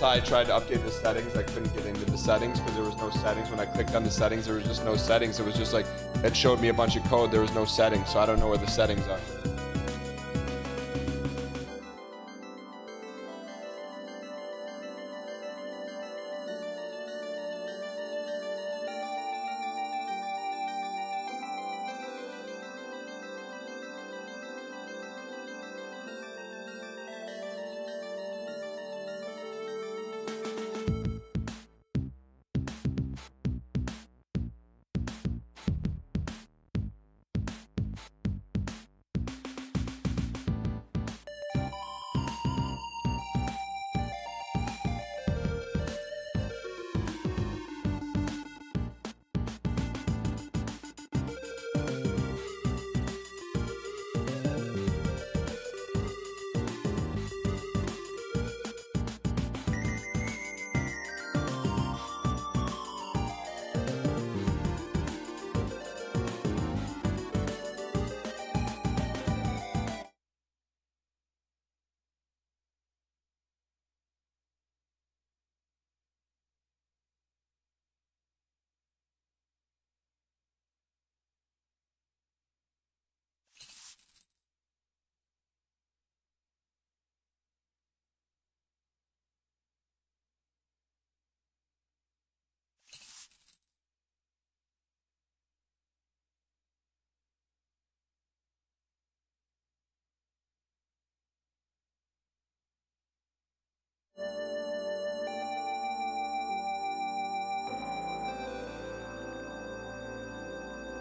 I tried to update the settings, I couldn't get into the settings because there was no settings. When I clicked on the settings, there was just no settings. It was just like, it showed me a bunch of code. There was no settings, so I don't know where the settings are.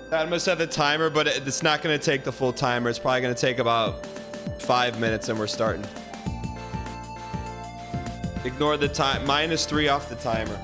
I'm gonna set the timer, but it's not gonna take the full timer. It's probably gonna take about 5 minutes and we're starting. Ignore the time. -3 off the timer.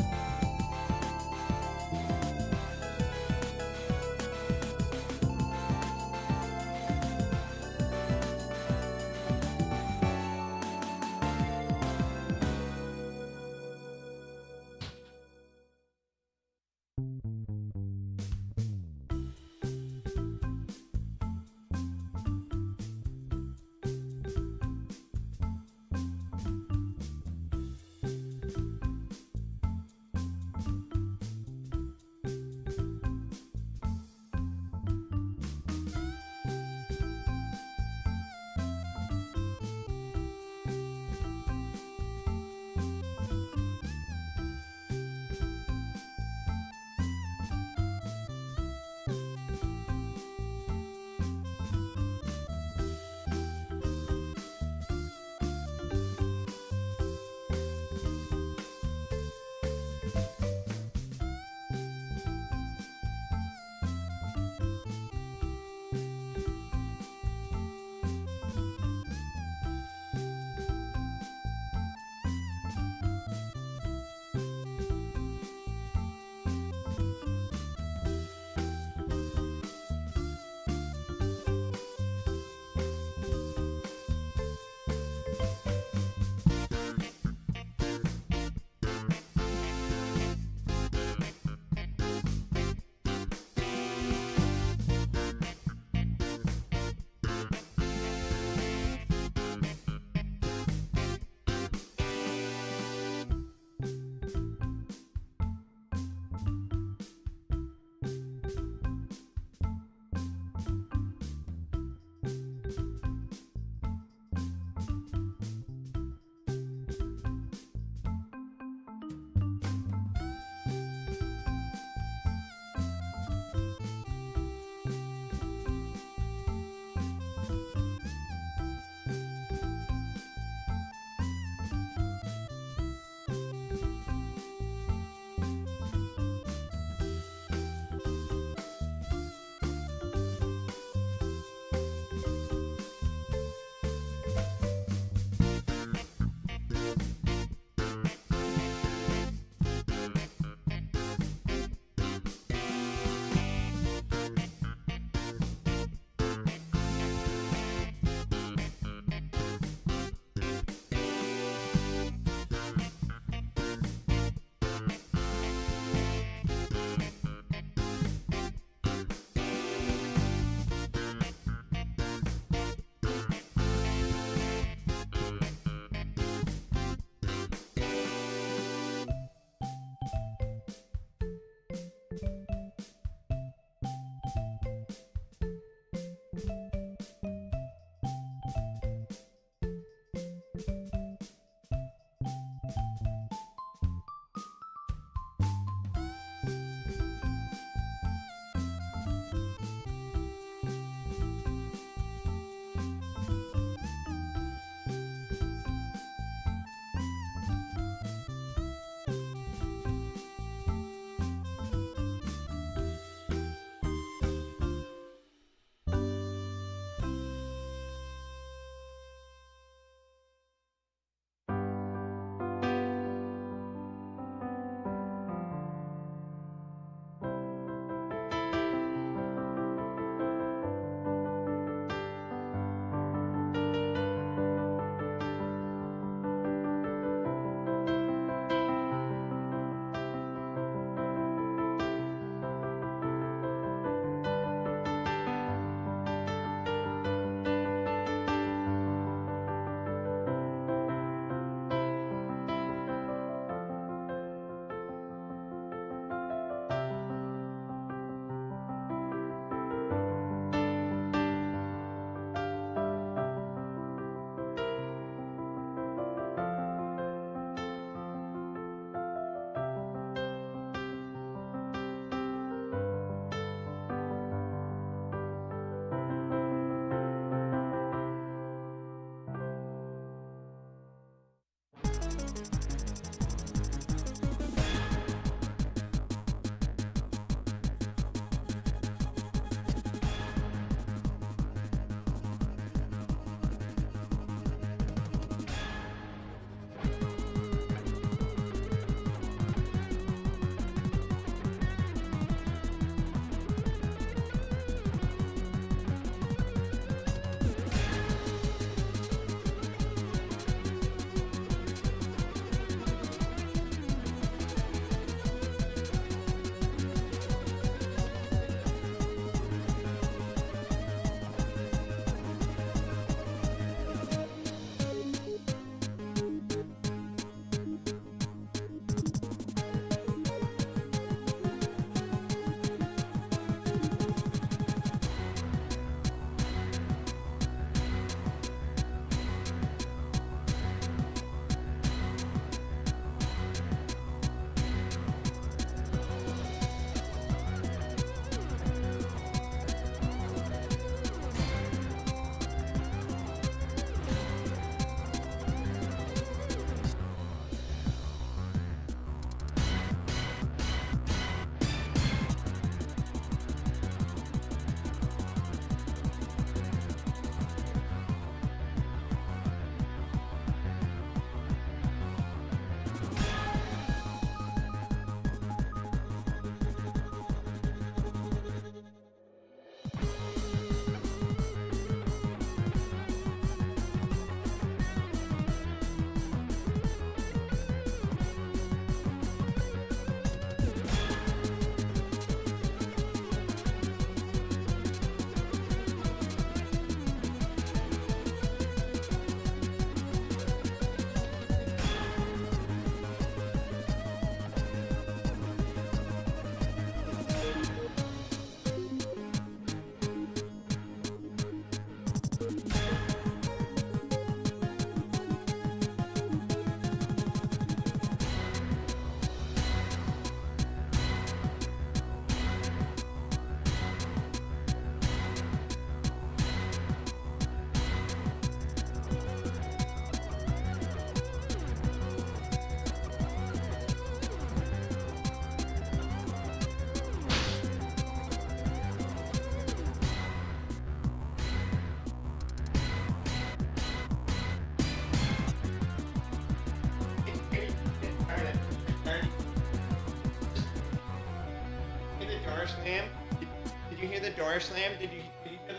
door slam? Did you hear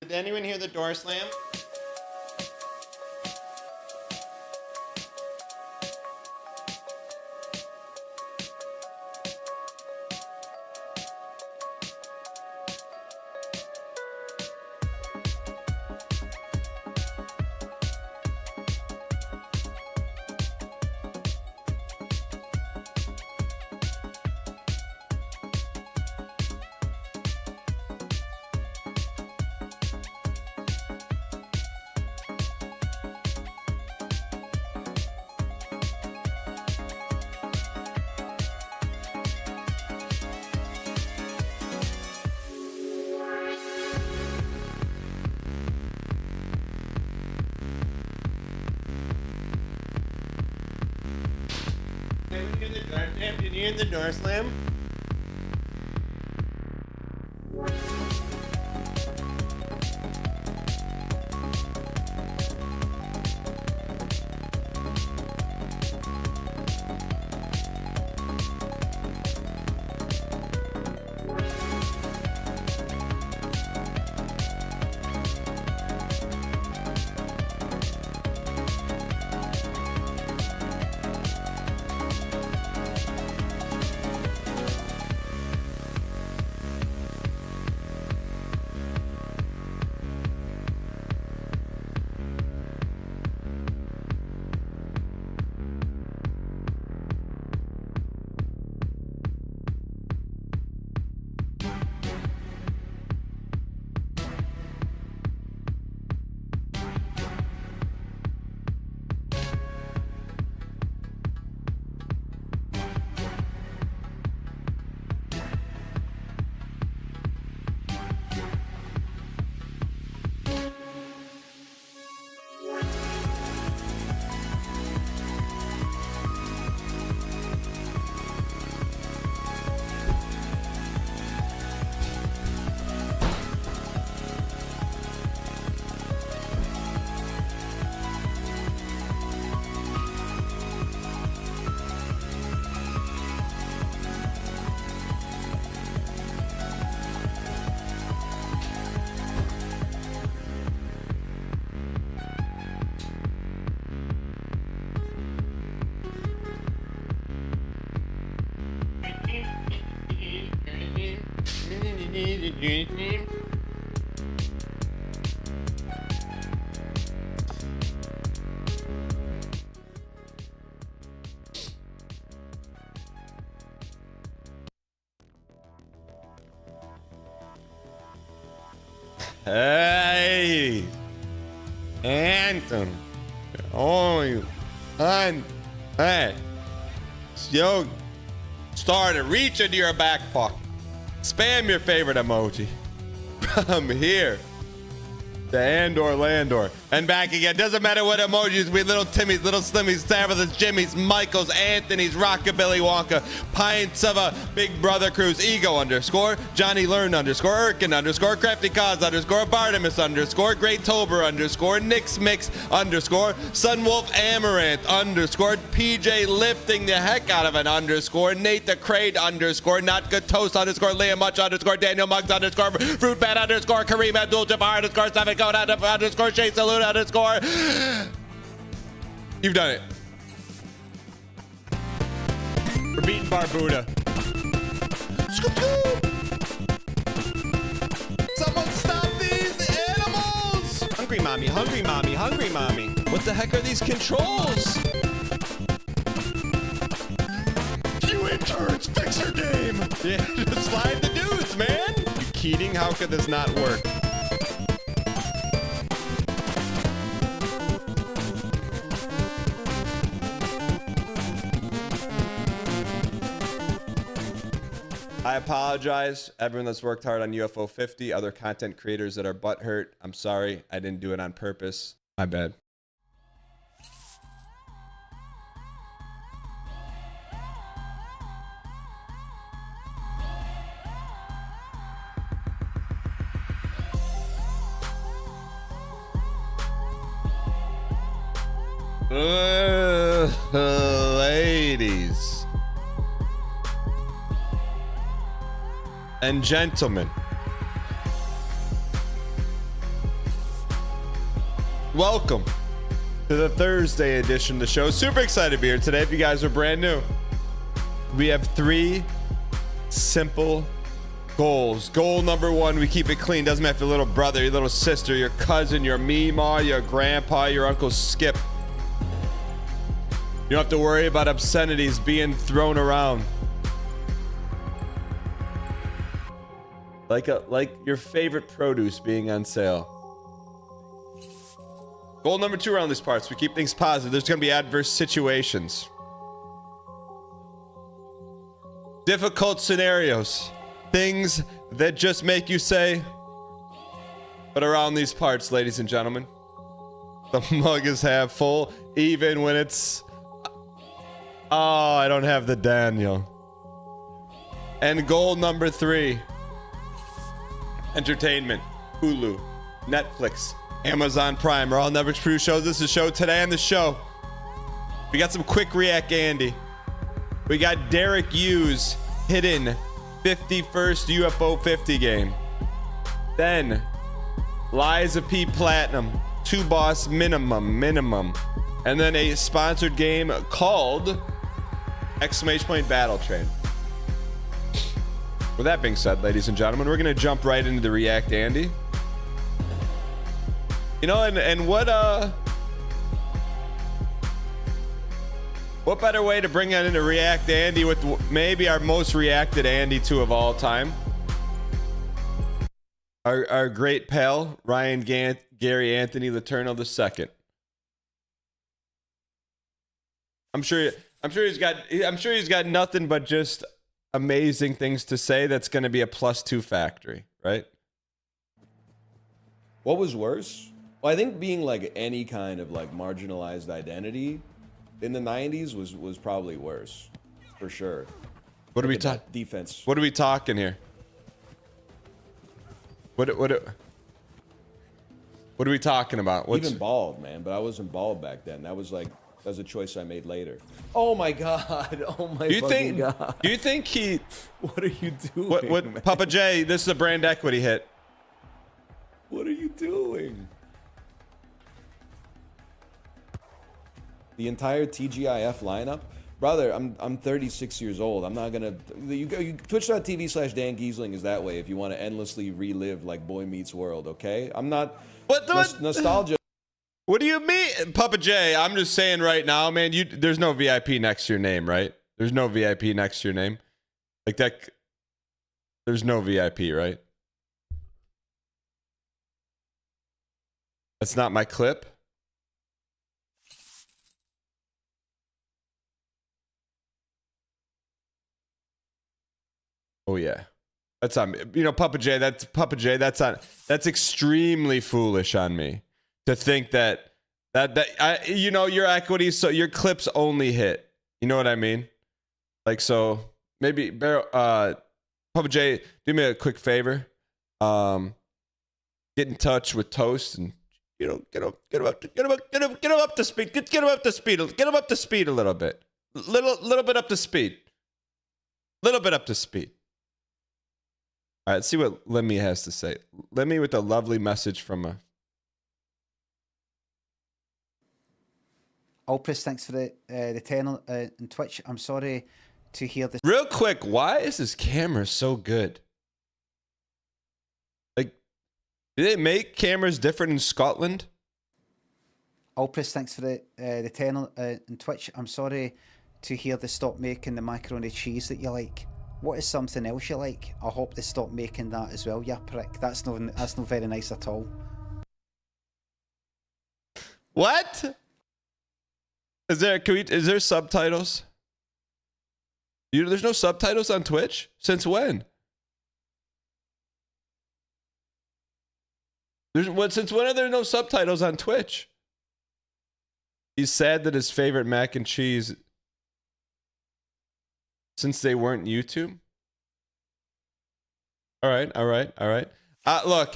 did anyone hear the door slam? Did you hear the door slam? Hey, Anton. Oh, you. Hey. Yo, started reaching to your back pocket. Spam your favorite emoji. From here to Andor Landor and back again. Doesn't matter what emojis we little Timmy's, little Slimmies, Tabitha's, Jimmy's, Michael's, Anthony's, Rockabilly Wonka, Pints of a Big Brother Cruise, Ego underscore, Johnny Learn underscore, Erkin underscore, Crafty Cause underscore, Bartimus underscore, Great Tober underscore, Nix Mix underscore, Sunwolf Amaranth underscore, PJ lifting the heck out of an underscore, Nate the Crate underscore, Not Good Toast underscore, Liam Much underscore, Daniel Muggs underscore, Fruit Bat underscore, Kareem Abdul Jabbar underscore, Seven Code underscore, Shane Salute underscore. You've done it. We're beating Barbuda. Someone stop these animals! Hungry mommy, hungry mommy, hungry mommy. What the heck are these controls? You interns, fix your game! Yeah, just slide the dudes, man! You Keating, how could this not work? I apologize, everyone that's worked hard on UFO 50, other content creators that are butthurt. I'm sorry, I didn't do it on purpose. My bad. Ladies. and gentlemen, welcome to the Thursday edition of the show. Super excited to be here today. If you guys are brand new, we have 3 simple goals. Goal number 1, we keep it clean. Doesn't matter if your little brother, your little sister, your cousin, your meemaw, your grandpa, your Uncle Skip. You don't have to worry about obscenities being thrown around. Like your favorite produce being on sale. Goal number 2 around these parts, we keep things positive. There's going to be adverse situations. Difficult scenarios. Things that just make you say, but around these parts, ladies and gentlemen, the mug is half full, even when it's, oh, I don't have the Daniel. And goal number 3, entertainment, Hulu, Netflix, Amazon Prime, are all Netflix produced shows. This is show today on the show. We got some quick react Andy. We got Derek Hughes hidden 51st UFO 50 game. Then Liza P Platinum 2 boss minimum. And then a sponsored game called ! Battle Train. With that being said, ladies and gentlemen, we're gonna jump right into the react Andy. You know, and what better way to bring that into React Andy with maybe our most reacted Andy 2 of all time? Our great pal, Ryan Gary Anthony Letourneau II. I'm sure he's got nothing but just amazing things to say. That's going to be a +2 factory, right? What was worse? Well, I think being like any kind of like marginalized identity in the 90s was probably worse, for sure. What are we talking? Defense. What are we talking here? What are we talking about? Even bald, man. But I wasn't bald back then. That was a choice I made later. Oh my god! Oh my fucking god! Do you think he? What are you doing? What man? Papa J? This is a brand equity hit. What are you doing? The entire TGIF lineup? Brother, I'm 36 years old. I'm not gonna... Twitch.tv/Dan Giesling is that way if you want to endlessly relive like Boy Meets World, okay? I'm not... Nostalgia... What do you mean? Papa J, I'm just saying right now, man, there's no VIP next to your name, right? There's no VIP next to your name. Like that... There's no VIP, right? That's not my clip. Oh yeah, that's on me. You know, Papa J. That's extremely foolish on me to think that you know, your equity, so your clips only hit. You know what I mean? Like, so maybe Papa J, do me a quick favor. Get in touch with Toast and get him up to speed. Get him up to speed. Get him up to speed a little bit. Little bit up to speed. Little bit up to speed. All right, let's see what Lemmy has to say. Lemmy with a lovely message from a... Alpris, thanks for the 10 on Twitch. I'm sorry to hear this. Real quick, why is this camera so good? Like, do they make cameras different in Scotland? Alpris, thanks for the 10 on Twitch. I'm sorry to hear they stop making the macaroni cheese that you like. What is something else you like? I hope they stop making that as well, you prick. That's not very nice at all. What? Is there subtitles? There's no subtitles on Twitch? Since when? Since when are there no subtitles on Twitch? He's sad that his favorite mac and cheese, since they weren't YouTube. All right. Look,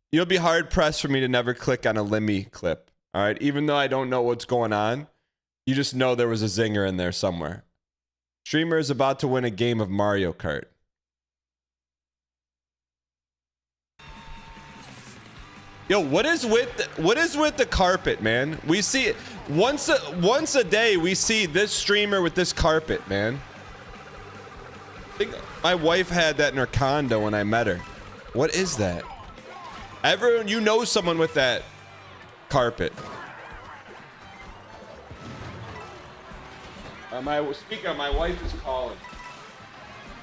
you'll be hard pressed for me to never click on a Lemmy clip. All right, even though I don't know what's going on, you just know there was a zinger in there somewhere. Streamer is about to win a game of Mario Kart. Yo, what is with the carpet, man? We see it once a day. We see this streamer with this carpet, man. I think my wife had that in her condo when I met her. What is that? Everyone, you know someone with that carpet. Speaker, my wife is calling.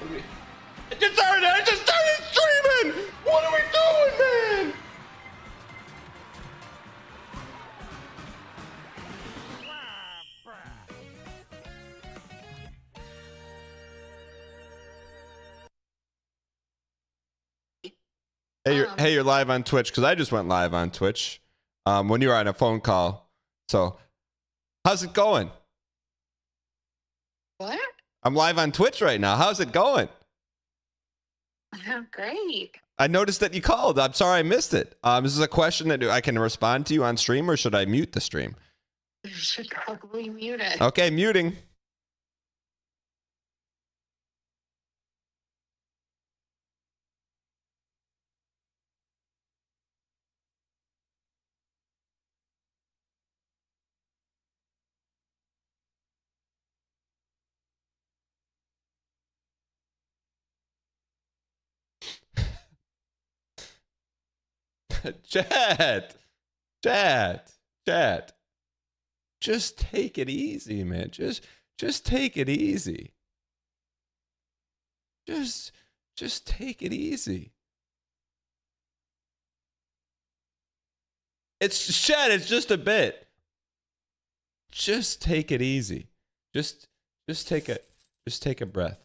I just started streaming. What are we doing, man? Hey, you're live on Twitch because I just went live on Twitch when you were on a phone call. So, how's it going? What? I'm live on Twitch right now. How's it going? Oh, great. I noticed that you called. I'm sorry I missed it. Is this a question that I can respond to you on stream, or should I mute the stream? You should probably mute it. Okay, muting. Chat. Just take it easy, man. Just take it easy. Just take it easy. It's chat. It's just a bit. Just take it easy. Just take a breath.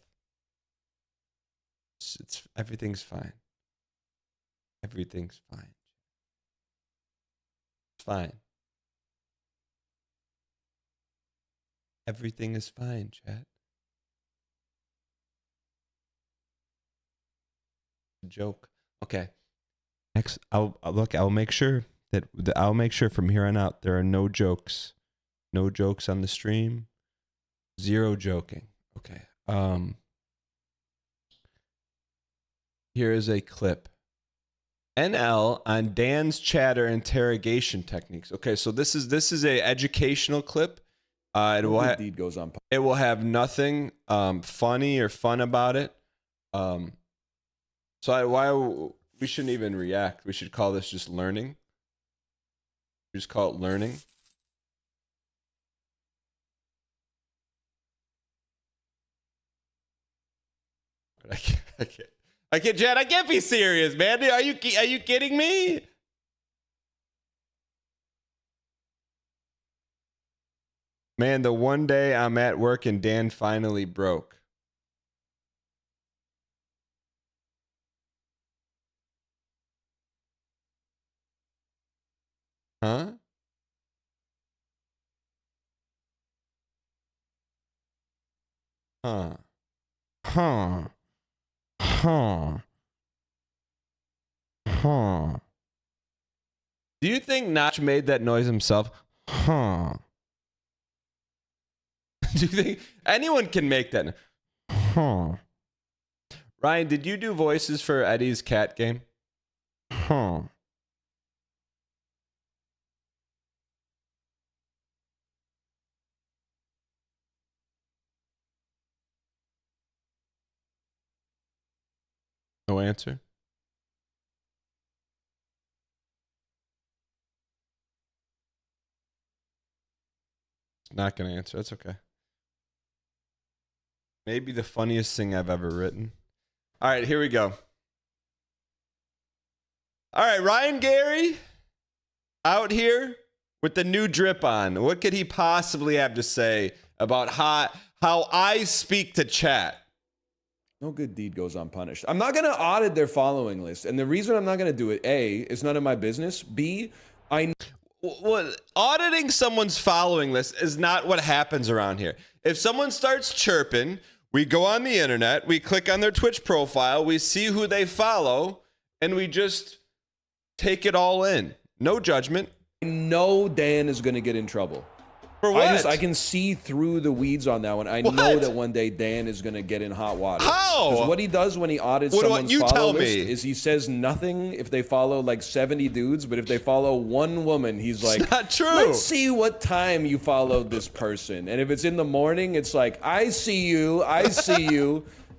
Everything's fine. Everything's fine. It's fine. Everything is fine, chat. Joke. Okay. Next, I'll make sure that I'll make sure from here on out there are no jokes. No jokes on the stream. Zero joking. Okay. Here is a clip. NL on Dan's chatter interrogation techniques. Okay, so this is a educational clip. It will have nothing funny or fun about it. We shouldn't even react. We should call this just learning. We just call it learning. But I can't, Chad. I can't be serious, man. Are you kidding me? Man, the one day I'm at work and Dan finally broke. Huh? Huh. Huh. Huh. Huh. Do you think Notch made that noise himself? Huh. Do you think anyone can make that? Huh. Ryan, did you do voices for Eddie's cat game? Huh. No answer. It's not going to answer. That's okay. Maybe the funniest thing I've ever written. All right, here we go. All right, Ryan Gary out here with the new drip on. What could he possibly have to say about how I speak to chat? No good deed goes unpunished. I'm not going to audit their following list. And the reason I'm not going to do it, A, it's none of my business. B, well, auditing someone's following list is not what happens around here. If someone starts chirping, we go on the internet, we click on their Twitch profile, we see who they follow, and we just take it all in. No judgment. I know Dan is going to get in trouble. For what? I can see through the weeds on that one. I know What? that one day Dan is gonna get in hot water. How? Because what he does when he audits What do someone's you follow tell list me? is he says nothing if they follow like 70 dudes, but if they follow one woman, he's like, It's not true. let's see what time you followed this person. And if it's in the morning, it's like, I see you,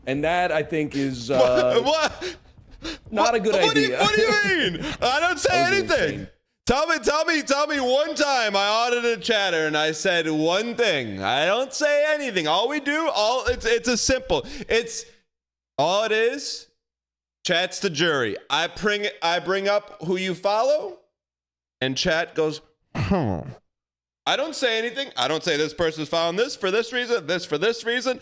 and that I think is What? not a good idea. What do you mean? I don't say That was anything. insane. Tell me one time I audited a chatter and I said one thing. I don't say anything. All we do, it's a simple. All it is. Chat's the jury. I bring up who you follow, and chat goes, I don't say anything. I don't say this person's following this for this reason, this for this reason.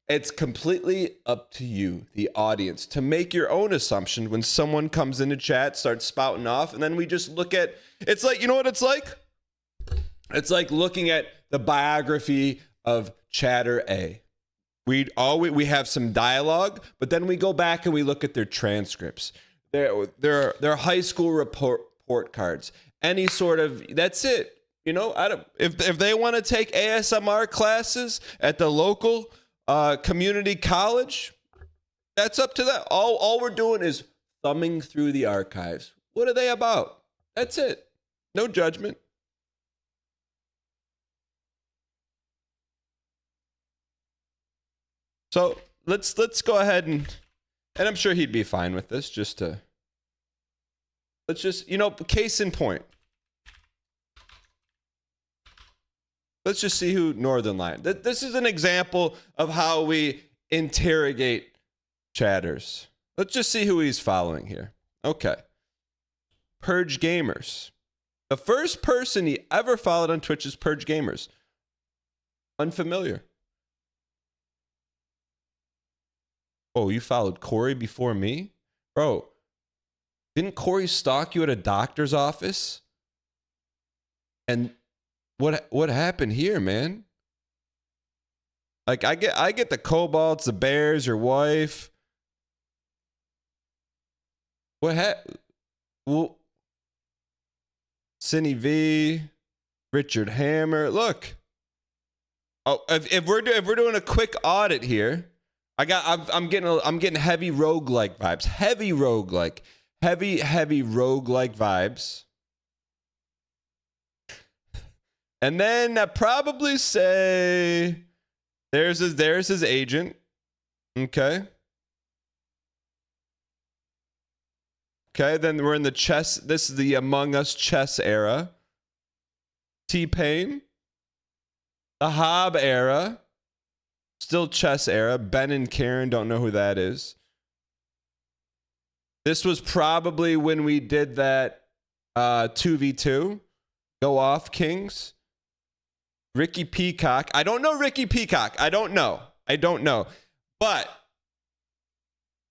It's completely up to you, the audience, to make your own assumption when someone comes into chat, starts spouting off, and then we just look at, it's like, you know what it's like? It's like looking at the biography of Chatter A. We have some dialogue, but then we go back and we look at their transcripts, their high school report cards, any sort of, that's it. You know, if they want to take ASMR classes at the local community college, that's up to them. All we're doing is thumbing through the archives. What are they about? That's it. No judgment. So let's go ahead and I'm sure he'd be fine with this. Let's just case in point. Let's just see who Northern Lion. This is an example of how we interrogate chatters. Let's just see who he's following here. Okay. Purge Gamers. The first person he ever followed on Twitch is Purge Gamers. Unfamiliar. Oh, you followed Corey before me? Bro, didn't Corey stalk you at a doctor's office? And what happened here, man? Like I get the Cobalts, the Bears, your wife. Well, Cinny V, Richard Hammer. Look. Oh, if we're doing a quick audit here, I'm getting heavy roguelike vibes. Heavy roguelike vibes. And then I probably say there's his agent. Okay. Okay, then we're in the chess. This is the Among Us chess era. T-Pain. The Hob era. Still chess era. Ben and Karen, don't know who that is. This was probably when we did that 2v2. Go off, Kings. Ricky Peacock. I don't know Ricky Peacock. I don't know. But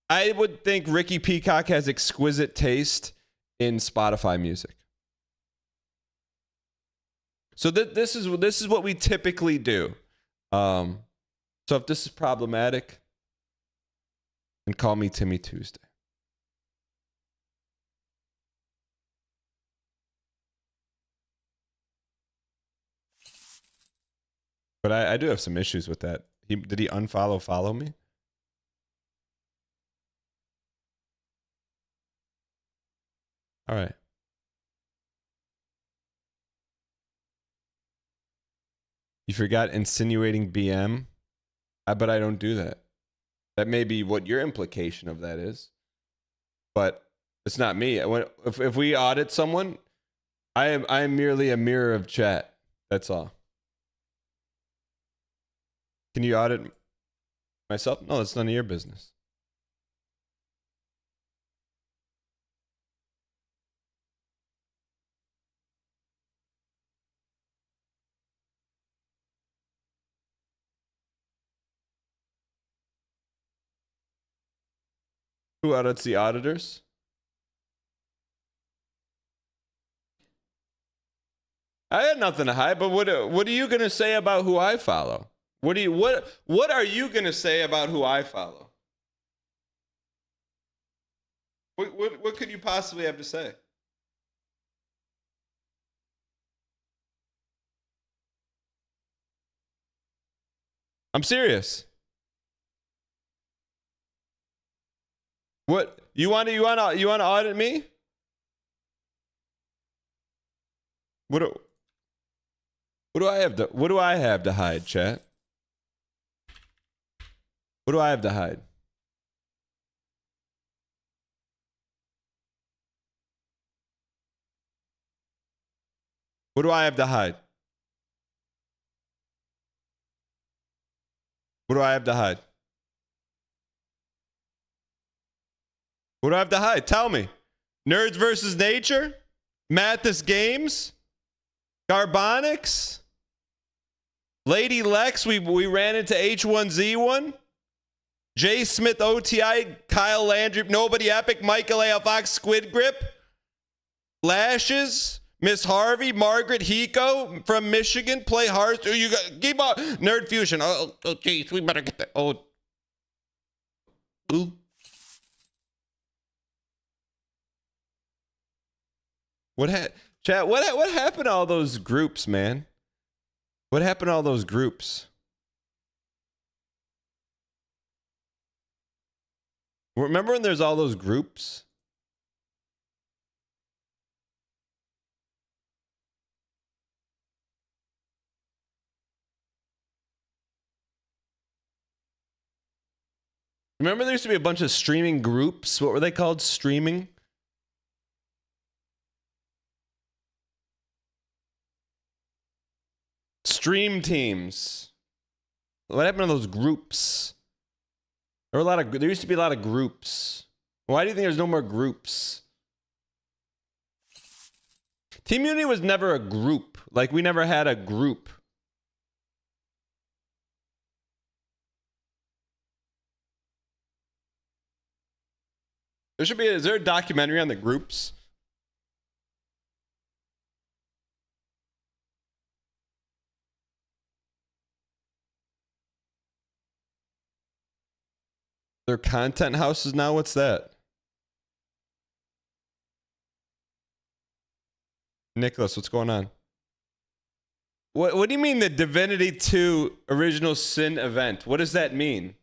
I would think Ricky Peacock has exquisite taste in Spotify music. So this is what we typically do. So if this is problematic, then call me Timmy Tuesday. But I do have some issues with that. Did he follow me? All right. You forgot insinuating BM? But I don't do that. That may be what your implication of that is. But it's not me. If we audit someone, I am merely a mirror of chat. That's all. Can you audit myself? No, that's none of your business. Who audits the auditors? I had nothing to hide, but what are you gonna say about who I follow? What are you gonna say about who I follow? What could you possibly have to say? I'm serious. What you want to audit me? What do I have to hide, chat? What do I have to hide? What do I have to hide? What do I have to hide? What do I have to hide? Tell me. Nerds versus Nature? Mathis Games? Carbonics? Lady Lex, we ran into H1Z1? Jay Smith OTI, Kyle Landry, Nobody Epic, Michael A. Fox, Squid Grip? Lashes? Miss Harvey, Margaret Hiko from Michigan, play hard. You got keep on Nerd Fusion. Oh, geez, we better get that. Oh, ooh. Chat? What happened to all those groups, man? What happened to all those groups? Remember when there's all those groups? Remember there used to be a bunch of streaming groups? What were they called? Streaming? Stream teams. What happened to those groups? There used to be a lot of groups. Why do you think there's no more groups? Team Unity was never a group. Like, we never had a group. Is there a documentary on the groups? They're content houses now? What's that? Nicholas, what's going on? What do you mean the Divinity 2 Original Sin event? What does that mean?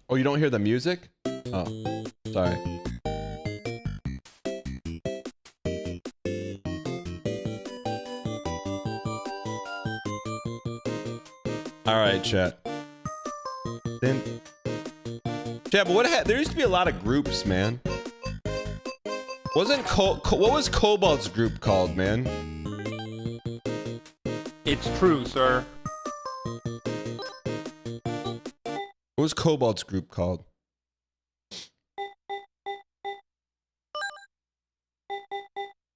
Oh, you don't hear the music? Oh, sorry. All right, chat. Then, chat, but there used to be a lot of groups, man. What was Cobalt's group called, man? It's true, sir. What was Cobalt's group called?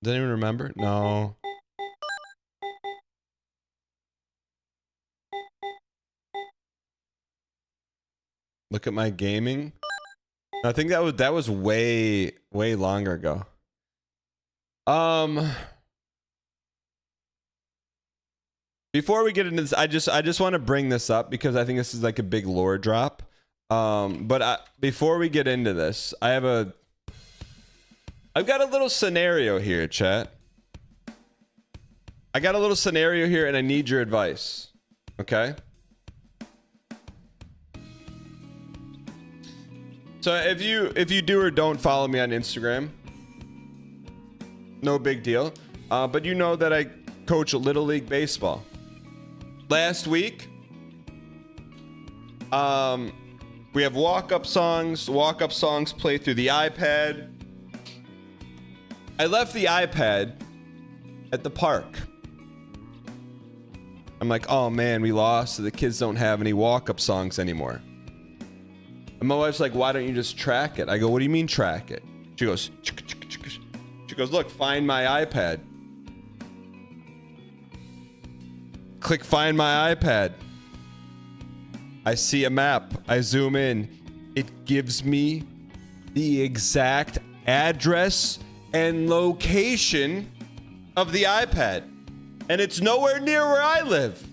Does anyone remember? No. Look at my gaming. I think that was way longer ago. Before we get into this, I just want to bring this up because I think this is like a big lore drop. Before we get into this, I've got a little scenario here, chat. I got a little scenario here and I need your advice. Okay? So if you do or don't follow me on Instagram, no big deal. But you know that I coach Little League Baseball. Last week, we have walk-up songs. Walk-up songs play through the iPad. I left the iPad at the park. I'm like, oh man, we lost. So the kids don't have any walk-up songs anymore. And my wife's like, why don't you just track it? I go, what do you mean track it? She goes, look, find my iPad. Click find my iPad. I see a map. I zoom in. It gives me the exact address and location of the iPad. And it's nowhere near where I live.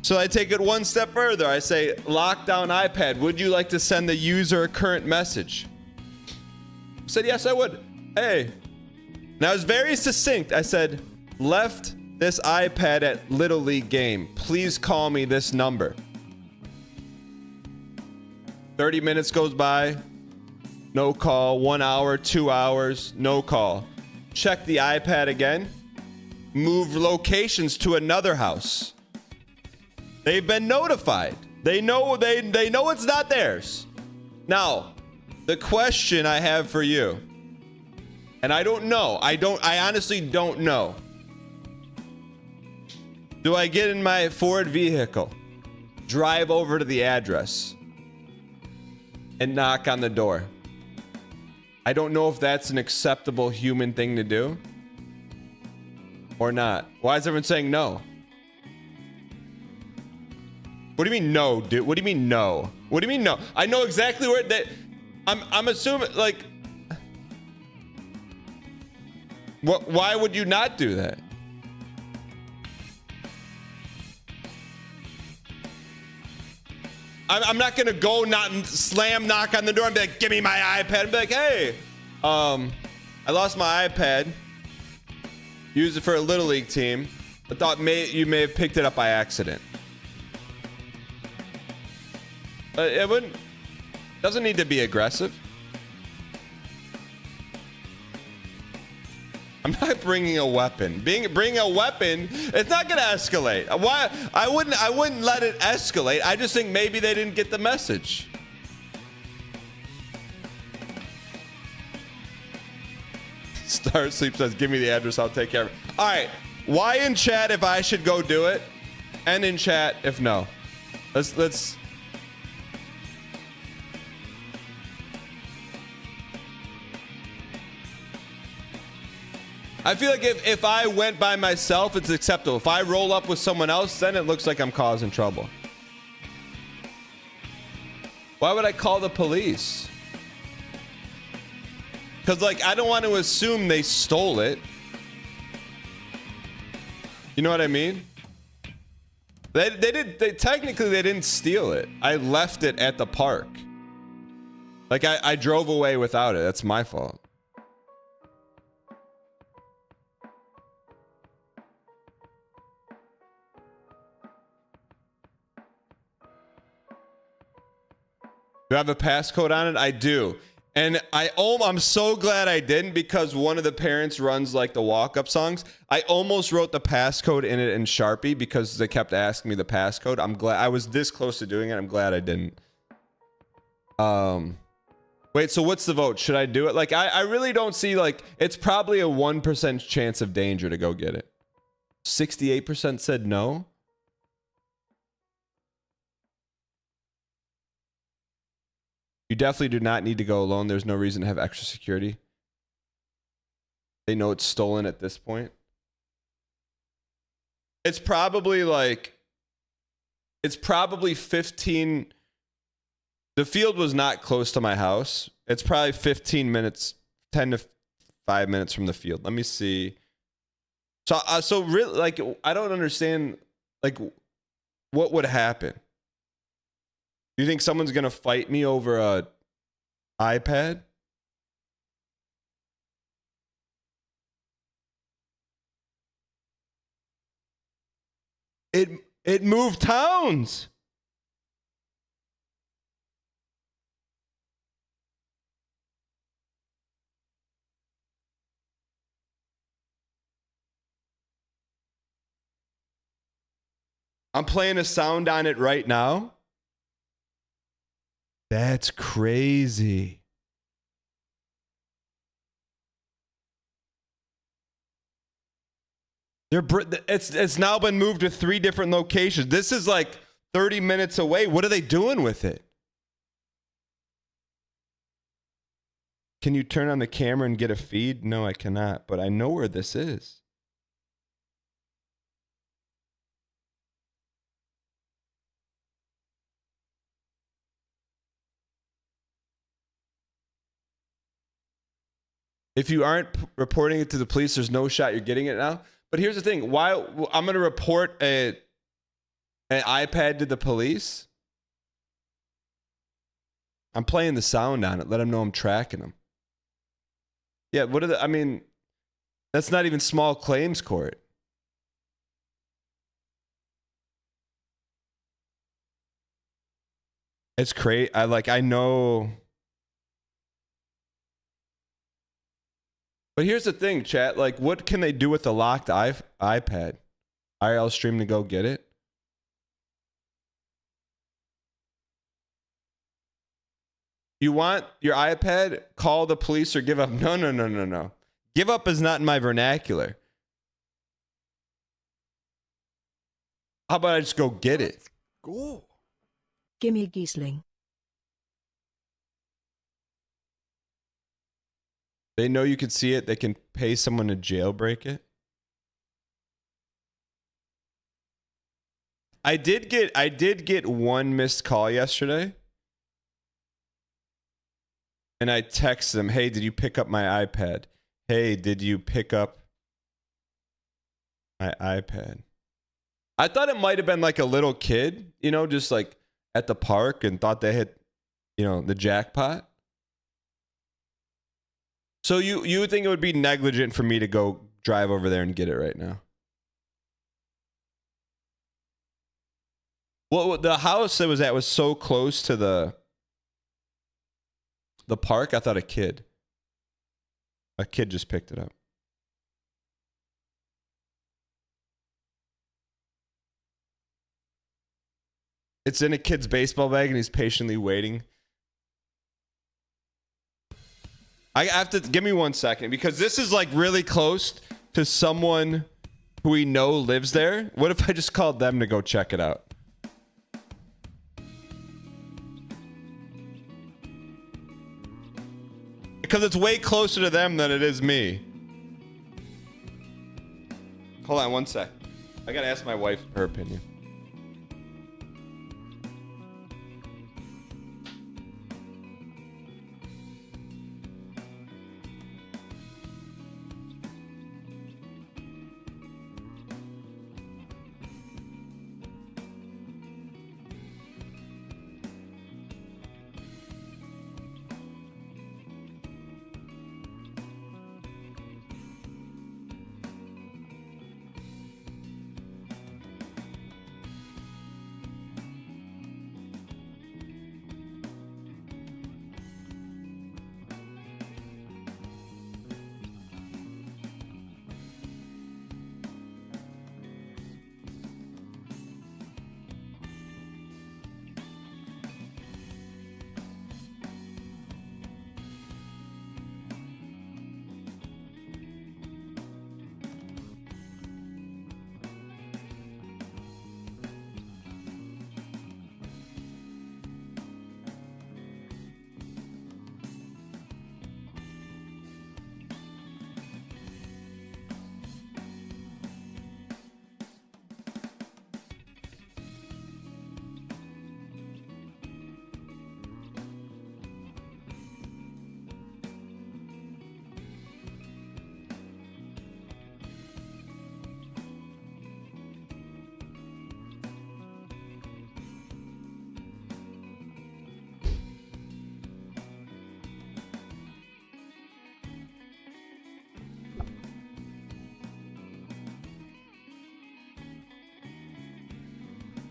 So I take it one step further. I say, lockdown iPad, would you like to send the user a current message? I said, yes, I would. Hey, And I was very succinct. I said, left this iPad at Little League game. Please call me this number. 30 minutes goes by. No call. 1 hour, 2 hours, no call. Check the iPad again. Move locations to another house. They've been notified. They know it's not theirs. Now, the question I have for you, and I don't know. I honestly don't know. Do I get in my Ford vehicle, drive over to the address, and knock on the door? I don't know if that's an acceptable human thing to do or not. Why is everyone saying no? What do you mean no, dude? What do you mean no? What do you mean no? I know exactly where that. I'm assuming, like, what? Why would you not do that? I'm not gonna go slam knock on the door and be like, give me my iPad, and be like, hey, I lost my iPad. Used it for a Little League team. I thought you may have picked it up by accident. It wouldn't. Doesn't need to be aggressive. I'm not bringing a weapon. Bringing a weapon, it's not gonna escalate. Why? I wouldn't let it escalate. I just think maybe they didn't get the message. Star Sleep says, give me the address, I'll take care of it. All right. Why in chat if I should go do it? And in chat if no. Let's I feel like if I went by myself, it's acceptable. If I roll up with someone else, then it looks like I'm causing trouble. Why would I call the police? Because, like, I don't want to assume they stole it. You know what I mean? They technically they didn't steal it. I left it at the park. Like, I drove away without it. That's my fault. Do I have a passcode on it? I do. And I'm so glad I didn't, because one of the parents runs like the walk-up songs. I almost wrote the passcode in it in Sharpie because they kept asking me the passcode. I'm glad I was this close to doing it. I'm glad I didn't. Wait, so what's the vote? Should I do it? Like, I really don't see, like, it's probably a 1% chance of danger to go get it. 68% said no. You definitely do not need to go alone. There's no reason to have extra security. They know it's stolen at this point. It's probably 15. The field was not close to my house. It's probably 15 minutes, 10 to 5 minutes from the field. Let me see. So really, like, I don't understand, like, what would happen? Do you think someone's going to fight me over a iPad? It moved towns. I'm playing a sound on it right now. That's crazy. It's now been moved to 3 different locations. This is like 30 minutes away. What are they doing with it? Can you turn on the camera and get a feed? No, I cannot, but I know where this is. If you aren't reporting it to the police, there's no shot you're getting it now. But here's the thing. Why I'm going to report an iPad to the police? I'm playing the sound on it. Let them know I'm tracking them. Yeah, what are the... I mean... That's not even small claims court. It's crazy. I know. But here's the thing, chat. Like, what can they do with the locked iPad? IRL stream to go get it? You want your iPad? Call the police or give up? No, no, no, no, no. Give up is not in my vernacular. How about I just go get it? Go. Gimme Giesling. They know you can see it. They can pay someone to jailbreak it. I did get one missed call yesterday. And I texted them, hey, did you pick up my iPad? Hey, did you pick up my iPad? I thought it might have been like a little kid, you know, just like at the park and thought they hit, you know, the jackpot. So you would think it would be negligent for me to go drive over there and get it right now? Well, the house it was at was so close to the park, I thought a kid just picked it up. It's in a kid's baseball bag and he's patiently waiting. I have to, give me 1 second, because this is like really close to someone who we know lives there. What if I just called them to go check it out? Because it's way closer to them than it is me. Hold on 1 sec. I gotta ask my wife her opinion.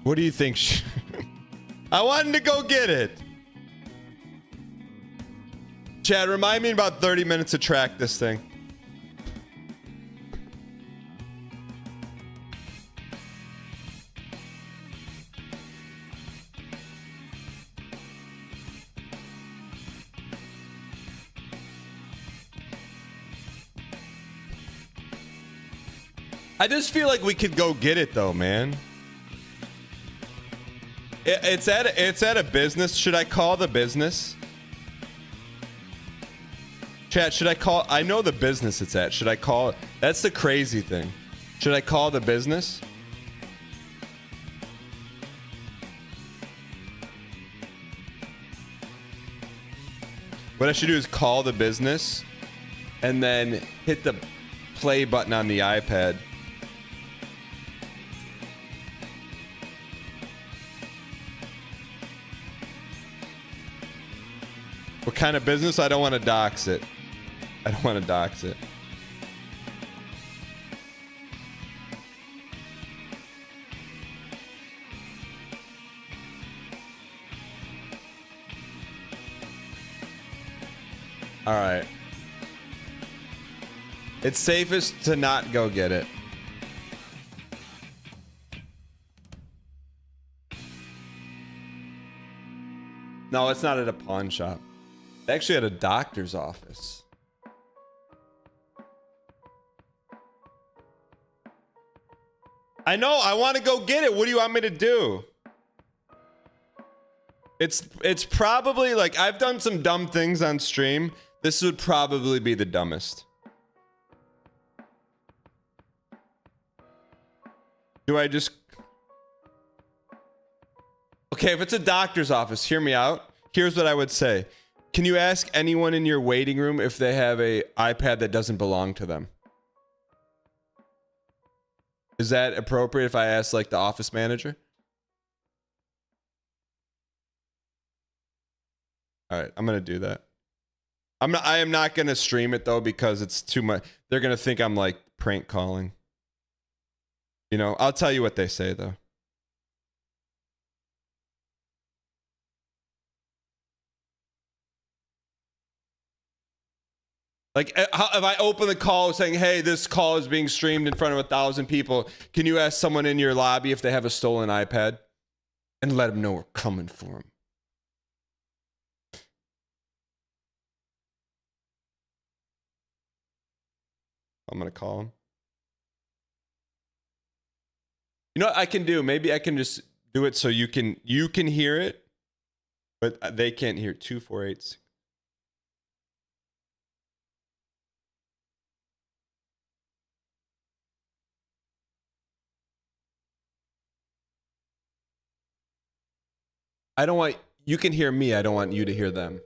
What do you think? I wanted to go get it. Chad, remind me in about 30 minutes to track this thing. I just feel like we could go get it though, man. It's at a business. Should I call the business? Chat, should I call? I know the business it's at. Should I call it? That's the crazy thing. Should I call the business? What I should do is call the business and then hit the play button on the iPad. What kind of business? I don't want to dox it. I don't want to dox it. All right. It's safest to not go get it. No, it's not at a pawn shop. Actually at a doctor's office. I know, I want to go get it. What do you want me to do? It's probably like I've done some dumb things on stream. This would probably be the dumbest. Do I just... Okay, if it's a doctor's office, hear me out. Here's what I would say. Can you ask anyone in your waiting room if they have a iPad that doesn't belong to them? Is that appropriate if I ask like the office manager? All right, I'm going to do that. I am not going to stream it though because it's too much. They're going to think I'm like prank calling. You know, I'll tell you what they say though. Like, if I open the call saying, hey, this call is being streamed in front of 1,000 people, can you ask someone in your lobby if they have a stolen iPad? And let them know we're coming for them. I'm going to call them. You know what I can do? Maybe I can just do it so you can hear it, but they can't hear. 2486. I don't want... You can hear me. I don't want you to hear them.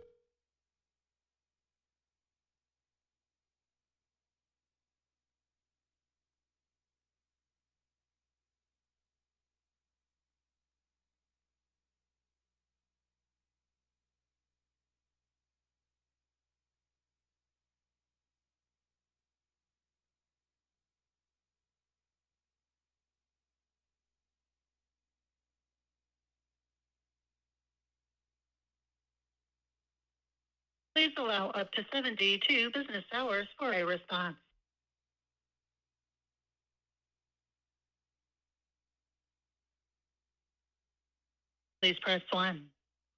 Please allow up to 72 business hours for a response. Please press 1.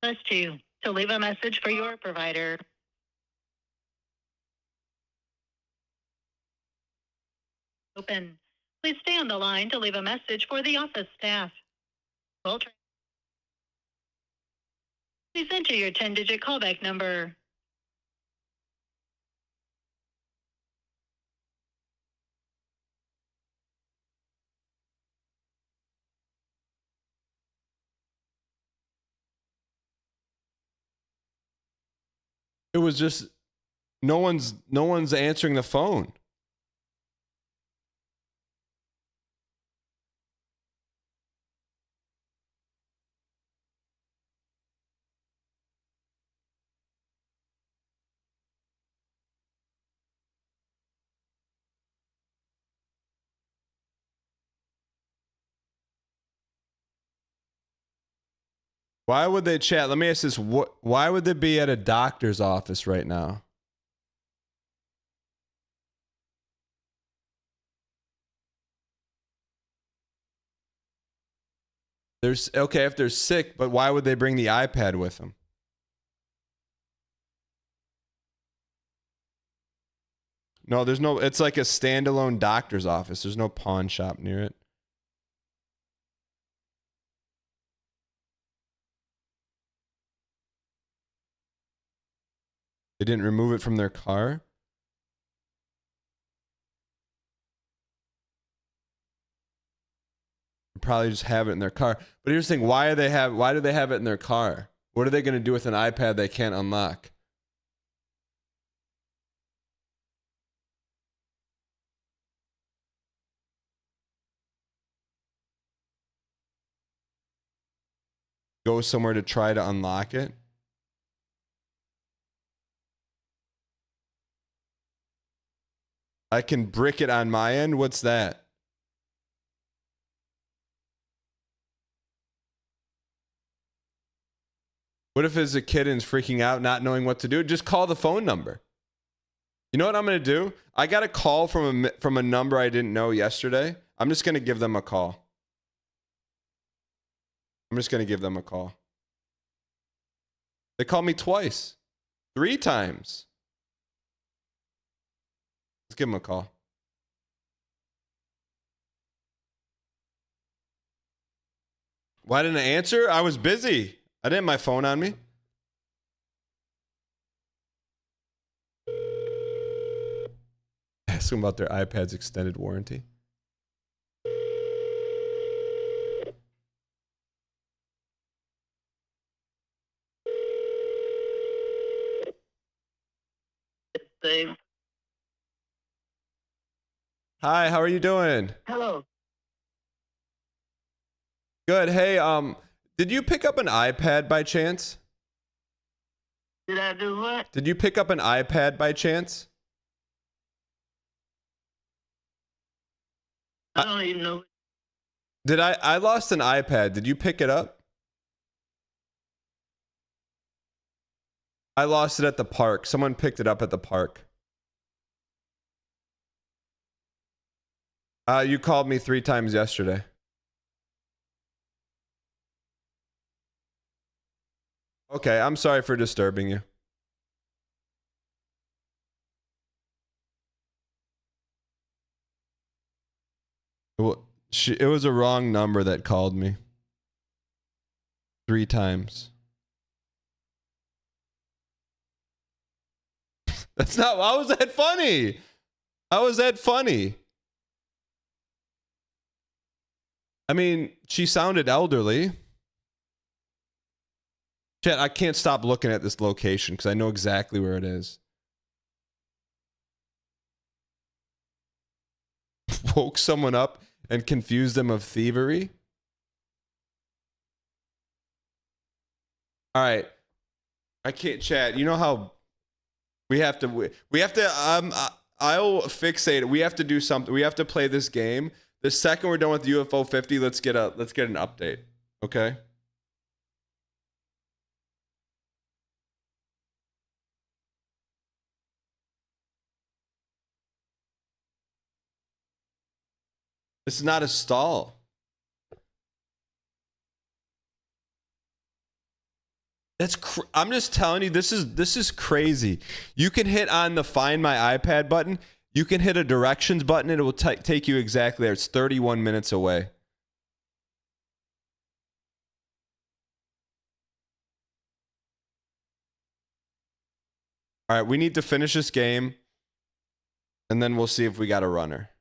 Press 2 to leave a message for your provider. Open. Please stay on the line to leave a message for the office staff. Please enter your 10-digit callback number. It was just no one's answering the phone. Why would they chat? Let me ask this. Why would they be at a doctor's office right now? Okay, if they're sick, but why would they bring the iPad with them? No, there's no, it's like a standalone doctor's office. There's no pawn shop near it. They didn't remove it from their car? Probably just have it in their car. But here's the thing, why do they have it in their car? What are they going to do with an iPad they can't unlock? Go somewhere to try to unlock it? I can brick it on my end? What's that? What if it's a kid and is freaking out, not knowing what to do? Just call the phone number. You know what I'm gonna do? I got a call from a number I didn't know yesterday. I'm just gonna give them a call. I'm just gonna give them a call. They called me twice, 3 times. Let's give them a call. Why didn't I answer? I was busy. I didn't have my phone on me. Ask them about their iPad's extended warranty. Dave. Hi, how are you doing? Hello. Good. Hey, did you pick up an iPad by chance? Did I do what? Did you pick up an iPad by chance? I don't even know. Did I lost an iPad. Did you pick it up? I lost it at the park. Someone picked it up at the park. You called me 3 times yesterday. Okay, I'm sorry for disturbing you. Well, it was a wrong number that called me 3 times. That's not. How was that funny? How was that funny? I mean, she sounded elderly. Chat, I can't stop looking at this location because I know exactly where it is. Woke someone up and confused them of thievery. All right. I can't chat. You know how we have to I'll fixate it. We have to do something. We have to play this game. The second we're done with UFO 50, let's get an update. Okay? This is not a stall. I'm just telling you, this is crazy. You can hit on the Find My iPad button. You can hit a directions button. And it will take you exactly there. It's 31 minutes away. All right, we need to finish this game, and then we'll see if we got a runner.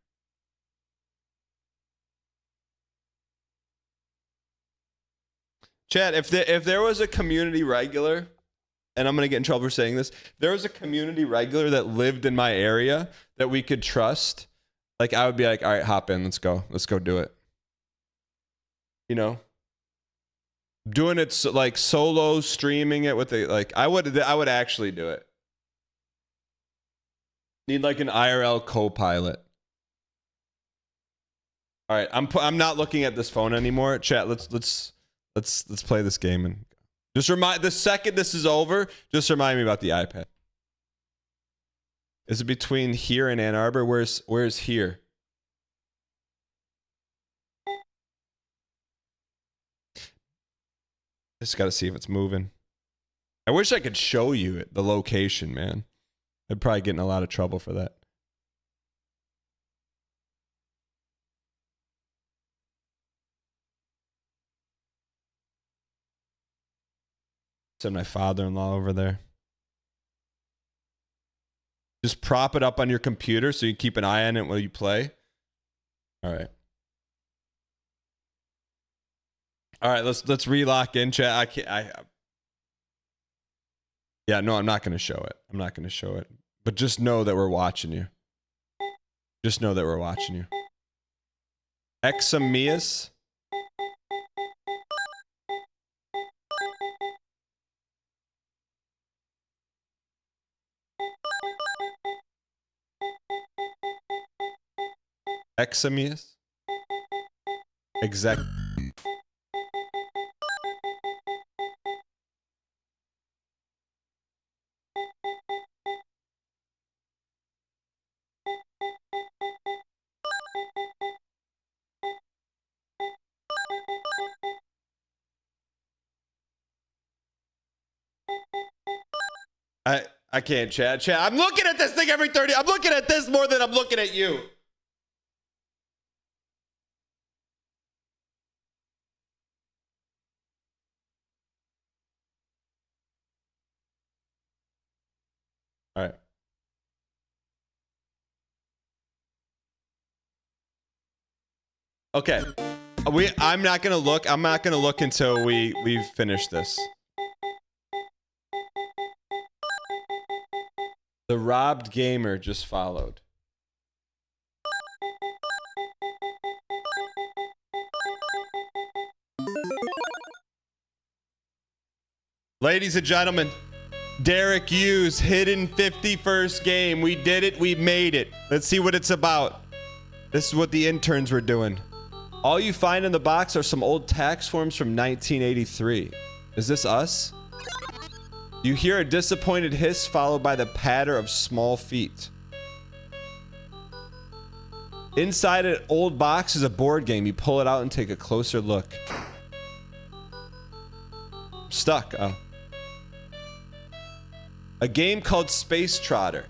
Chad, if there was a community regular, and I'm going to get in trouble for saying this, there was a community regular that lived in my area that we could trust, like I would be like, all right, hop in, let's go do it. You know? Doing it like solo, streaming it with I would actually do it. Need like an IRL co-pilot. All right, I'm not looking at this phone anymore. Chat, let's play this game and just the second this is over, just remind me about the iPad. Is it between here and Ann Arbor? Where's here? Just got to see if it's moving. I wish I could show you the location, man. I'd probably get in a lot of trouble for that. Send my father-in-law over there. Just prop it up on your computer so you keep an eye on it while you play. All right. All right, let's relock in, chat. Yeah, no, I'm not going to show it. I'm not going to show it. But just know that we're watching you. Just know that we're watching you. Examius. Examius. Exact. I can't chat. Chat. I'm looking at this thing every 30. I'm looking at this more than I'm looking at you. All right. Okay. I'm not gonna look. I'm not gonna look until we've finished this. The robbed gamer just followed. Ladies and gentlemen, Derek Hughes, hidden 51st game. We did it. We made it. Let's see what it's about. This is what the interns were doing. All you find in the box are some old tax forms from 1983. Is this us? You hear a disappointed hiss followed by the patter of small feet. Inside an old box is a board game. You pull it out and take a closer look. I'm stuck. Oh. A game called Space Trotter.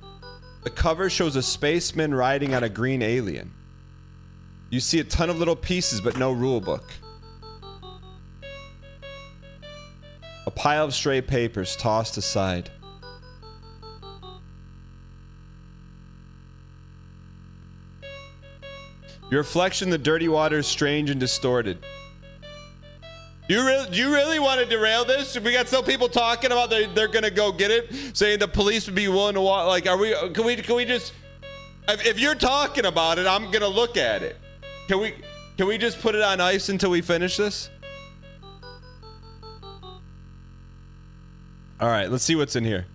The cover shows a spaceman riding on a green alien. You see a ton of little pieces, but no rule book. A pile of stray papers tossed aside. Your reflection in the dirty water is strange and distorted. Do you really want to derail this? We got some people talking about they're gonna go get it, saying the police would be willing to walk. Like, can we just? If you're talking about it, I'm gonna look at it. Can we just put it on ice until we finish this? All right, let's see what's in here.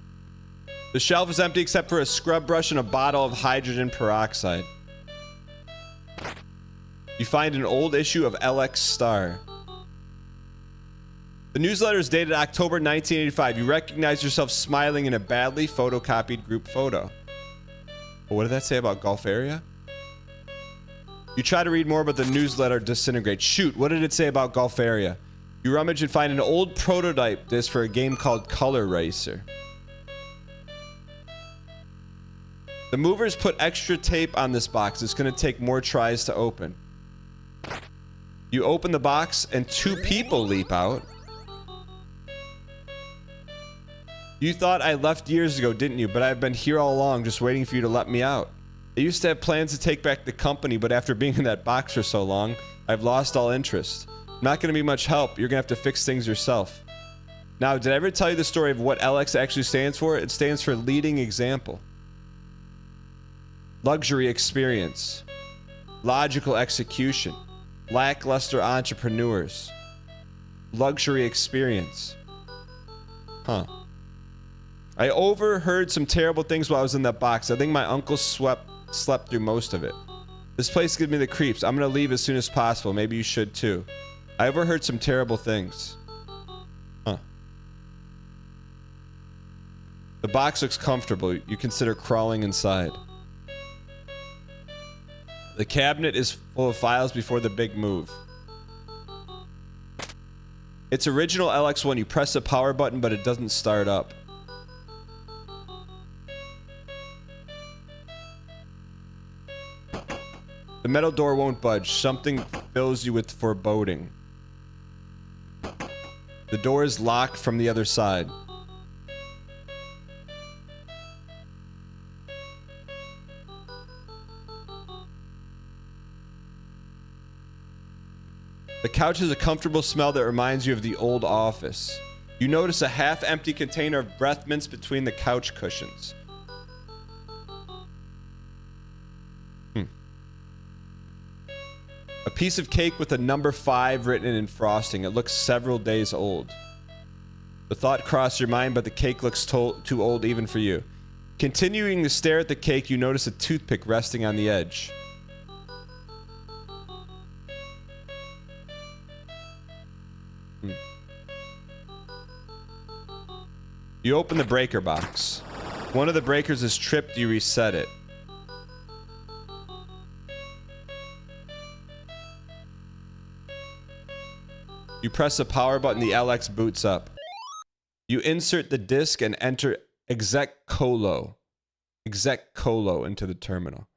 The shelf is empty except for a scrub brush and a bottle of hydrogen peroxide. You find an old issue of LX Star. The newsletter is dated October 1985. You recognize yourself smiling in a badly photocopied group photo. Well, what did that say about Gulf area? You try to read more, but the newsletter disintegrates. Shoot, what did it say about Gulf area? You rummage and find an old prototype disc for a game called Color Racer. The movers put extra tape on this box. It's going to take more tries to open. You open the box and two people leap out. You thought I left years ago, didn't you? But I've been here all along, just waiting for you to let me out. I used to have plans to take back the company, but after being in that box for so long, I've lost all interest. Not going to be much help. You're going to have to fix things yourself. Now, did I ever tell you the story of what LX actually stands for? It stands for leading example. Luxury experience. Logical execution. Lackluster entrepreneurs. Luxury experience. Huh. I overheard some terrible things while I was in that box. I think my uncle slept through most of it. This place gives me the creeps. I'm gonna leave as soon as possible. Maybe you should too. I overheard some terrible things. Huh. The box looks comfortable. You consider crawling inside. The cabinet is full of files before the big move. It's original LX1. You press the power button, but it doesn't start up. The metal door won't budge. Something fills you with foreboding. The door is locked from the other side. The couch has a comfortable smell that reminds you of the old office. You notice a half-empty container of breath mints between the couch cushions. A piece of cake with a number 5 written in frosting. It looks several days old. The thought crossed your mind, but the cake looks too old even for you. Continuing to stare at the cake, you notice a toothpick resting on the edge. You open the breaker box. One of the breakers is tripped. You reset it. You press the power button, the LX boots up. You insert the disc and enter exec colo into the terminal.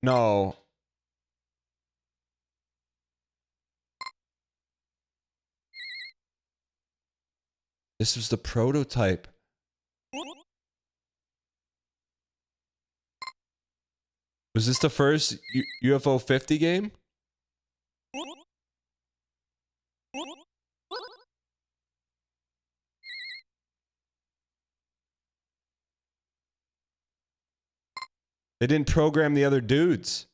No. This was the prototype. Was this the first UFO 50 game? They didn't program the other dudes.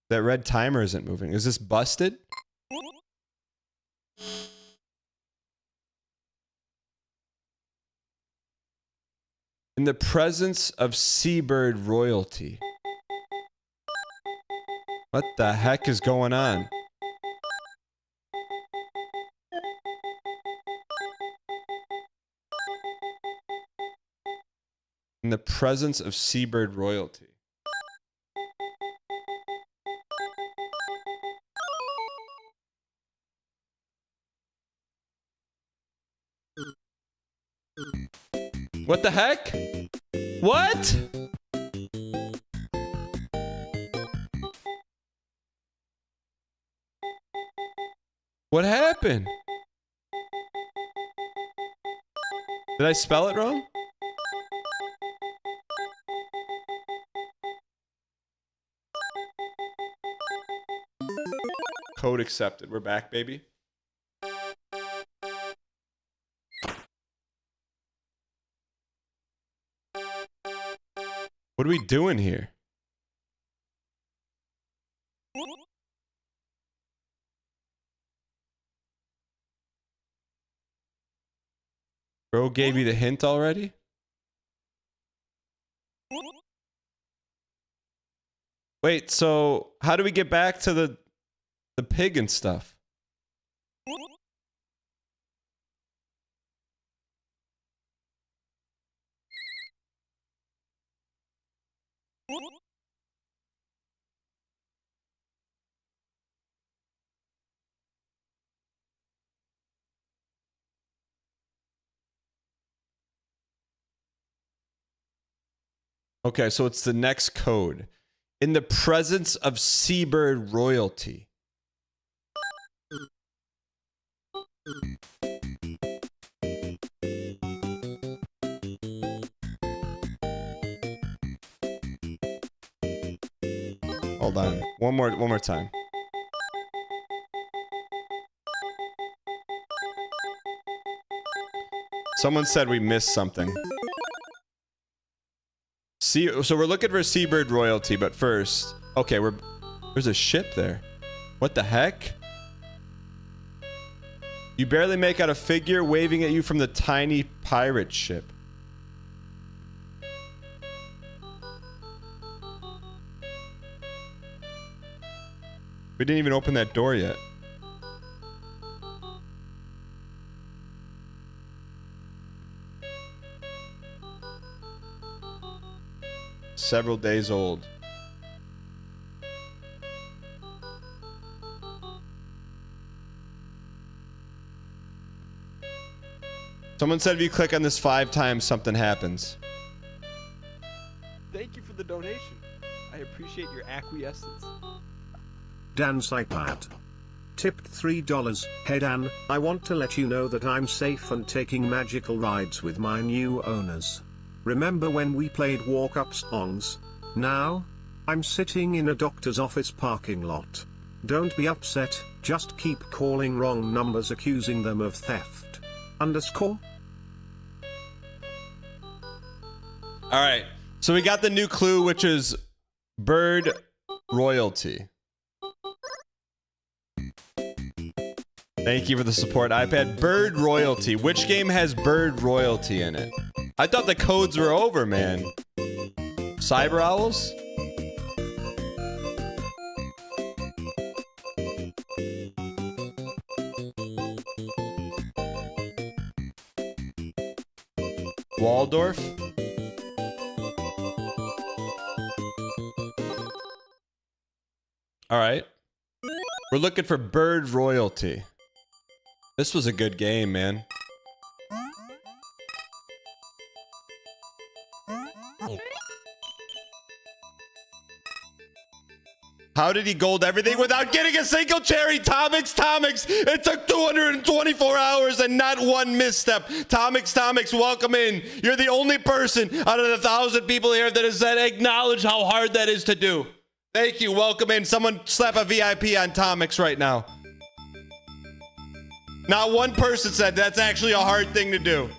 That red timer isn't moving. Is this busted? In the presence of seabird royalty. What the heck is going on? In the presence of seabird royalty. What the heck? What? What happened? Did I spell it wrong? Code accepted. We're back, baby. What are we doing here? Bro gave you the hint already? Wait, so how do we get back to the pig and stuff? Okay, so it's the next code. In the presence of seabird royalty. Hold on. One more time. Someone said we missed something. So we're looking for seabird royalty, but first, okay, there's a ship there. What the heck? You barely make out a figure waving at you from the tiny pirate ship. We didn't even open that door yet. Several days old. Someone said if you click on this 5 times, something happens. Thank you for the donation. I appreciate your acquiescence. Dan's iPad. Tipped $3. Hey Dan, I want to let you know that I'm safe and taking magical rides with my new owners. Remember when we played walk-up songs? Now, I'm sitting in a doctor's office parking lot. Don't be upset, just keep calling wrong numbers accusing them of theft. Underscore? Alright, so we got the new clue, which is bird royalty. Thank you for the support, iPad. Bird royalty. Which game has bird royalty in it? I thought the codes were over, man. Cyber Owls? Waldorf. All right. We're looking for bird royalty. This was a good game, man. How did he gold everything without getting a single cherry? Tomix, it took 224 hours and not one misstep. Tomix, welcome in. You're the only person out of the 1,000 people here that has said acknowledge how hard that is to do. Thank you, welcome in. Someone slap a VIP on Tomix right now. Not one person said that's actually a hard thing to do.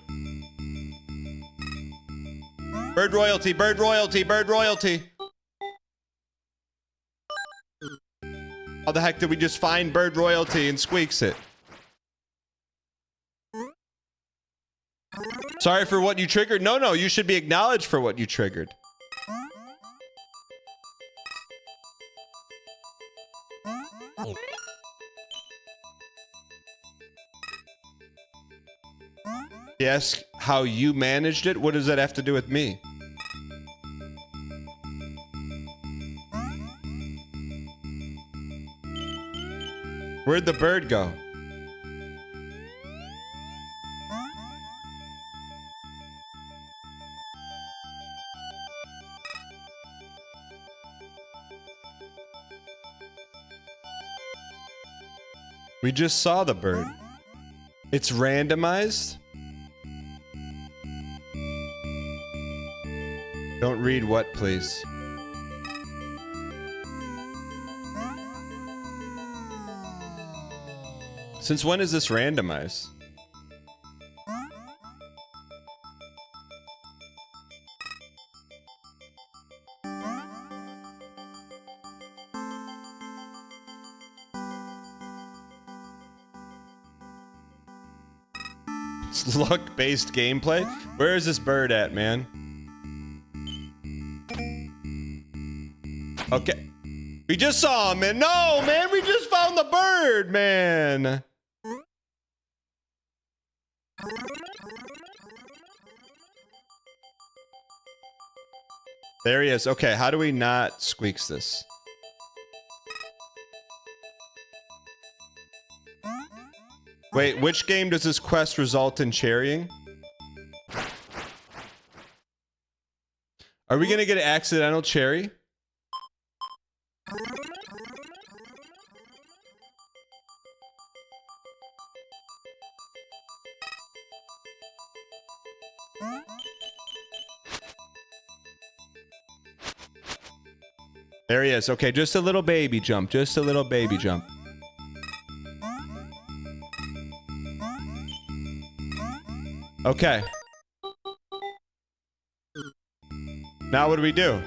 Bird royalty, bird royalty, bird royalty. How the heck did we just find bird royalty and squeaks it? Sorry for what you triggered. No, you should be acknowledged for what you triggered. Yes, how you managed it? What does that have to do with me? Where'd the bird go? We just saw the bird. It's randomized? Don't read what, please? Since when is this randomized? It's luck-based gameplay? Where is this bird at, man? Okay. We just saw him, man. No, man, we just found the bird, man. There he is. Okay, how do we not squeaks this? Wait, which game does this quest result in cherrying? Are we gonna get an accidental cherry? There he is. Okay, just a little baby jump. Just a little baby jump. Okay. Now what do we do?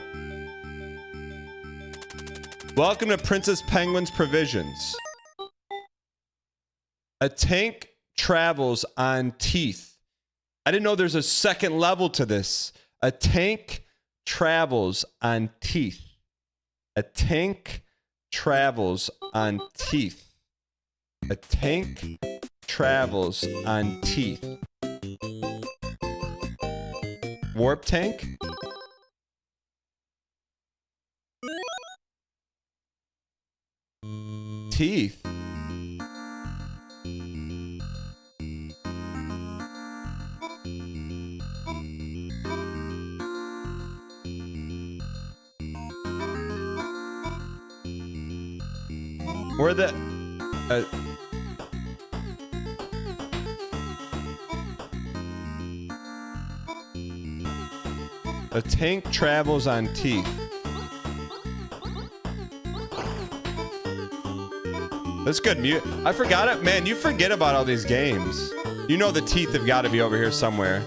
Welcome to Princess Penguin's Provisions. A tank travels on teeth. I didn't know there's a second level to this. A tank travels on teeth. A tank travels on teeth. A tank travels on teeth. Warp tank? Teeth. Where the a tank travels on teeth. That's good. I forgot it, man. You forget about all these games. You know the teeth have got to be over here somewhere.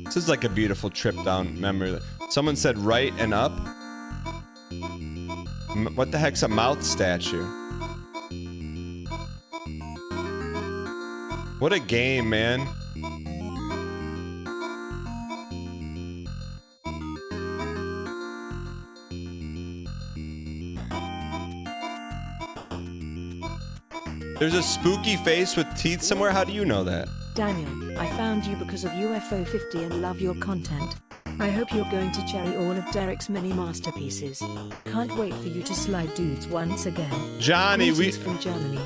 This is like a beautiful trip down memory. Someone said right and up. What the heck's a mouth statue? What a game, man. There's a spooky face with teeth somewhere. How do you know that? Daniel, I found you because of UFO 50 and love your content. I hope you're going to cherry all of Derek's many masterpieces. Can't wait for you to slide dudes once again. Johnny, Greetings from Germany.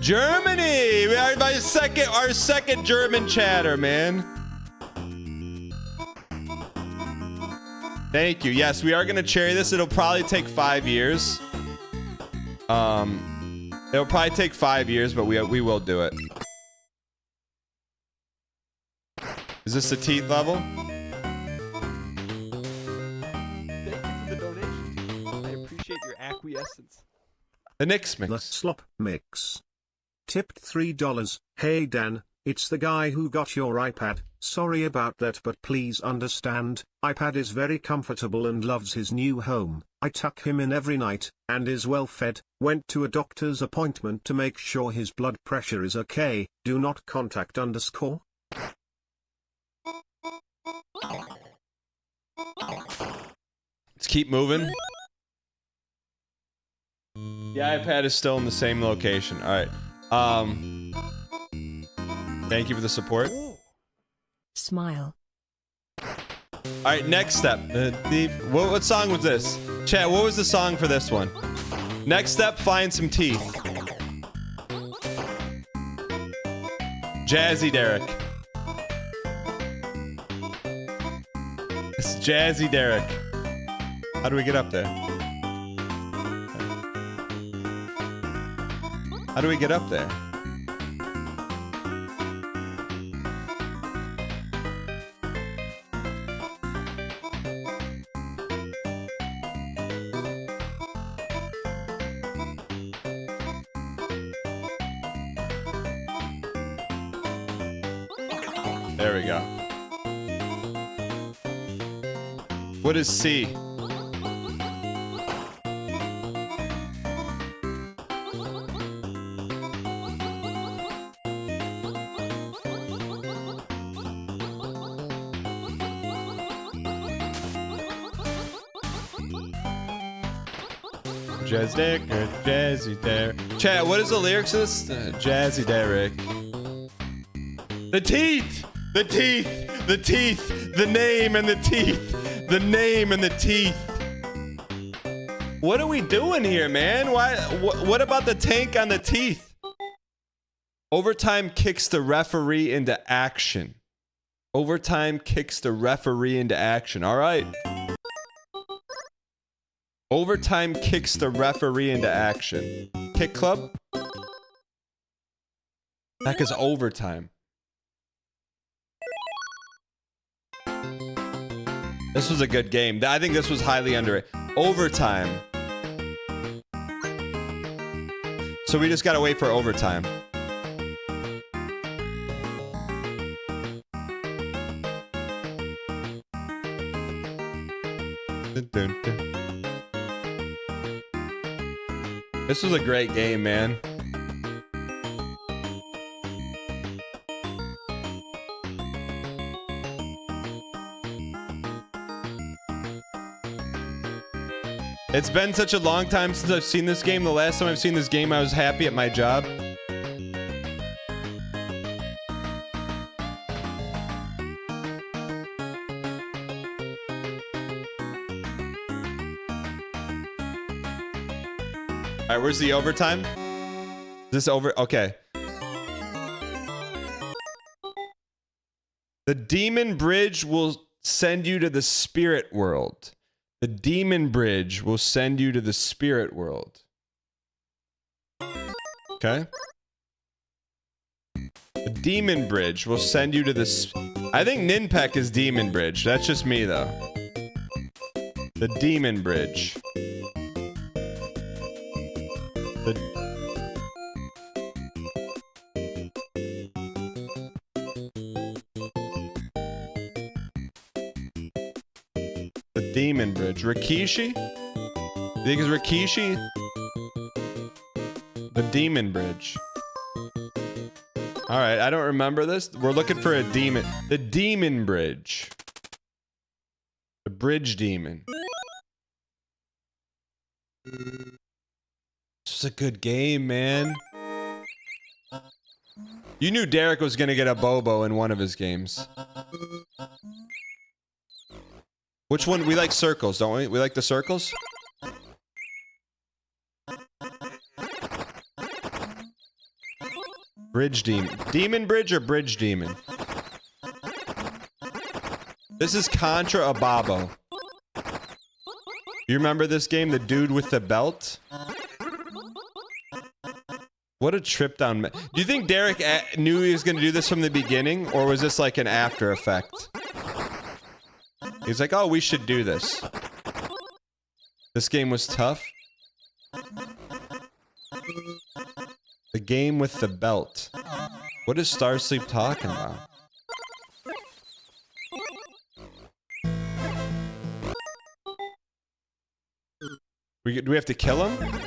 Germany! We are our second German chatter, man. Thank you. Yes, we are gonna cherry this. It'll probably take 5 years. It'll probably take 5 years, but we will do it. Is this the teeth level? Thank you for the donation. I appreciate your acquiescence. The Knicks The mix. slop mix. Tipped $3. Hey Dan, it's the guy who got your iPad. Sorry about that, but please understand, iPad is very comfortable and loves his new home. I tuck him in every night, and is well fed. Went to a doctor's appointment to make sure his blood pressure is okay. Do not contact _ Let's keep moving. The iPad is still in the same location. All right. Thank you for the support. Smile. All right, next step. What song was this? Chat, what was the song for this one? Next step, find some teeth. Jazzy Derek. It's Jazzy Derek. How do we get up there? How do we get up there? There we go. What is C? Jazz Derek, Jazzy Derek. Chat, what is the lyrics of this? Jazzy Derek. The teeth! The teeth! The teeth! The name and the teeth! The name and the teeth! What are we doing here, man? Why? What about the tank on the teeth? Overtime kicks the referee into action. Overtime kicks the referee into action. All right. Overtime kicks the referee into action. Kick club? Heck is overtime. This was a good game. I think this was highly underrated. Overtime. So we just gotta wait for overtime. Dun, dun, dun. This was a great game, man. It's been such a long time since I've seen this game. The last time I've seen this game, I was happy at my job. All right, where's the overtime? Is this over? Okay. The demon bridge will send you to the spirit world. The demon bridge will send you to the spirit world. Okay. The demon bridge will send you to the... I think Ninpek is demon bridge. That's just me, though. The demon bridge. The demon bridge. Rikishi? You think it's Rikishi? The demon bridge. Alright, I don't remember this. We're looking for a demon. The demon bridge. The bridge demon. This is a good game, man. You knew Derek was gonna get a Bobo in one of his games. Which one? We like circles, don't we? We like the circles? Bridge Demon. Demon Bridge or Bridge Demon? This is Contra Ababo. You remember this game? The dude with the belt? What a trip down. Do you think Derek knew he was going to do this from the beginning? Or was this like an after effect? He's like, oh, we should do this. This game was tough. The game with the belt. What is Starsleep talking about? Do we have to kill him?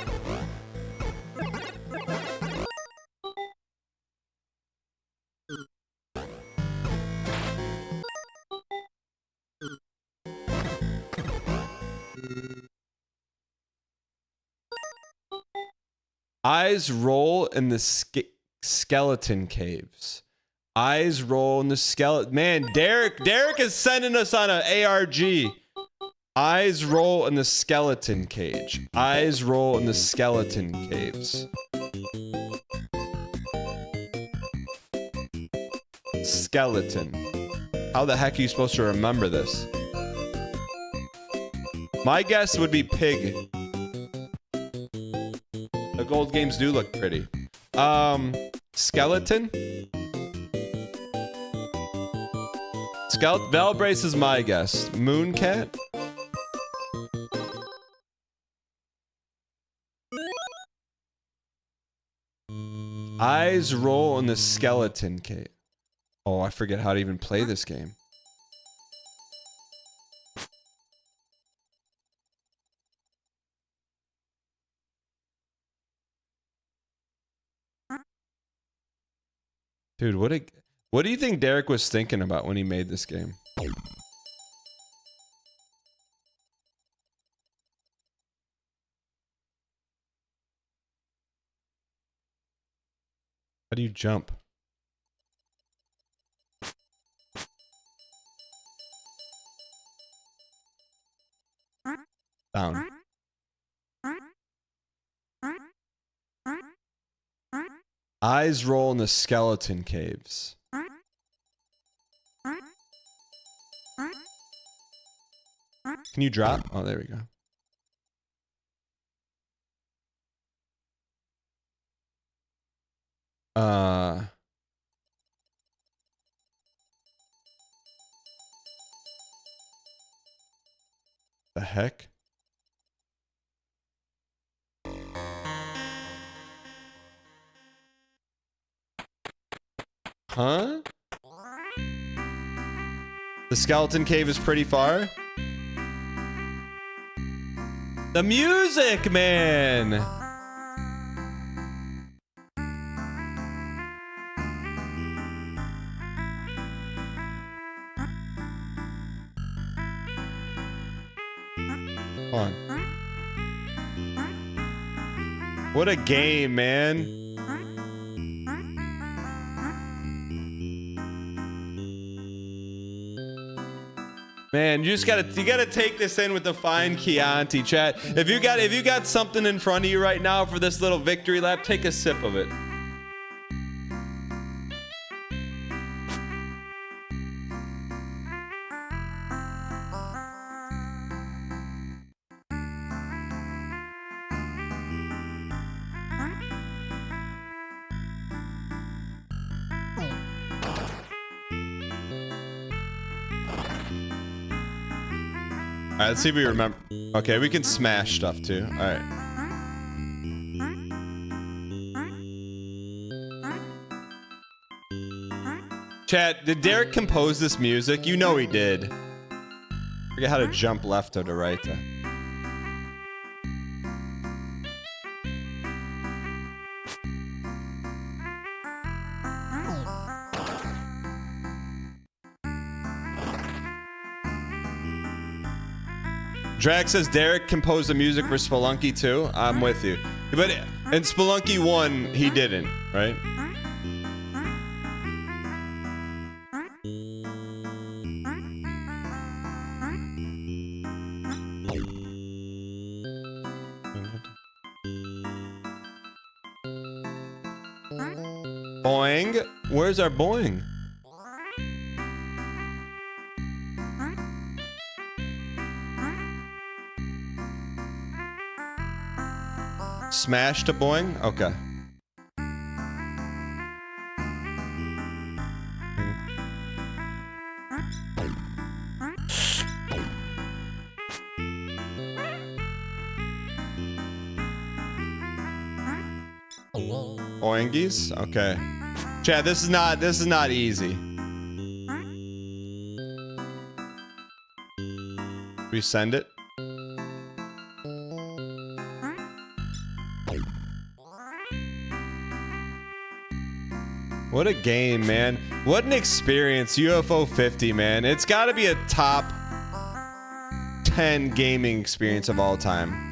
Eyes roll in the skeleton caves. Eyes roll in the skeleton. Man, Derek is sending us on an ARG. Eyes roll in the skeleton cage. Eyes roll in the skeleton caves. Skeleton. How the heck are you supposed to remember this? My guess would be pig. The gold games do look pretty. Skeleton? Valbrace is my guess. Mooncat? Eyes roll in the skeleton cave. Oh, I forget how to even play this game. Dude, what do you think Derek was thinking about when he made this game? How do you jump? Down. Eyes roll in the skeleton caves. Can you drop? Oh, there we go. The heck? Huh? The skeleton cave is pretty far. The music, man! Come on. What a game, man. Man, you gotta take this in with the fine Chianti, chat. If you got something in front of you right now for this little victory lap, take a sip of it. Alright, let's see if we remember. Okay, we can smash stuff too. Alright. Chat, did Derek compose this music? You know he did. Forget how to jump left or to right. Drag says Derek composed the music for Spelunky 2. I'm with you. But in Spelunky 1, he didn't, right? Boing. Where's our boing? Smash to boing? Okay. Oingies? Okay. Chad, this is not easy. Resend it. What a game, man. What an experience. UFO 50, man. It's got to be a top 10 gaming experience of all time.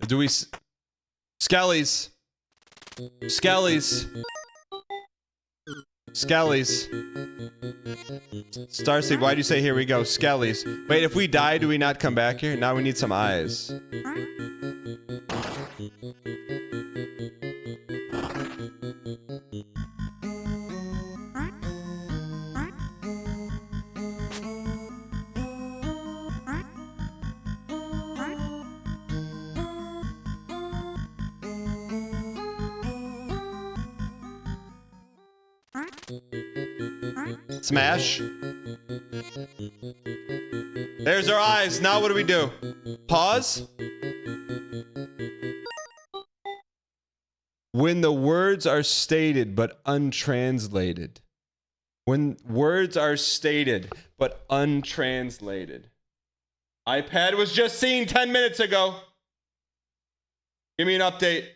Do we... Skellies. Skellies. Skellies. Starseed, why do you say here we go? Skellies. Wait, if we die, do we not come back here? Now we need some eyes. Smash. There's our eyes. Now what do we do? Pause. When the words are stated but untranslated. When words are stated but untranslated. iPad was just seen 10 minutes ago. Give me an update.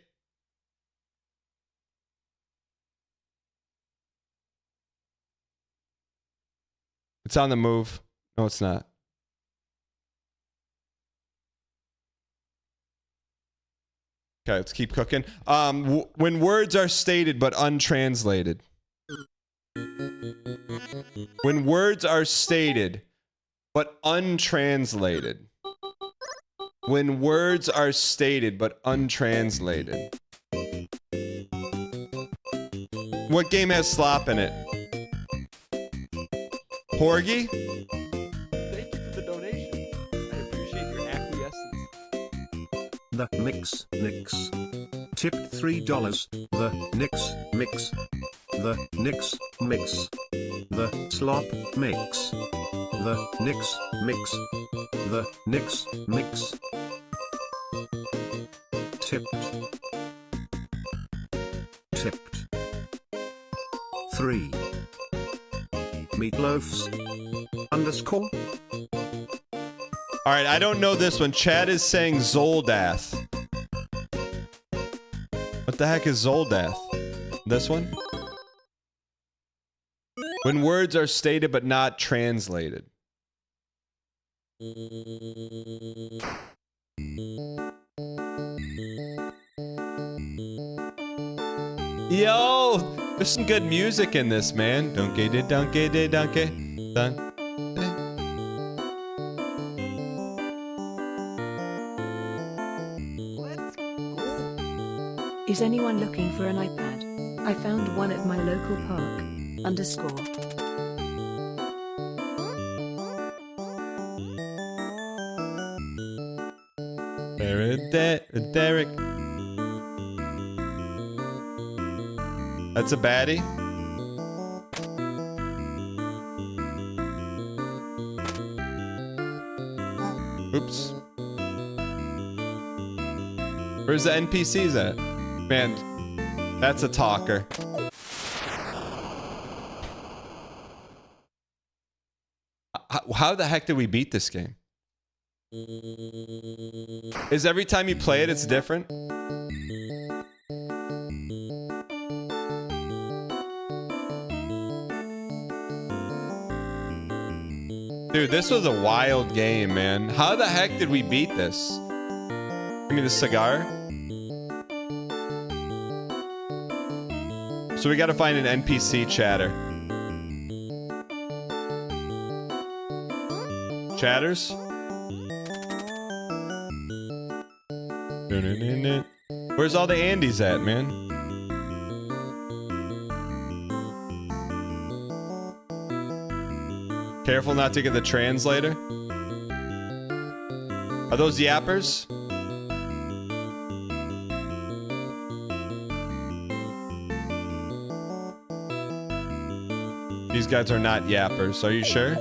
It's on the move. No, it's not. Okay, let's keep cooking. When words are stated but untranslated. When words are stated but untranslated. When words are stated but untranslated. What game has slop in it? Porgy? Thank you for the donation. I appreciate your acquiescence. The Mix. Tipped $3. The Nix Mix. The Nix Mix. The Slop Mix. The Nix Mix. The Nix Mix. Tipped. 3 meatloafs _ All right, I don't know this one. Chad is saying Zoldath. What the heck is Zoldath? This one? When words are stated but not translated. Yo, there's some good music in this, man. Donkey de donkey de donkey. Dun. Is anyone looking for an iPad? I found one at my local park. _ Derek. That's a baddie. Oops. Where's the NPCs at? Man, that's a talker. How the heck did we beat this game? Is every time you play it, it's different? Dude, this was a wild game, man. How the heck did we beat this? Give me the cigar. So we gotta find an NPC chatter. Chatters? Where's all the Andys at, man? Careful not to get the translator. Are those yappers? These guys are not yappers. Are you sure?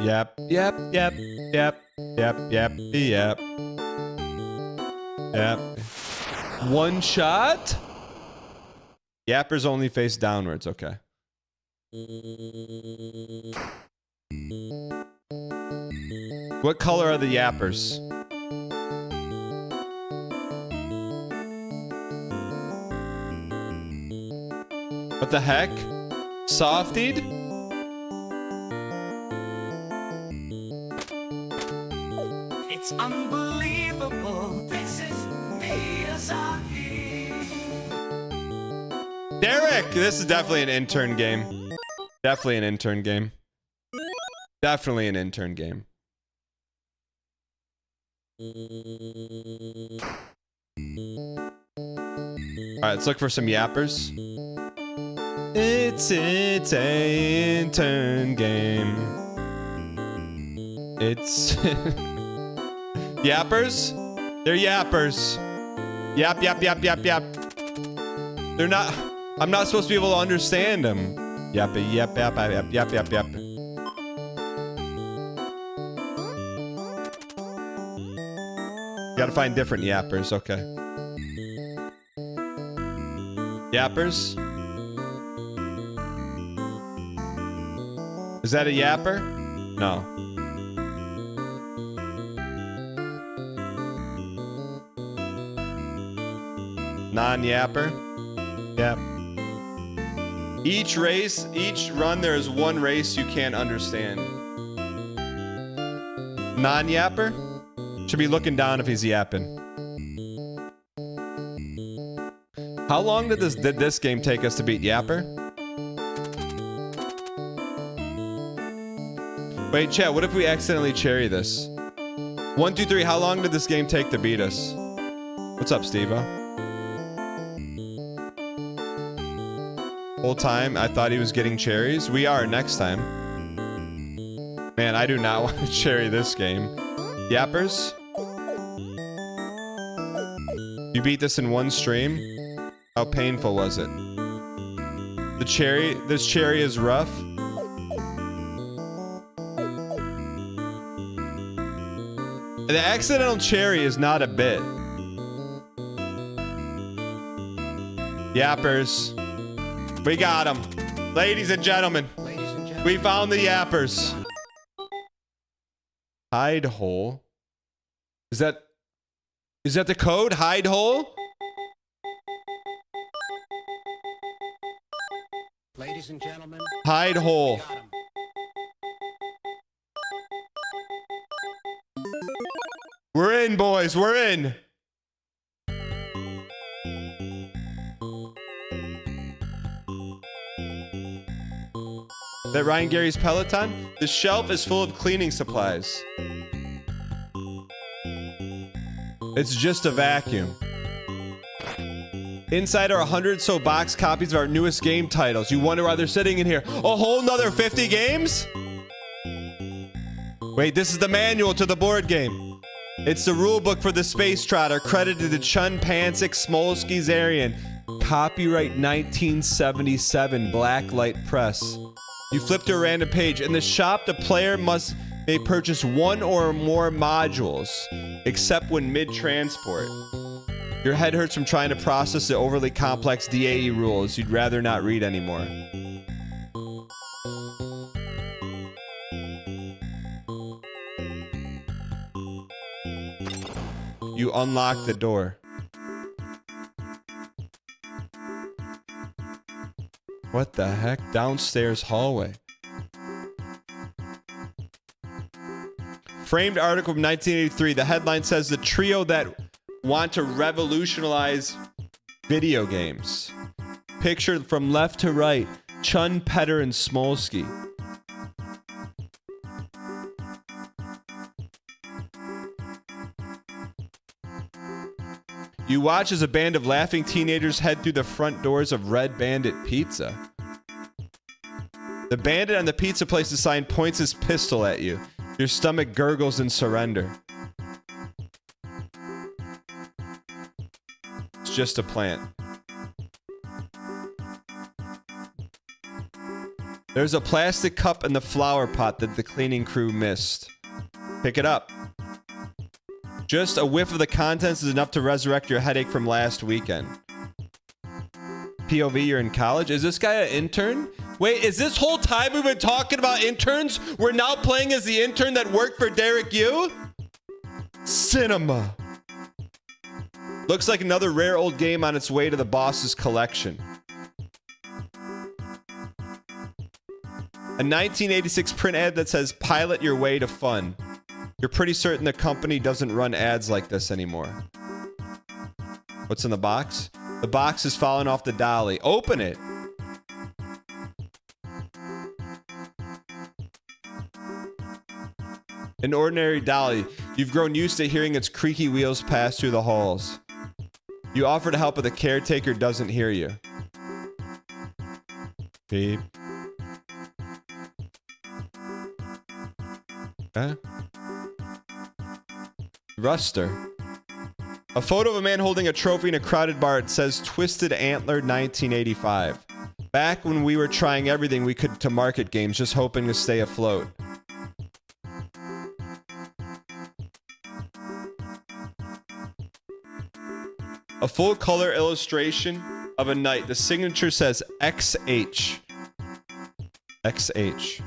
Yep, yep, yep, yep, yep, yep, yep. Yep. One shot? Yappers only face downwards, okay. What color are the yappers? What the heck? Softied? It's unbelievable. This is Derek! This is definitely an intern game. Definitely an intern game. Definitely an intern game. Alright, let's look for some yappers. It's a intern game. It's yappers? They're yappers. Yap, yap, yap, yap, yap. They're not. I'm not supposed to be able to understand them. Yap, yap, yap, yap, yap, yap, yap. Gotta find different yappers, okay. Yappers? Is that a yapper? No. Non-yapper? Yep. Each race, each run, there is one race you can't understand. Non-yapper? Should be looking down if he's yapping. How long did this game take us to beat Yapper? Wait, chat, what if we accidentally cherry this? 1, 2, 3, how long did this game take to beat us? What's up, Steve-O? Whole time, I thought he was getting cherries. We are next time. Man, I do not want to cherry this game. Yappers? You beat this in one stream? How painful was it? This cherry is rough. The accidental cherry is not a bit. Yappers. We got them. Ladies and gentlemen. We found the yappers. Hide hole. Is that the code? Hide hole? Ladies and gentlemen. Hide hole. We're in, boys. We're in. That Ryan Gary's Peloton? The shelf is full of cleaning supplies. It's just a vacuum. Inside are 100 so box copies of our newest game titles. You wonder why they're sitting in here. A whole nother 50 games? Wait, this is the manual to the board game. It's the rule book for the Space Trotter, credited to Chun Pansik Smolsky Zarian. Copyright 1977, Blacklight Press. You flip to a random page. In the shop, the player may purchase one or more modules, except when mid-transport. Your head hurts from trying to process the overly complex DAE rules. You'd rather not read anymore. You unlock the door. What the heck? Downstairs hallway. Framed article from 1983. The headline says the trio that want to revolutionize video games. Pictured from left to right, Chun, Petter, and Smolsky. You watch as a band of laughing teenagers head through the front doors of Red Bandit Pizza. The bandit on the pizza place's sign points his pistol at you. Your stomach gurgles in surrender. It's just a plant. There's a plastic cup in the flower pot that the cleaning crew missed. Pick it up. Just a whiff of the contents is enough to resurrect your headache from last weekend. POV, you're in college? Is this guy an intern? Wait, is this whole time we've been talking about interns? We're now playing as the intern that worked for Derek Yu? Cinema. Looks like another rare old game on its way to the boss's collection. A 1986 print ad that says, pilot your way to fun. You're pretty certain the company doesn't run ads like this anymore. What's in the box? The box is falling off the dolly. Open it. An ordinary dolly. You've grown used to hearing its creaky wheels pass through the halls. You offer to help, but the caretaker doesn't hear you. Beep. Huh? Ruster. A photo of a man holding a trophy in a crowded bar. It says Twisted Antler 1985. Back when we were trying everything we could to market games, just hoping to stay afloat. A full color illustration of a knight. The signature says XH. XH.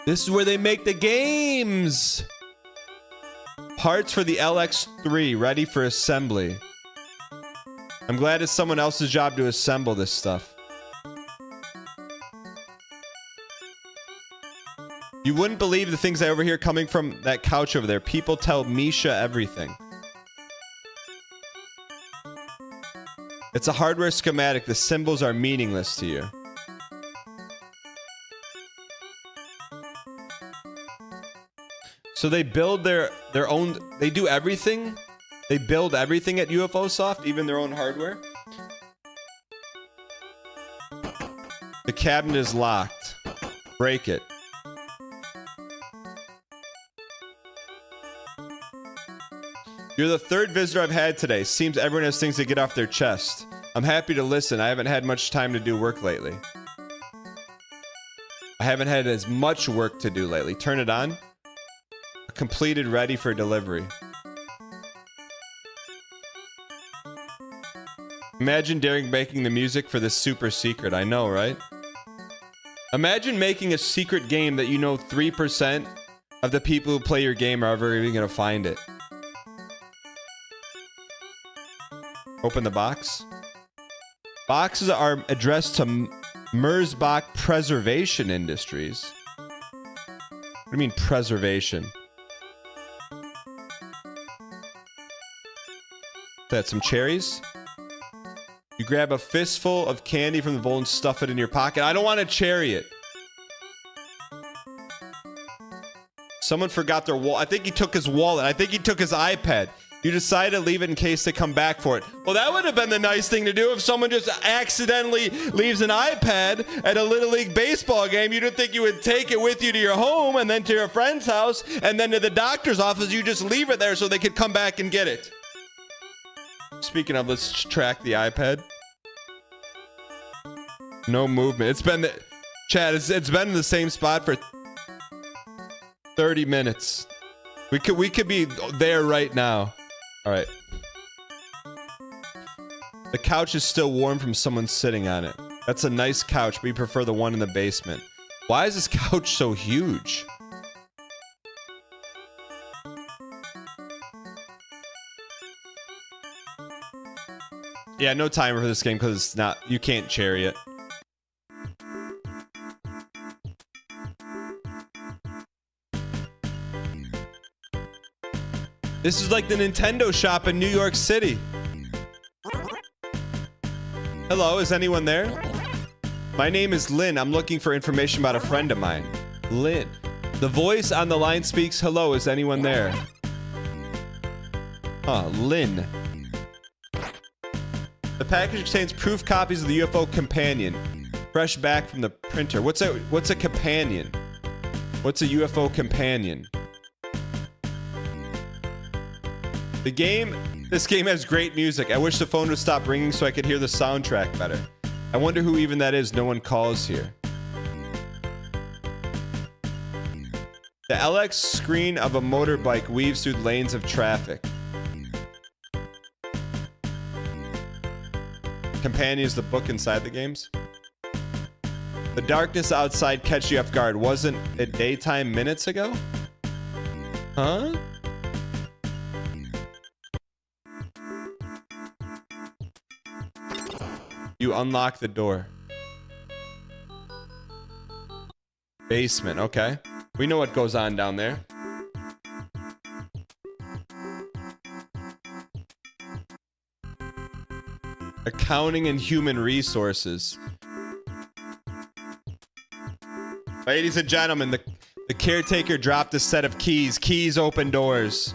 This is where they make the games. Parts for the LX3 ready for assembly. I'm glad it's someone else's job to assemble this stuff. You wouldn't believe the things I overhear coming from that couch over there. People tell Misha everything. It's a hardware schematic. The symbols are meaningless to you. So they build their own, they do everything. They build everything at UFO Soft, even their own hardware. The cabinet is locked. Break it. You're the third visitor I've had today. Seems everyone has things to get off their chest. I'm happy to listen. I haven't had much time to do work lately. I haven't had as much work to do lately. Turn it on. Completed, ready for delivery. Imagine daring making the music for this super secret. I know, right? Imagine making a secret game that you know 3% of the people who play your game are ever even going to find it. Open the box. Boxes are addressed to Merzbach Preservation Industries. What do you mean preservation? That's some cherries. You grab a fistful of candy from the bowl and stuff it in your pocket. I don't want to cherry it. Someone forgot their wallet. I think he took his wallet. I think he took his iPad. You decided to leave it in case they come back for it. Well, that would have been the nice thing to do if someone just accidentally leaves an iPad at a Little League baseball game. You didn't think you would take it with you to your home and then to your friend's house and then to the doctor's office. You just leave it there so they could come back and get it. Speaking of, let's track the iPad. No movement. It's been Chad, it's been in the same spot for 30 minutes. We could be there right now. All right. The couch is still warm from someone sitting on it. That's a nice couch, but we prefer the one in the basement. Why is this couch so huge? Yeah, no timer for this game because it's not, you can't cherry it. This is like the Nintendo shop in New York City. Hello, is anyone there? My name is Lynn. I'm looking for information about a friend of mine. Lynn. The voice on the line speaks, hello, is anyone there? Huh, Lynn. The package contains proof copies of the UFO companion. Fresh back from the printer. What's a companion? What's a UFO companion? This game has great music. I wish the phone would stop ringing so I could hear the soundtrack better. I wonder who even that is. No one calls here. The LX screen of a motorbike weaves through lanes of traffic. Companion is the book inside the games. The darkness outside catch you off guard. Wasn't it daytime minutes ago? Huh? You unlock the door. Basement, okay. We know what goes on down there. Accounting and human resources. Ladies and gentlemen, the caretaker dropped a set of keys. Keys open doors.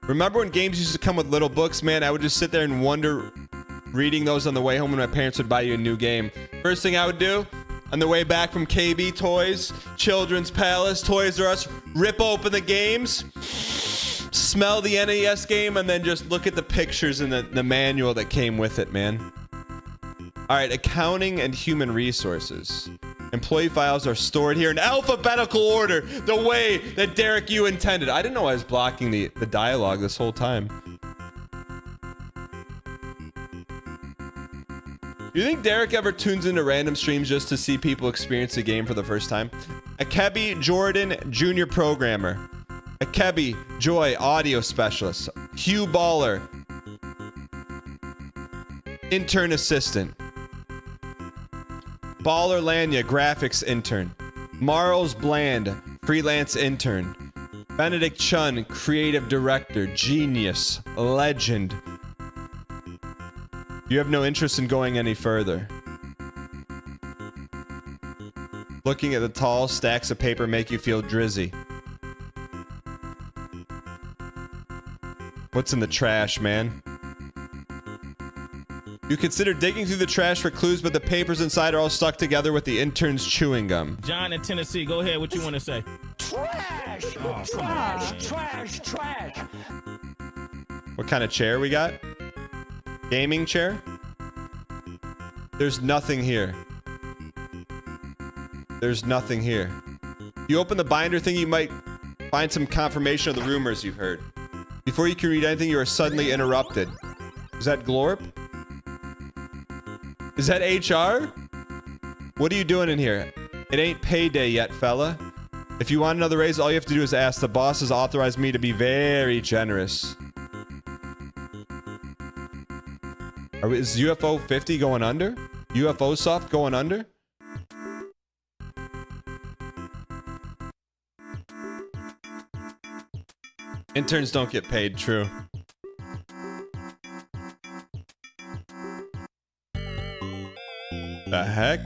Remember when games used to come with little books, man? I would just sit there and wonder, reading those on the way home when my parents would buy you a new game. First thing I would do, on the way back from KB Toys, Children's Palace, Toys R Us, rip open the games, smell the NES game, and then just look at the pictures and the manual that came with it, man. All right, accounting and human resources. Employee files are stored here in alphabetical order, the way that Derek, you intended. I didn't know I was blocking the dialogue this whole time. Do you think Derek ever tunes into random streams just to see people experience the game for the first time? Akebi Jordan, junior programmer. Akebi Joy, audio specialist. Hugh Baller, intern assistant. Baller Lanya, graphics intern. Marls Bland, freelance intern. Benedict Chun, creative director, genius, legend. You have no interest in going any further. Looking at the tall stacks of paper make you feel drizzy. What's in the trash, man? You consider digging through the trash for clues, but the papers inside are all stuck together with the intern's chewing gum. John in Tennessee, go ahead. What you want to say? Trash! Oh, Trash! What kind of chair we got? Gaming chair? There's nothing here. There's nothing here. You open the binder thing, you might find some confirmation of the rumors you've heard. Before you can read anything, you are suddenly interrupted. Is that Glorp? Is that HR? What are you doing in here? It ain't payday yet, fella. If you want another raise, all you have to do is ask. The boss has authorized me to be very generous. Is UFO 50 going under? UFO soft going under? Interns don't get paid, true. The heck?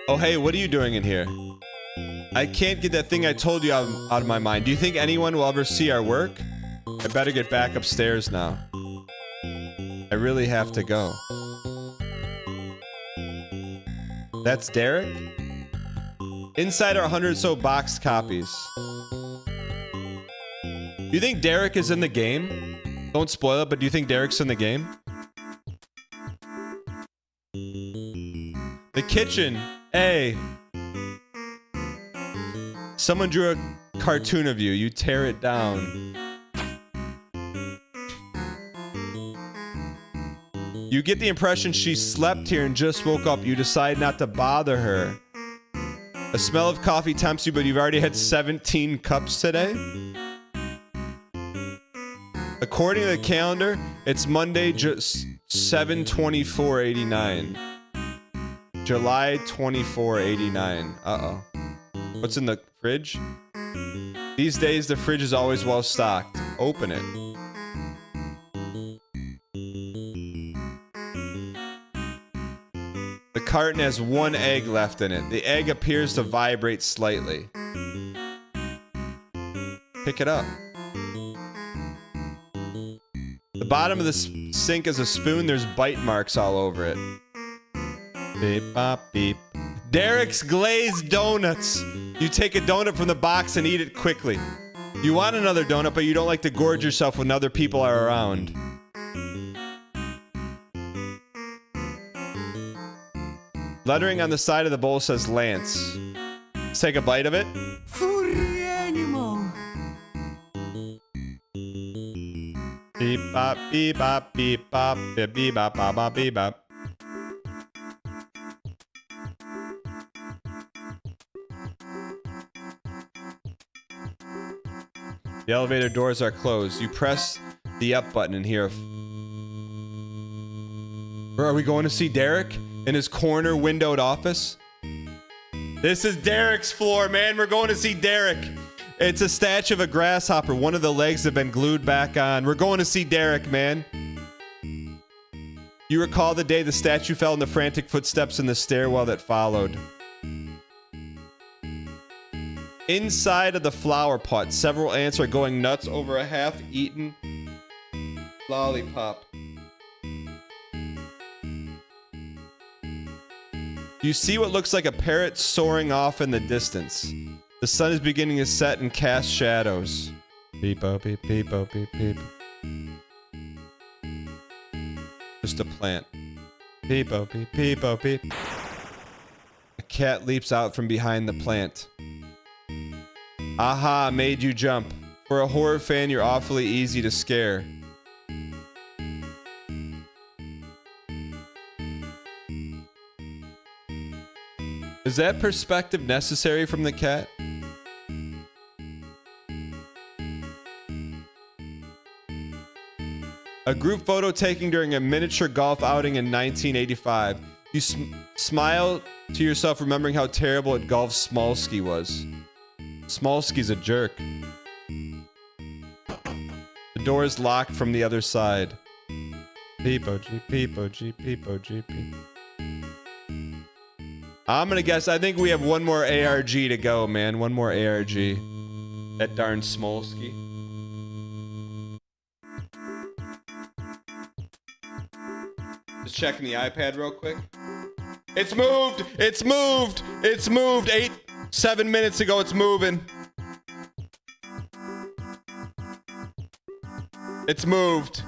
Oh, hey, what are you doing in here? I can't get that thing I told you out of my mind. Do you think anyone will ever see our work? I better get back upstairs now. I really have to go. That's Derek? Inside are 100 or so boxed copies. Do you think Derek is in the game? Don't spoil it, but do you think Derek's in the game? The kitchen. Hey. Someone drew a cartoon of you. You tear it down. You get the impression she slept here and just woke up. You decide not to bother her. The smell of coffee tempts you, but you've already had 17 cups today. According to the calendar, it's Monday, just 7/24/89. July 24/89. Uh-oh. What's in the fridge? These days, the fridge is always well stocked. Open it. carton has 1 egg left in it. The egg appears to vibrate slightly. Pick it up. The bottom of the sink is a spoon. There's bite marks all over it. Beep, bop, beep. Derek's glazed donuts. You take a donut from the box and eat it quickly. You want another donut, but you don't like to gorge yourself when other people are around. Lettering on the side of the bowl says Lance. Let's take a bite of it. Furry animal. Beep bop, beep bop, beep bop, beep beep bop, bop, bop, beep bop. The elevator doors are closed. You press the up button and hear Are we going to see Derek in his corner windowed office? This is Derek's floor, man. We're going to see Derek. It's a statue of a grasshopper. One of the legs have been glued back on. We're going to see Derek, man. You recall the day the statue fell in the frantic footsteps in the stairwell that followed. Inside of the flower pot, several ants are going nuts over a half-eaten lollipop. You see what looks like a parrot soaring off in the distance. The sun is beginning to set and cast shadows. Beep, oh, beep, beep, oh, beep, beep. Just a plant. Beep, oh, beep, beep, oh, beep. A cat leaps out from behind the plant. Aha, made you jump. For a horror fan, you're awfully easy to scare. Is that perspective necessary from the cat? A group photo taken during a miniature golf outing in 1985. You smile to yourself, remembering how terrible at golf Smolsky was. Smolsky's a jerk. The door is locked from the other side. Peep-o-gee, peep-o-gee, peep-o-gee, peep. I'm gonna guess, I think we have one more ARG to go, man. One more ARG. That darn Smolsky. Just checking the iPad real quick. It's moved! It's moved! It's moved! 7 minutes ago, it's moving. It's moved.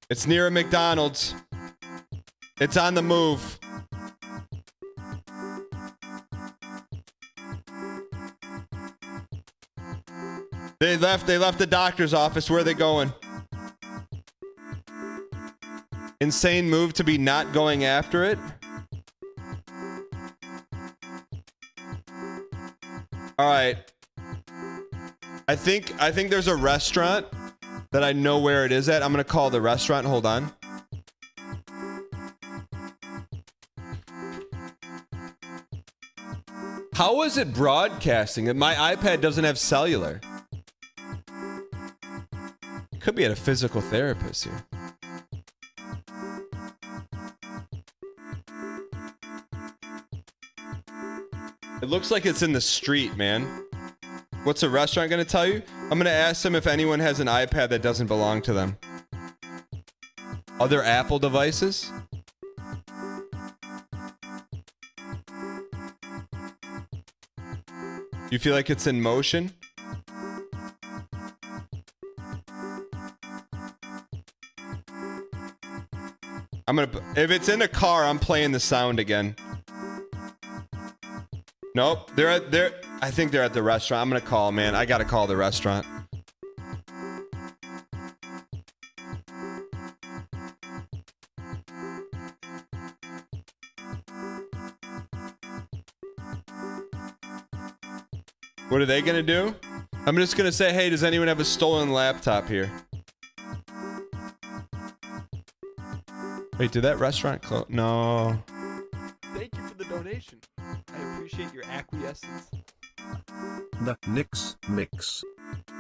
It's near a McDonald's. It's on the move. They left the doctor's office. Where are they going? Insane move to be not going after it. All right. I think there's a restaurant that I know where it is at. I'm gonna call the restaurant. Hold on. How is it broadcasting? My iPad doesn't have cellular. Could be at a physical therapist here. It looks like it's in the street, man. What's the restaurant gonna tell you? I'm gonna ask them if anyone has an iPad that doesn't belong to them. Other Apple devices? You feel like it's in motion? If it's in a car, I'm playing the sound again. Nope, I think they're at the restaurant. I'm gonna call, man. I gotta call the restaurant. What are they gonna do? I'm just gonna say, hey, does anyone have a stolen laptop here? Wait, did that restaurant close? No. Thank you for the donation. I appreciate your acquiescence. The Nix Mix.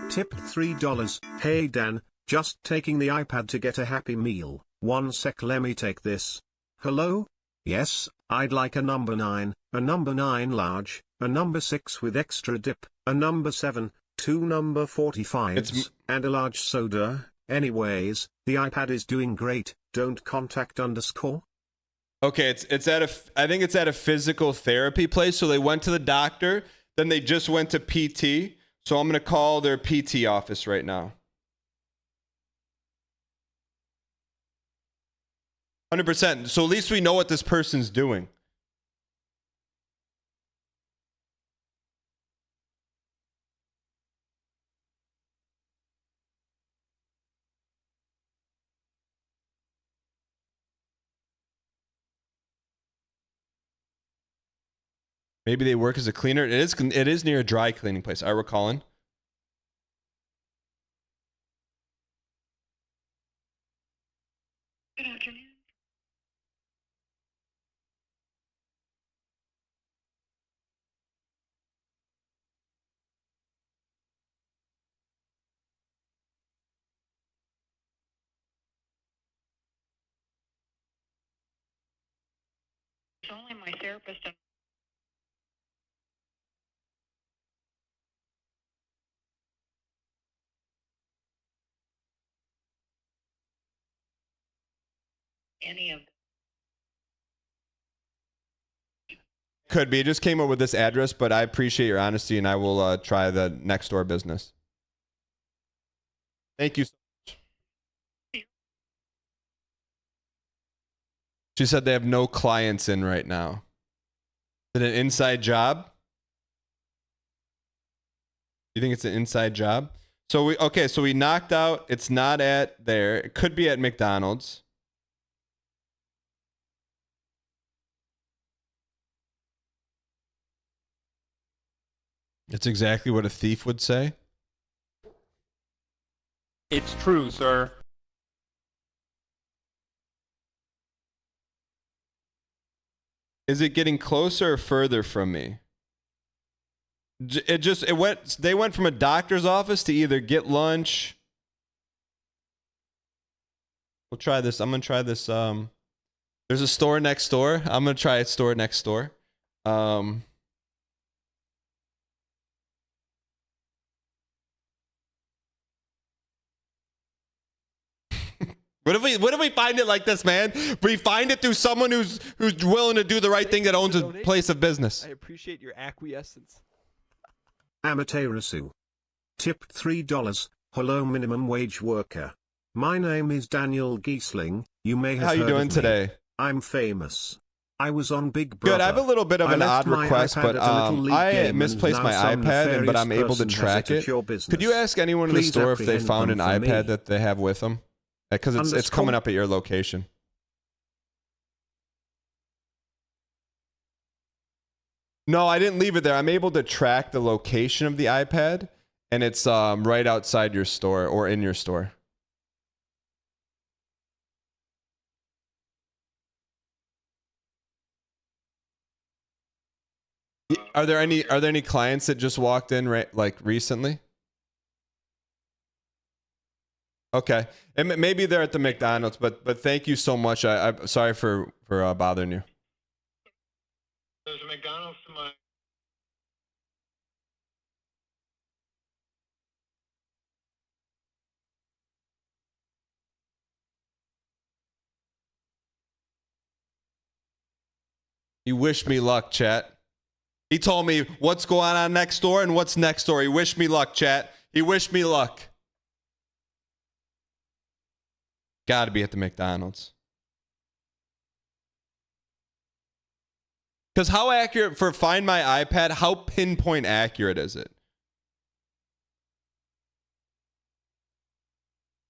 Tipped $3. Hey Dan, just taking the iPad to get a Happy Meal. 1 sec, let me take this. Hello? Yes, I'd like a number 9, a number 9 large, a number 6 with extra dip, a number 7, 2 number 45s, and a large soda. Anyways, the iPad is doing great. Don't contact underscore. Okay, it's at a, I think it's at a physical therapy place. So they went to the doctor, then they just went to PT. So I'm gonna call their PT office right now. 100%. So at least we know what this person's doing. Maybe they work as a cleaner. It is near a dry cleaning place. All right, we're calling. Good afternoon. It's only my therapist. Any of Could be. It just came up with this address, but I appreciate your honesty, and I will try the next door business. Thank you so much. She said they have no clients in right now. Is it an inside job? You think it's an inside job? So we knocked out. It's not at there. It could be at McDonald's. It's exactly what a thief would say. It's true, sir. Is it getting closer or further from me? They went from a doctor's office to either get lunch. We'll try this. I'm gonna try this. There's a store next door. I'm gonna try a store next door. What if we find it like this, man? We find it through someone who's willing to do the right thing, that owns a place of business. I appreciate your acquiescence. Amaterasu. Tipped $3. Hello, minimum wage worker. My name is Daniel Giesling. You may have How you heard doing of me. today? I'm famous. I was on Big Brother. Good. I have a little bit of an odd request, but I misplaced my iPad, but I'm able to track it. Could you ask anyone in the store if they found an iPad that they have with them? Because it's coming up at your location. No, I didn't leave it there. I'm able to track the location of the iPad, and it's right outside your store or in your store. Are there any clients that just walked in recently? Okay, and maybe they're at the McDonald's, but thank you so much. I'm sorry for bothering you. There's a McDonald's to my. He wished me luck, chat. He told me what's going on next door and what's next door. He wished me luck, chat. He wished me luck. Got to be at the McDonald's. Because how accurate for Find My iPad, how pinpoint accurate is it?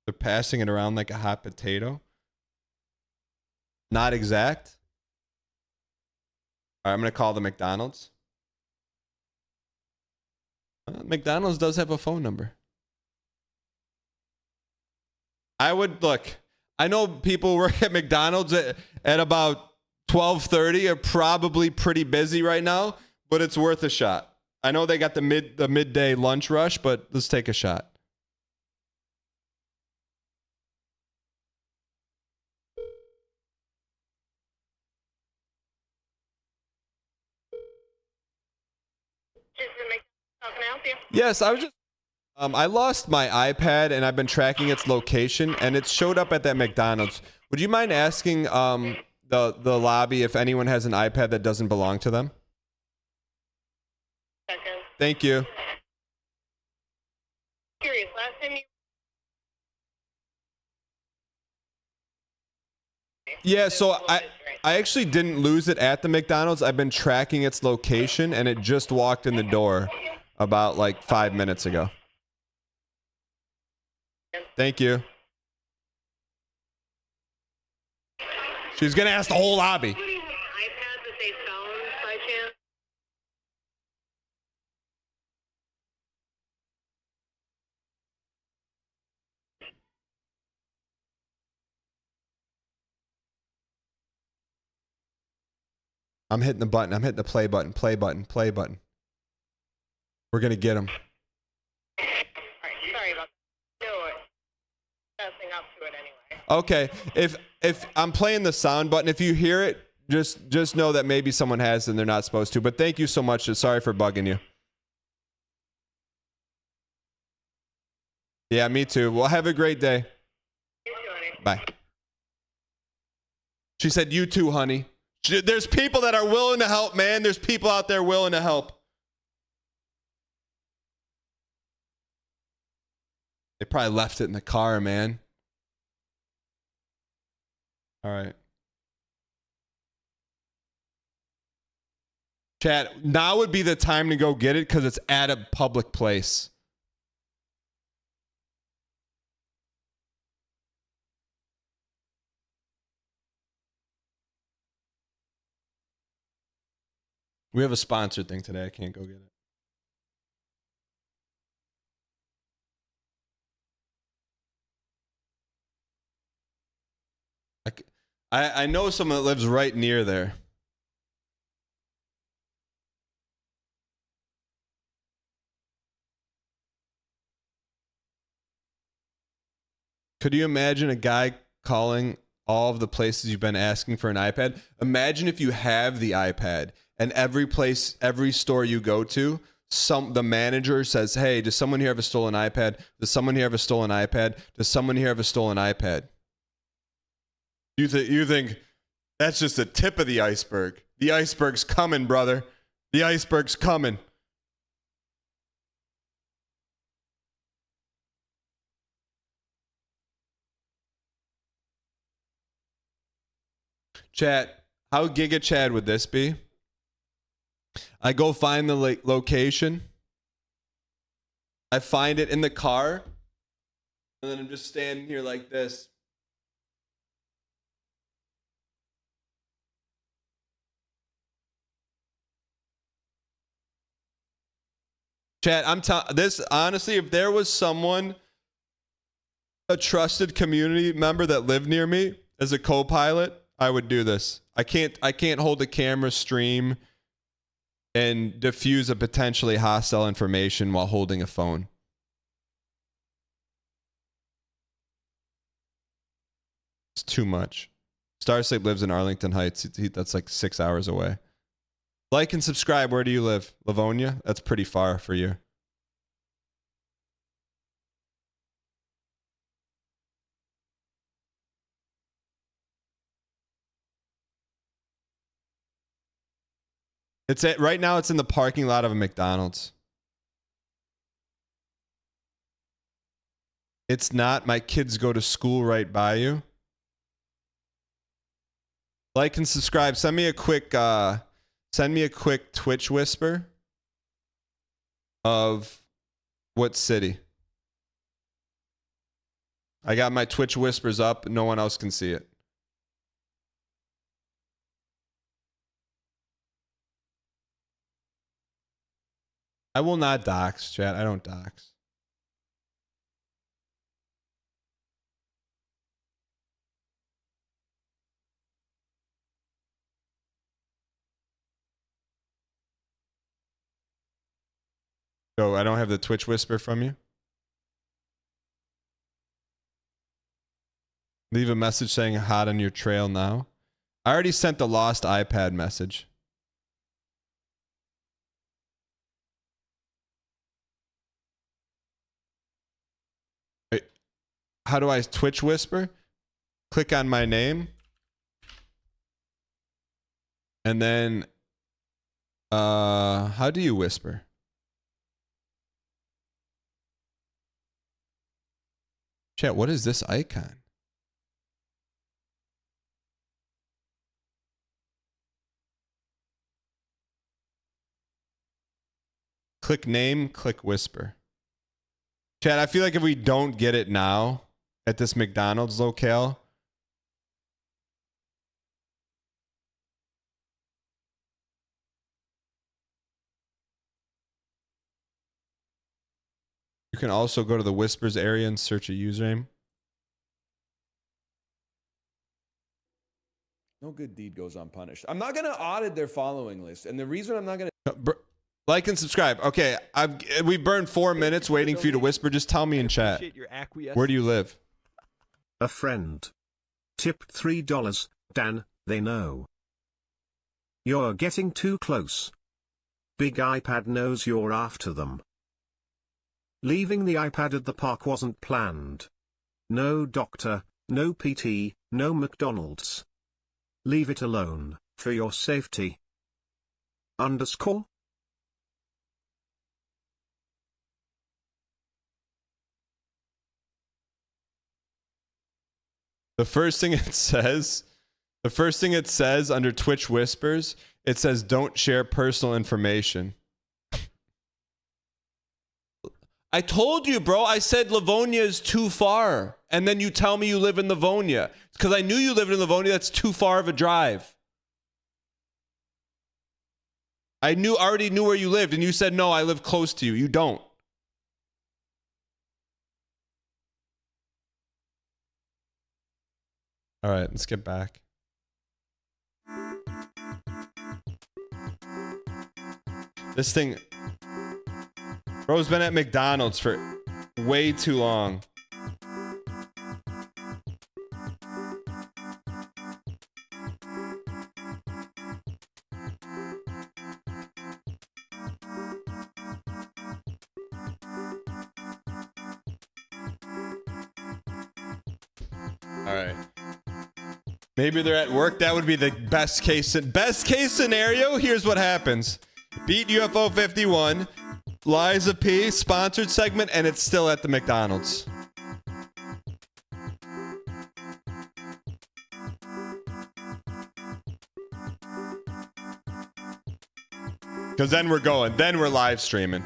They're passing it around like a hot potato. Not exact. All right, I'm going to call the McDonald's. McDonald's does have a phone number. I would look. I know people work at McDonald's at about 12:30 are probably pretty busy right now, but it's worth a shot. I know they got the midday lunch rush, but let's take a shot. help you? Yes, I was just. I lost my iPad and I've been tracking its location and it showed up at that McDonald's. Would you mind asking the lobby if anyone has an iPad that doesn't belong to them? Second. Thank you. Curious, last time you... Yeah, so I actually didn't lose it at the McDonald's. I've been tracking its location and it just walked in the door about like 5 minutes ago. Thank you. She's gonna ask the whole lobby. iPad that they found by chance? I'm hitting the button. I'm hitting the play button. Play button. Play button. We're gonna get him. Sorry about that. No, messing up to it anyway. Okay. If I'm playing the sound button, if you hear it, just know that maybe someone has and they're not supposed to. But thank you so much. Sorry for bugging you. Yeah, me too. Well, have a great day. Bye. She said, "You too, honey." There's people that are willing to help, man. There's people out there willing to help. They probably left it in the car, man. All right. Chat, now would be the time to go get it because it's at a public place. We have a sponsored thing today. I can't go get it. I know someone that lives right near there. Could you imagine a guy calling all of the places you've been asking for an iPad? Imagine if you have the iPad and every place, every store you go to, the manager says, "Hey, does someone here have a stolen iPad? Does someone here have a stolen iPad? Does someone here have a stolen iPad?" You think that's just the tip of the iceberg. The iceberg's coming, brother. The iceberg's coming. Chat, how Giga Chad would this be? I go find the location. I find it in the car. And then I'm just standing here like this. Chat, this honestly, if there was someone, a trusted community member that lived near me as a co-pilot, I would do this. I can't hold the camera stream and diffuse a potentially hostile information while holding a phone. It's too much. Starsleep lives in Arlington Heights. That's like 6 hours away. Like and subscribe. Where do you live? Livonia? That's pretty far for you. Right now it's in the parking lot of a McDonald's. It's not. My kids go to school right by you. Like and subscribe. Send me a quick Twitch whisper of what city. I got my Twitch whispers up. No one else can see it. I will not dox, chat. I don't dox. So I don't have the Twitch whisper from you? Leave a message saying hot on your trail now. I already sent the lost iPad message. how do I Twitch whisper? Click on my name. And then how do you whisper? Chat, what is this icon? Click name, click whisper. Chat, I feel like if we don't get it now at this McDonald's locale, you can also go to the whispers area and search a username. No good deed goes unpunished. I'm not gonna audit their following list, and the reason I'm not gonna Like and subscribe. Okay, we've burned 4 minutes waiting for you to whisper. Just tell me in chat. Appreciate your acquiescence. Where do you live? A friend. Tipped $3. Dan, they know. You're getting too close. Big iPad knows you're after them. Leaving the iPad at the park wasn't planned. No doctor, no PT, no McDonald's. Leave it alone, for your safety. Underscore? The first thing it says under Twitch Whispers, it says don't share personal information. I told you, bro. I said Livonia is too far. And then you tell me you live in Livonia. Because I knew you lived in Livonia. That's too far of a drive. I already knew where you lived. And you said, no, I live close to you. You don't. All right, let's get back. This thing... Bro's been at McDonald's for way too long. All right. Maybe they're at work. That would be the best case scenario. Here's what happens. Beat UFO 51. Liza P. sponsored segment, and it's still at the McDonald's. Because then we're going. Then we're live streaming.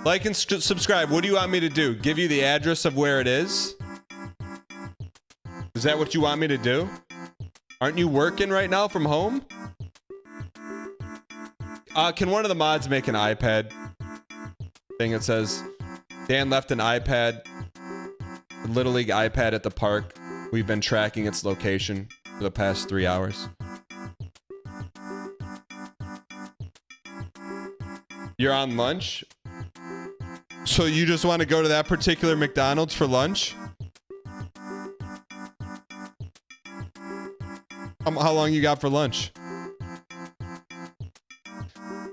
Like and subscribe. What do you want me to do? Give you the address of where it is? Is that what you want me to do? Aren't you working right now from home? Can one of the mods make an iPad thing that says, Dan left an iPad, a Little League iPad at the park. We've been tracking its location for the past 3 hours. You're on lunch? So you just want to go to that particular McDonald's for lunch? How long you got for lunch?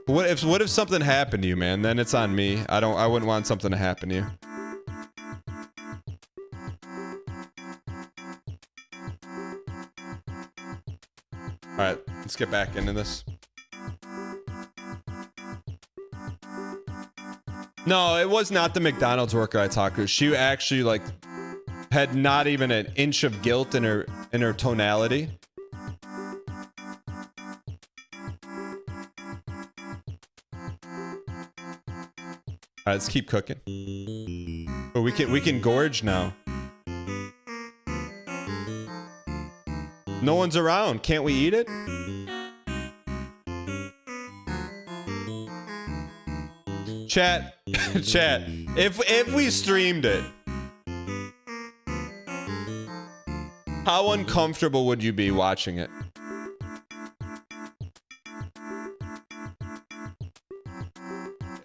What if something happened to you, man? Then it's on me. I wouldn't want something to happen to you. All right, let's get back into this. No, it was not the McDonald's worker I talked to. She actually like had not even an inch of guilt in her tonality. All right, let's keep cooking. Oh, we can gorge now. No one's around. Can't we eat it? Chat, chat. If we streamed it, how uncomfortable would you be watching it?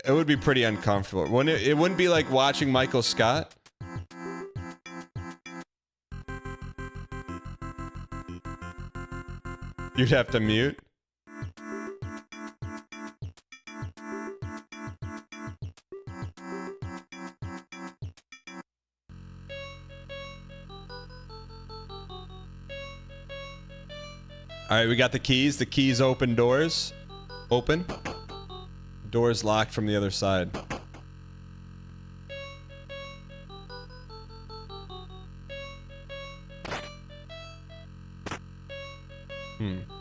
It would be pretty uncomfortable. Wouldn't it wouldn't be like watching Michael Scott. You'd have to mute. All right, we got the keys. The keys open doors. Open. Doors locked from the other side.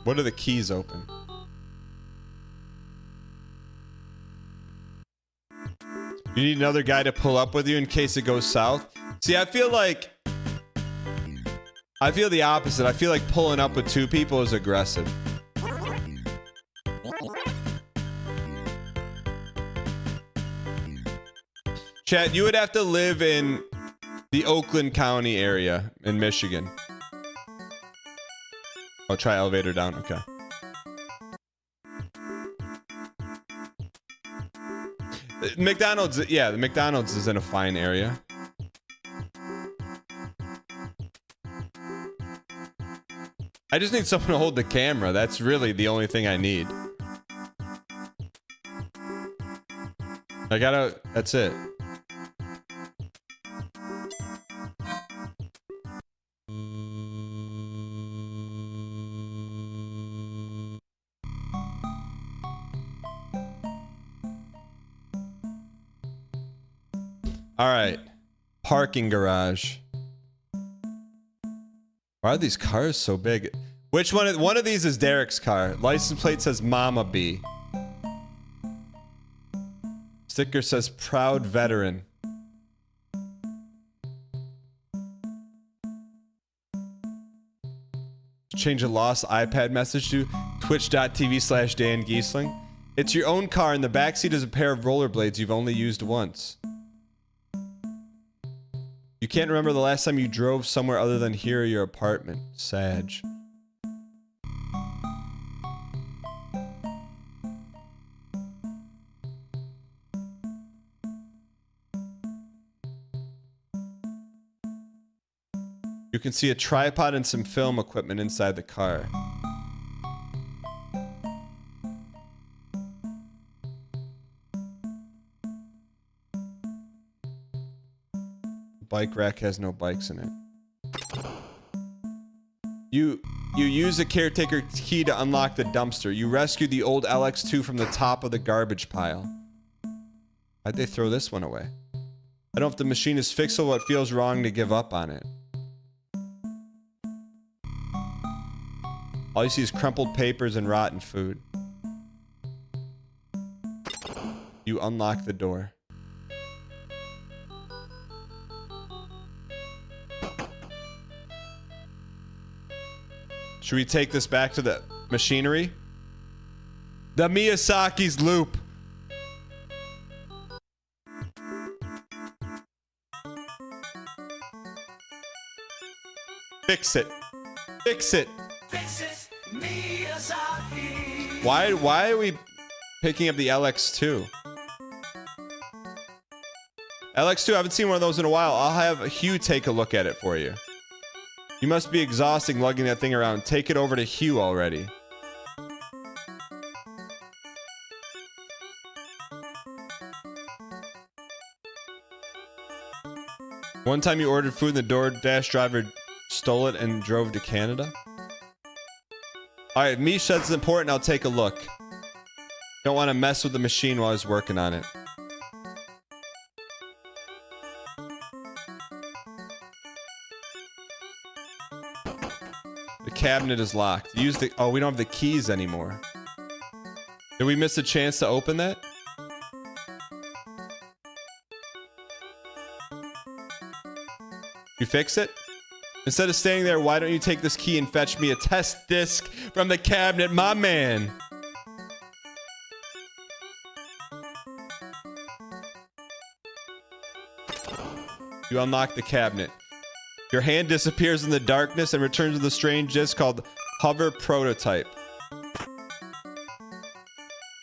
What are the keys open? You need another guy to pull up with you in case it goes south? See, I feel the opposite. I feel like pulling up with two people is aggressive. Chat, you would have to live in the Oakland County area in Michigan. I'll try elevator down. Okay. McDonald's, yeah, the McDonald's is in a fine area. I just need someone to hold the camera. That's really the only thing I need. That's it. All right. Parking garage. Why are these cars so big? Which one of these is Derek's car? License plate says Mama B. Sticker says proud veteran. Change a lost iPad message to twitch.tv/Dan Giesling. It's your own car, and the backseat is a pair of rollerblades you've only used once. You can't remember the last time you drove somewhere other than here or your apartment. Sag. You can see a tripod and some film equipment inside the car. Bike rack has no bikes in it. You use a caretaker key to unlock the dumpster. You rescue the old LX2 from the top of the garbage pile. Why'd they throw this one away? I don't know if the machine is fixable, it feels wrong to give up on it. All you see is crumpled papers and rotten food. You unlock the door. Should we take this back to the machinery? The Miyazaki's loop. Fix it. Fix it. Why are we picking up the LX2? LX2, I haven't seen one of those in a while. I'll have Hugh take a look at it for you. You must be exhausting lugging that thing around. Take it over to Hugh already. One time you ordered food and the DoorDash driver stole it and drove to Canada? Alright, Mish says it's important, I'll take a look. Don't want to mess with the machine while I was working on it. The cabinet is locked. Use the... Oh, we don't have the keys anymore. Did we miss a chance to open that? You fix it? Instead of staying there, why don't you take this key and fetch me a test disc from the cabinet, my man? You unlock the cabinet. Your hand disappears in the darkness and returns with a strange disc called Hover Prototype.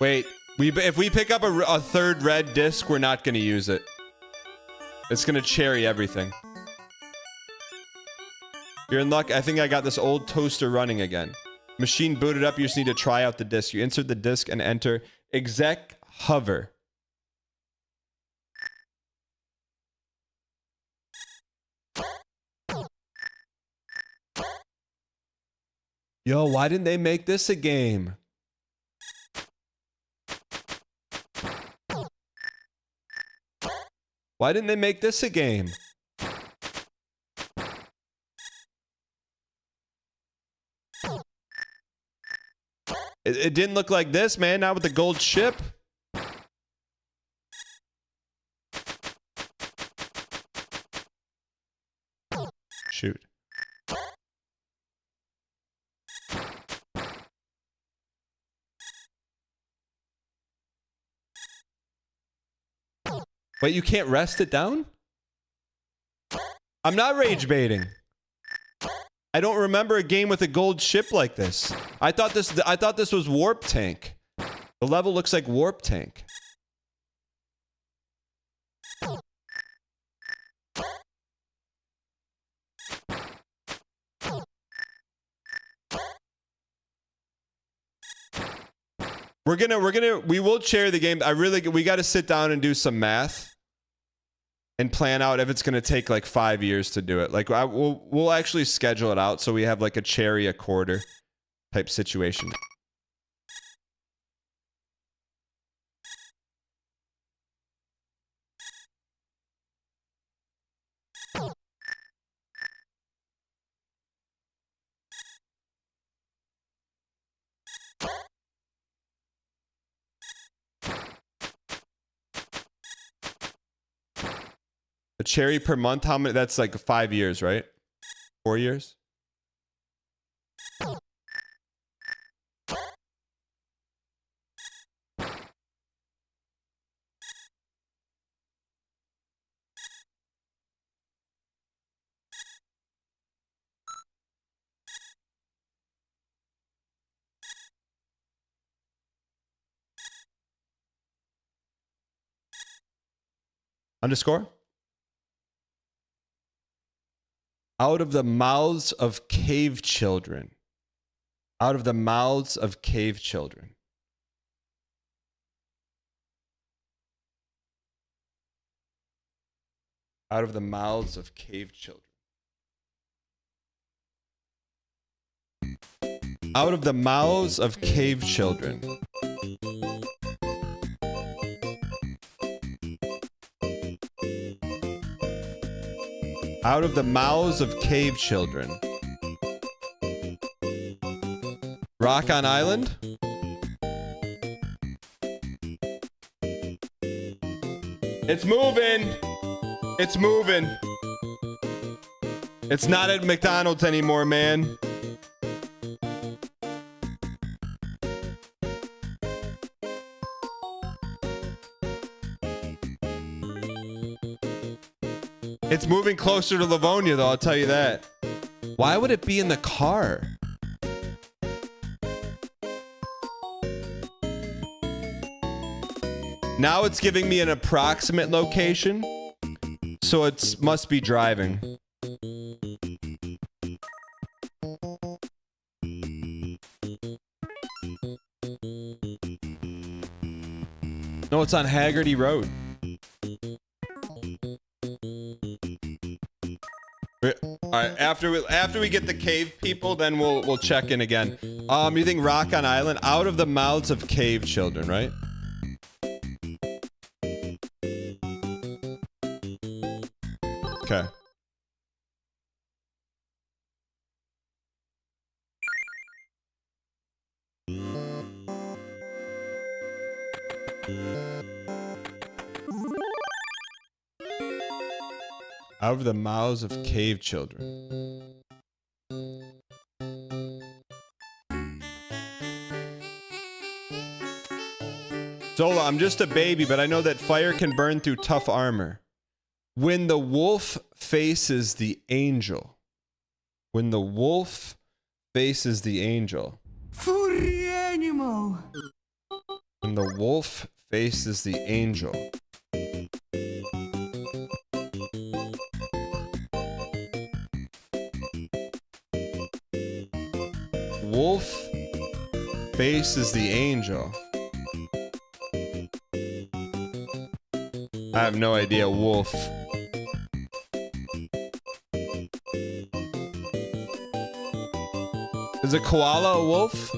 Wait, if we pick up a third red disc, we're not going to use it. It's going to cherry everything. You're in luck. I think I got this old toaster running again. Machine booted up. You just need to try out the disc. You insert the disc and enter exec hover. Yo, why didn't they make this a game? Why didn't they make this a game? It didn't look like this, man. Not with the gold ship. Shoot. Wait, you can't rest it down? I'm not rage baiting. I don't remember a game with a gold ship like this. I thought this was Warp Tank. The level looks like Warp Tank. We will share the game. We got to sit down and do some math and plan out if it's going to take like 5 years to do it. Like we'll actually schedule it out so we have like a cherry a quarter type situation. A cherry per month, how many? That's like 5 years, right? 4 years? Underscore? Out of the mouths of cave children. Out of the mouths of cave children. Out of the mouths of cave children. Out of the mouths of cave children. Out of the mouths of cave children. Rock on Island? It's moving. It's moving. It's not at McDonald's anymore, man. It's moving closer to Livonia, though, I'll tell you that. Why would it be in the car? Now it's giving me an approximate location, so it must be driving. No, it's on Haggerty Road. All right, after we get the cave people, then we'll check in again. You think Rock on Island? Out of the mouths of cave children, right? Okay. Out of the mouths of cave children. Zola, I'm just a baby, but I know that fire can burn through tough armor. When the wolf faces the angel. When the wolf faces the angel. Furry animal. When the wolf faces the angel. Wolf faces the angel. I have no idea. Wolf. Is a koala a wolf?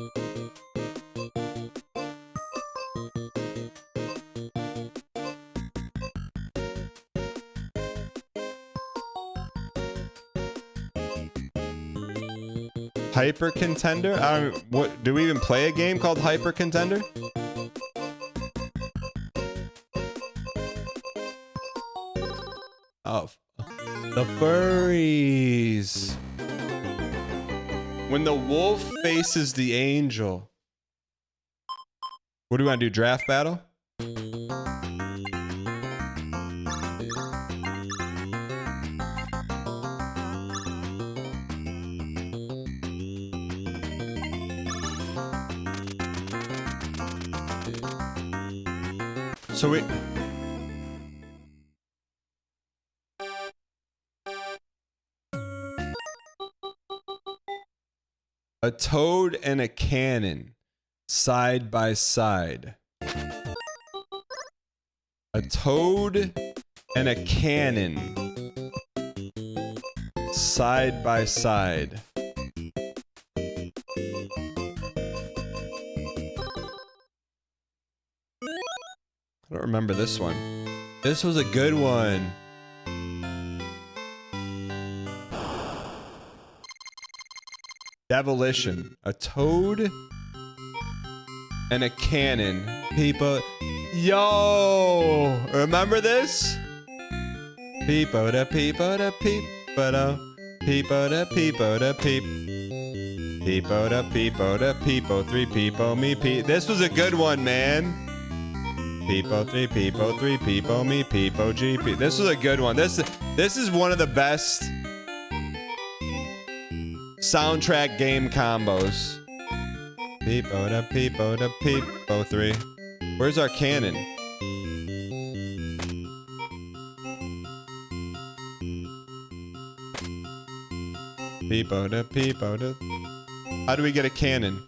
Hyper Contender? What do we even play a game called Hyper Contender? Oh, the furries. When the wolf faces the angel. What do we want to do? Draft battle? So we... A toad and a cannon, side by side. A toad and a cannon, side by side. I don't remember this one. This was a good one. Devilition. A toad and a cannon. People. Yo! Remember this? Peepo da peepo da peepo da. Peepo da peepo da peep. Peepo da peepo da peepo. 3 peepo me peep. This was a good one, man. Peepo 3 peepo 3 peepo me peepo GP. This was a good one. This is one of the best soundtrack game combos. Peepo da peepo 3. Where's our cannon? Peepo da. How do we get a cannon?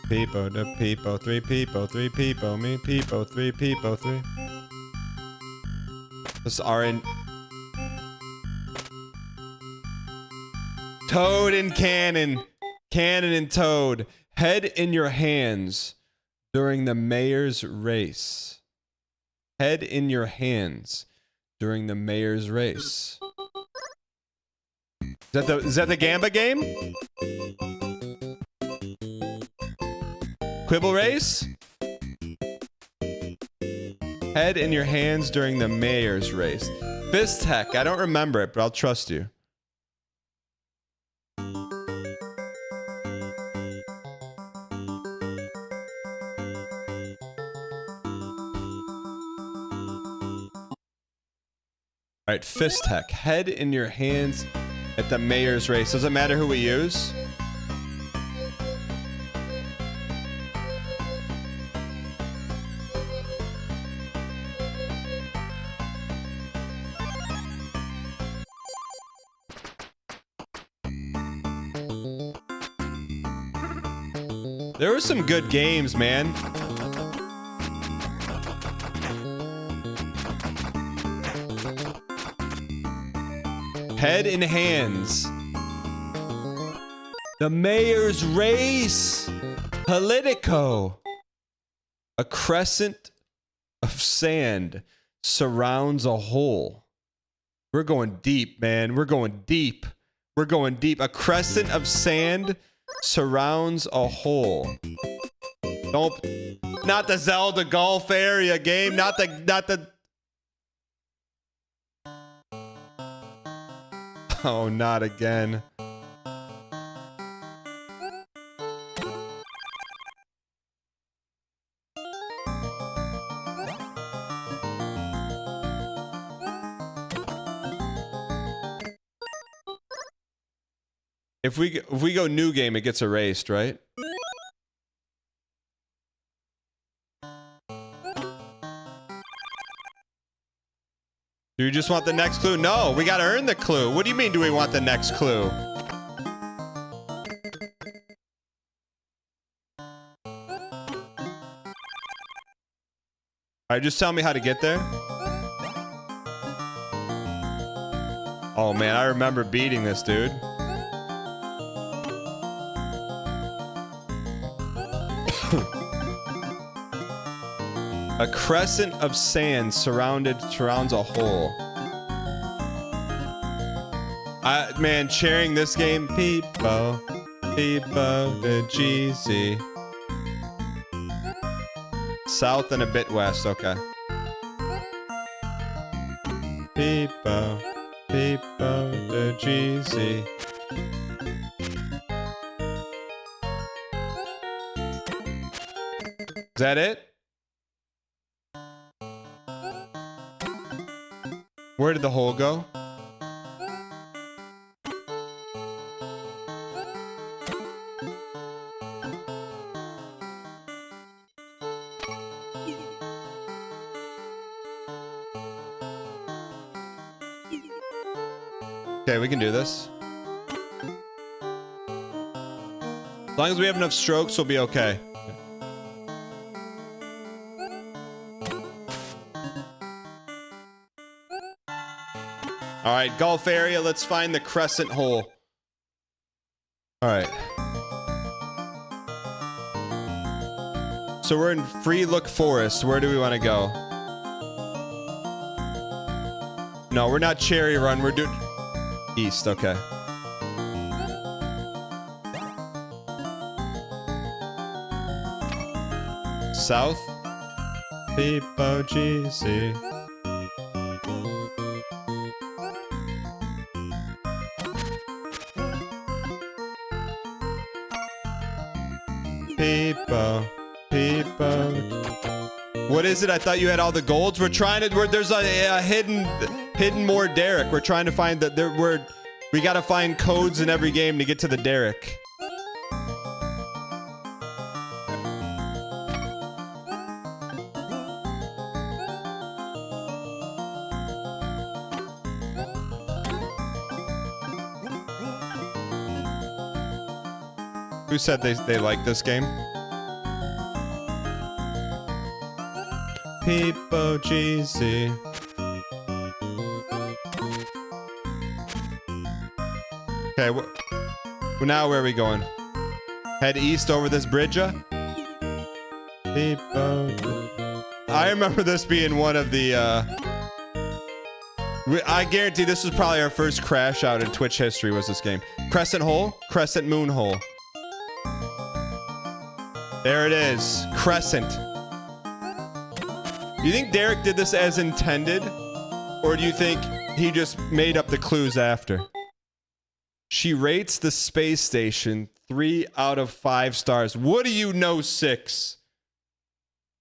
Peepo da peepo 3 peepo 3 peepo me peepo 3 peepo 3. This RN. Toad and cannon. Cannon and toad. Head in your hands during the mayor's race. Head in your hands during the mayor's race. Is that the Gamba game? Quibble race? Head in your hands during the mayor's race. Fist Tech. I don't remember it, but I'll trust you. All right, Fist Tech. Head in your hands at the mayor's race. Does it matter who we use? There were some good games, man. Head in hands. The mayor's race. Politico. A crescent of sand surrounds a hole. We're going deep, man. We're going deep. We're going deep. A crescent of sand surrounds a hole. Not the Zelda golf area game. Not the. Oh, not again. If we go new game, it gets erased, right? Do you just want the next clue? No, we gotta earn the clue. What do you mean, do we want the next clue? Alright, just tell me how to get there. Oh man, I remember beating this, dude. A crescent of sand surrounds a hole. Man, sharing this game. People, the GZ. South and a bit west, okay. People, the GZ. Is that it? Where did the hole go? Okay, we can do this. As long as we have enough strokes, we'll be okay. All right, Gulf area, let's find the crescent hole. All right. So we're in Free Look Forest. Where do we want to go? No, we're not Cherry Run. We're doing east. Okay. South. People GC. People. What is it? I thought you had all the golds. We're trying to. There's a hidden more Derek. We're trying to find that. We gotta find codes in every game to get to the Derek. Who said they like this game? People GC. Okay, well, now where are we going? Head east over this bridge? I remember this being one of the I guarantee this was probably our first crash out in Twitch history was this game. Crescent hole, crescent moon hole. There it is. Crescent. Do you think Derek did this as intended? Or do you think he just made up the clues after? She rates the space station 3 out of 5 stars. What do you know, 6?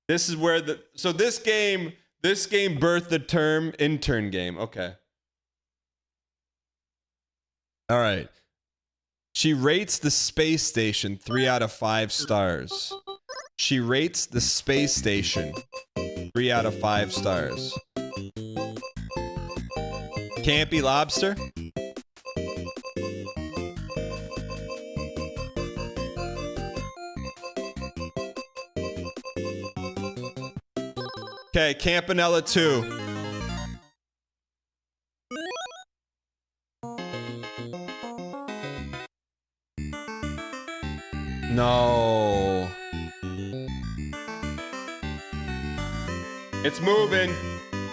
This is where so this game birthed the term intern game. Okay. All right. She rates the space station 3 out of 5 stars. She rates the space station 3 out of 5 stars. Campy lobster? Okay, Campanella 2. No. It's moving.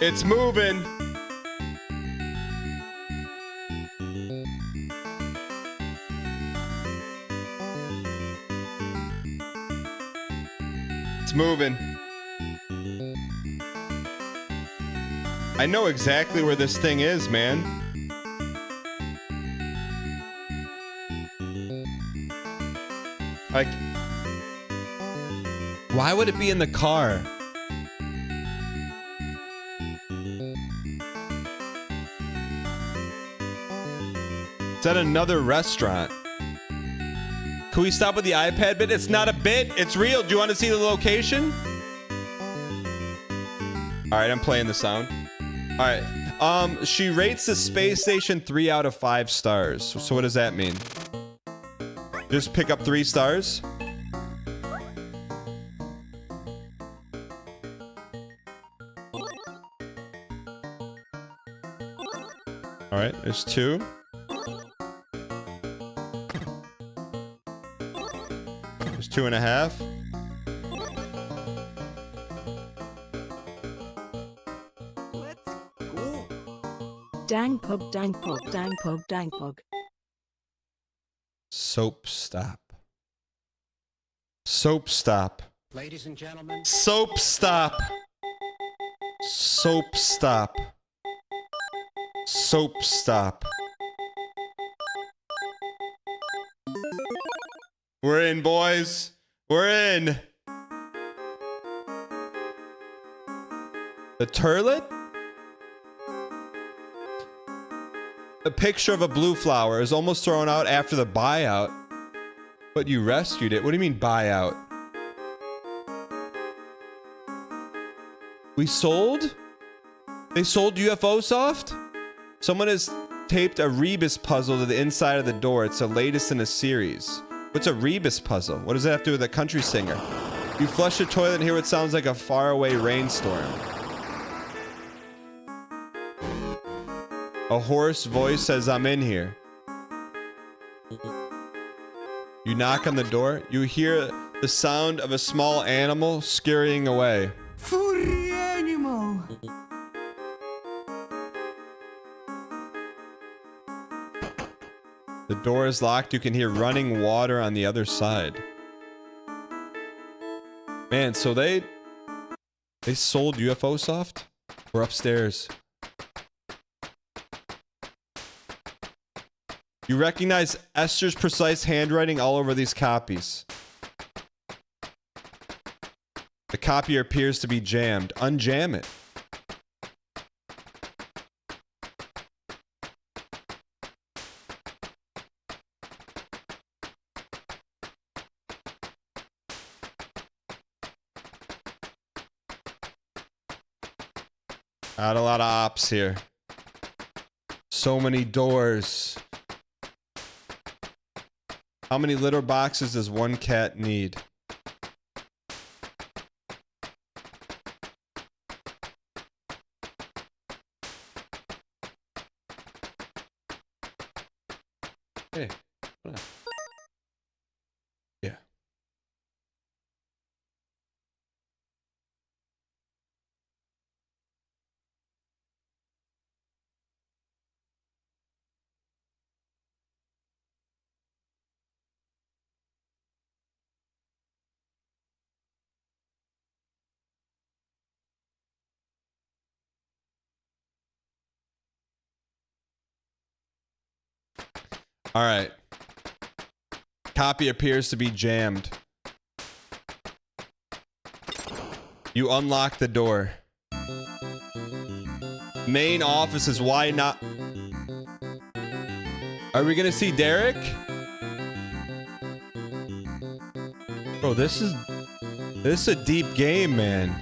It's moving. It's moving. I know exactly where this thing is, man. Like, why would it be in the car? It's at another restaurant. Can we stop with the iPad bit? It's not a bit. It's real. Do you want to see the location? All right, I'm playing the sound. All right. She rates the space station 3 out of 5 stars. So what does that mean? Just pick up 3 stars? All right, there's 2. There's 2.5. Dang pog, dang pog, dang pog, dang pog. Soap stop. Soap stop. Ladies and gentlemen. Soap stop. Soap stop. Soap stop. We're in, boys. We're in. The turlet? A picture of a blue flower is almost thrown out after the buyout. But you rescued it. What do you mean buyout? We sold? They sold UFO Soft? Someone has taped a rebus puzzle to the inside of the door. It's the latest in a series. What's a rebus puzzle? What does that have to do with a country singer? You flush the toilet and hear what sounds like a faraway rainstorm. A hoarse voice says, I'm in here. You knock on the door. You hear the sound of a small animal scurrying away. Furry animal. The door is locked. You can hear running water on the other side. Man, so they sold UFO Soft? We're upstairs. You recognize Esther's precise handwriting all over these copies. The copier appears to be jammed. Unjam it. Not a lot of ops here. So many doors. How many litter boxes does one cat need? Hey. Yeah. All right. Copy appears to be jammed. You unlock the door. Main office is why not? Are we gonna see Derek? Bro, this is a deep game, man.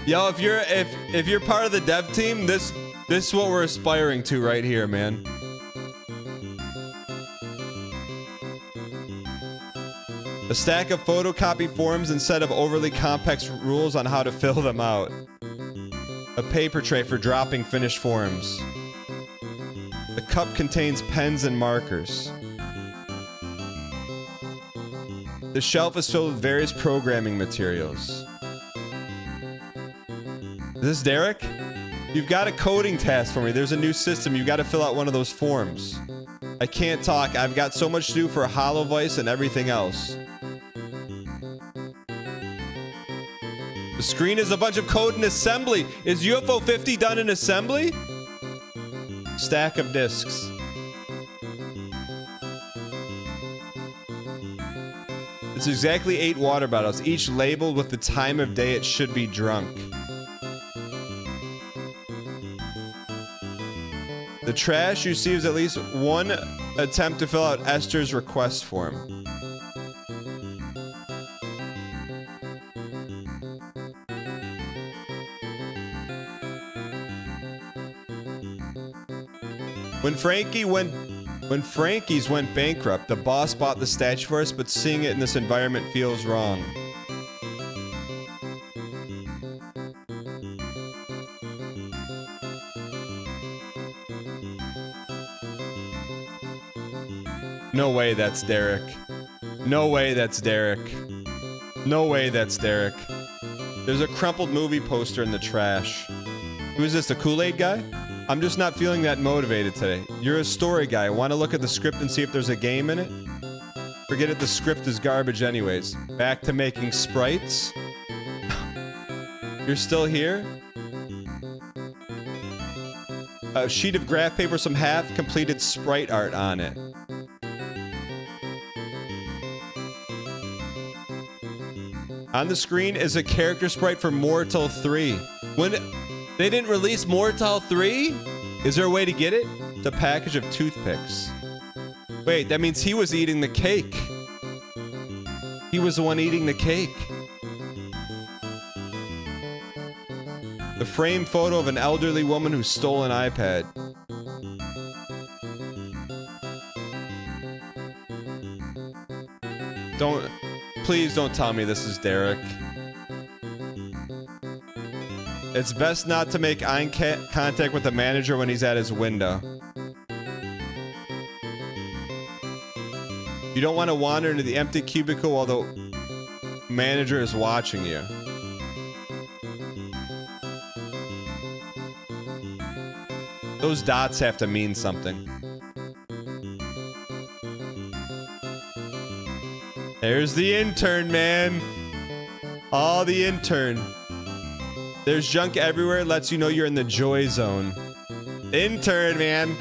Yo, if you're part of the dev team, this is what we're aspiring to right here, man. A stack of photocopy forms instead of overly complex rules on how to fill them out. A paper tray for dropping finished forms. The cup contains pens and markers. The shelf is filled with various programming materials. Is this Derek? You've got a coding task for me. There's a new system. You've got to fill out one of those forms. I can't talk. I've got so much to do for HoloVoice and everything else. The screen is a bunch of code in assembly. Is UFO 50 done in assembly? Stack of discs. It's exactly 8 water bottles, each labeled with the time of day it should be drunk. The trash receives at least one attempt to fill out Esther's request form. When Frankie's went bankrupt, the boss bought the statue for us, but seeing it in this environment feels wrong. No way that's Derek. No way that's Derek. No way that's Derek. There's a crumpled movie poster in the trash. Who's this, the Kool-Aid guy? I'm just not feeling that motivated today. You're a story guy. Want to look at the script and see if there's a game in it? Forget it, the script is garbage anyways. Back to making sprites? You're still here? A sheet of graph paper, some half-completed sprite art on it. On the screen is a character sprite for Mortal 3. When they didn't release Mortal 3? Is there a way to get it? It's a package of toothpicks. Wait, that means he was eating the cake. He was the one eating the cake. The framed photo of an elderly woman who stole an iPad. Please don't tell me this is Derek. It's best not to make eye contact with the manager when he's at his window. You don't want to wander into the empty cubicle while the manager is watching you. Those dots have to mean something. There's the intern, man. Oh, the intern. There's junk everywhere. Lets you know you're in the joy zone. Intern, man.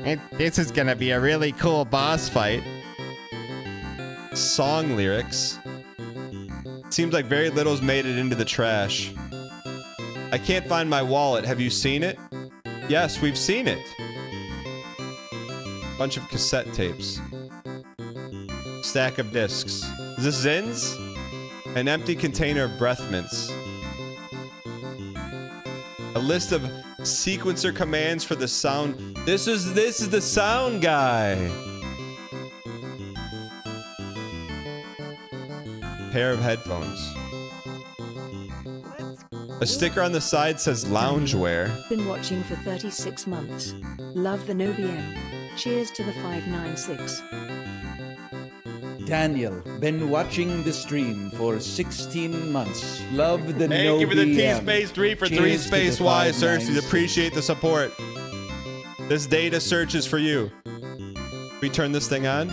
And this is gonna be a really cool boss fight. Song lyrics. Seems like very little's made it into the trash. I can't find my wallet. Have you seen it? Yes, we've seen it. Bunch of cassette tapes. Stack of discs. Is this Zins? An empty container of breath mints. A list of sequencer commands for the sound. This is the sound guy. Pair of headphones. A sticker on the side says loungewear. Been watching for 36 months. Love the NoBM. Cheers to the 596. Daniel, been watching the stream for 16 months. Love the Thank you for the NoBM. T-Space 3 for 3 Cheers to space the Y, 596. Cersei. Appreciate the support. This data search is for you. We turn this thing on.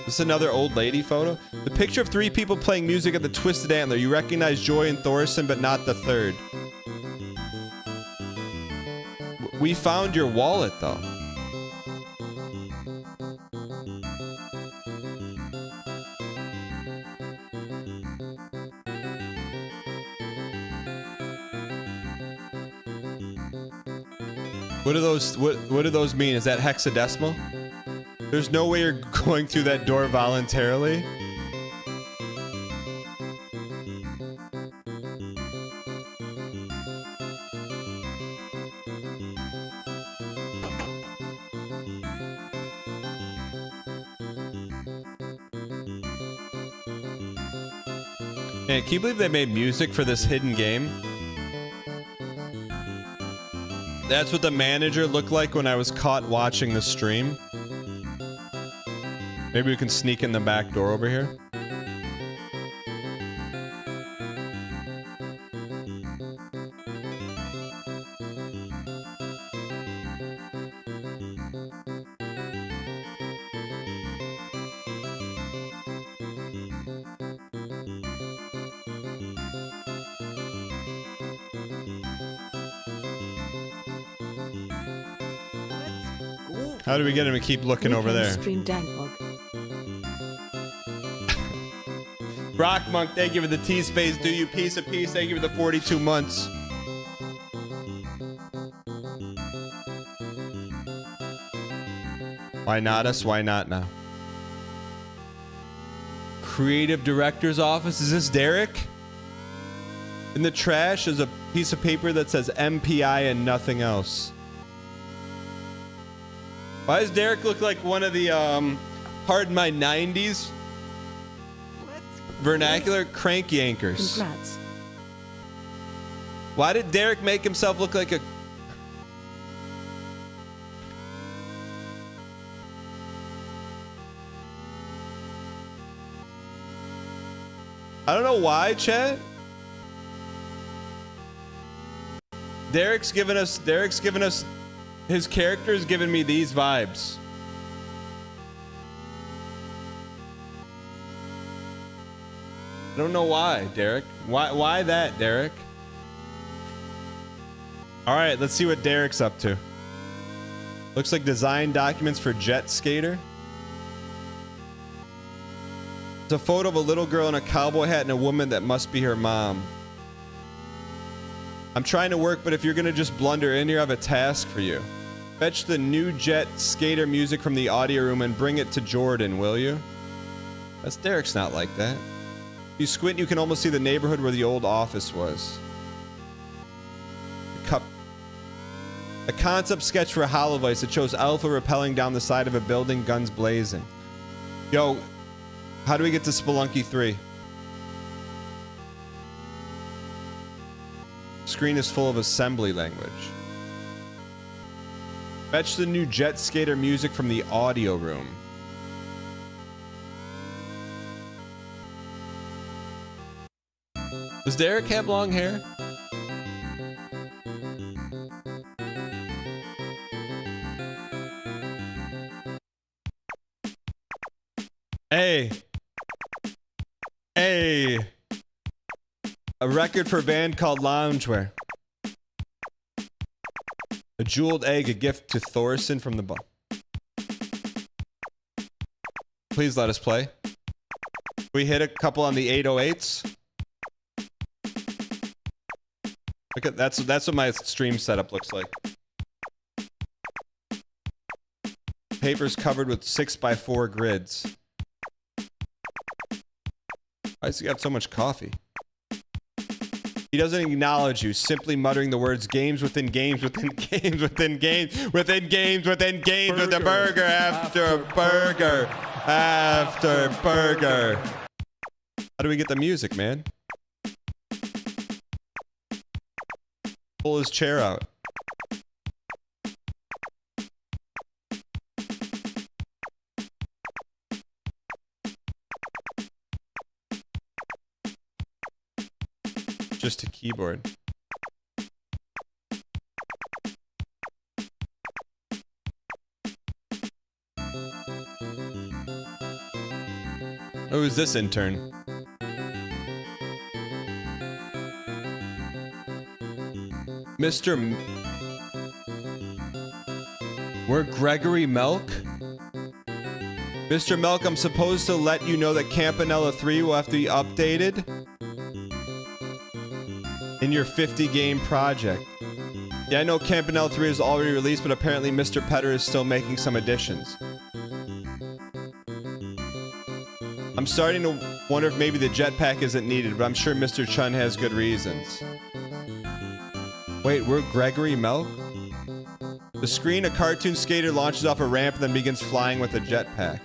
This is another old lady photo. The picture of 3 people playing music at the Twisted Antler. You recognize Joy and Thorson, but not the third. We found your wallet, though. What do those mean? Is that hexadecimal? There's no way you're going through that door voluntarily. Man, can you believe they made music for this hidden game? That's what the manager looked like when I was caught watching the stream. Maybe we can sneak in the back door over here. How do we get him to keep looking over there? Stream Dankbog. Rock Monk, thank you for the T-Space. Do you piece of peace? Thank you for the 42 months. Why not us? Why not now? Creative Director's Office. Is this Derek? In the trash is a piece of paper that says MPI and nothing else. Why does Derek look like one of the, pardon my 90s vernacular crank yankers? Congrats. Why did Derek make himself look like a... I don't know why, chat. Derek's given us, his character is giving me these vibes. I don't know why, Derek. Why that, Derek? All right, let's see what Derek's up to. Looks like design documents for Jet Skater. It's a photo of a little girl in a cowboy hat and a woman that must be her mom. I'm trying to work, but if you're gonna just blunder in here, I have a task for you. Fetch the new Jet Skater music from the audio room and bring it to Jordan, will you? That's Derek's not like that. If you squint, you can almost see the neighborhood where the old office was. A concept sketch for Holovice that shows Alpha rappelling down the side of a building, guns blazing. Yo, how do we get to Spelunky 3? Screen is full of assembly language. Fetch the new Jet Skater music from the audio room. Does Derek have long hair? Hey. Hey. A record for a band called Loungewear. A jeweled egg, a gift to Thorson from the Please let us play. We hit a couple on the 808s. Look at that's what my stream setup looks like. Paper's covered with 6x4 grids. Why does he have so much coffee? He doesn't acknowledge you, simply muttering the words games within games within games within games within games within games with a burger after burger after burger. How do we get the music, man? Pull his chair out. Just a keyboard. Oh, who's this intern? Mr. We're Gregory Melk? Mr. Melk, I'm supposed to let you know that Campanella 3 will have to be updated in your 50 game project. Yeah, I know Campanella 3 is already released, but apparently Mr. Petter is still making some additions. I'm starting to wonder if maybe the jetpack isn't needed, but I'm sure Mr. Chun has good reasons. Wait, we're Gregory Melk? The screen, a cartoon skater launches off a ramp and then begins flying with a jetpack.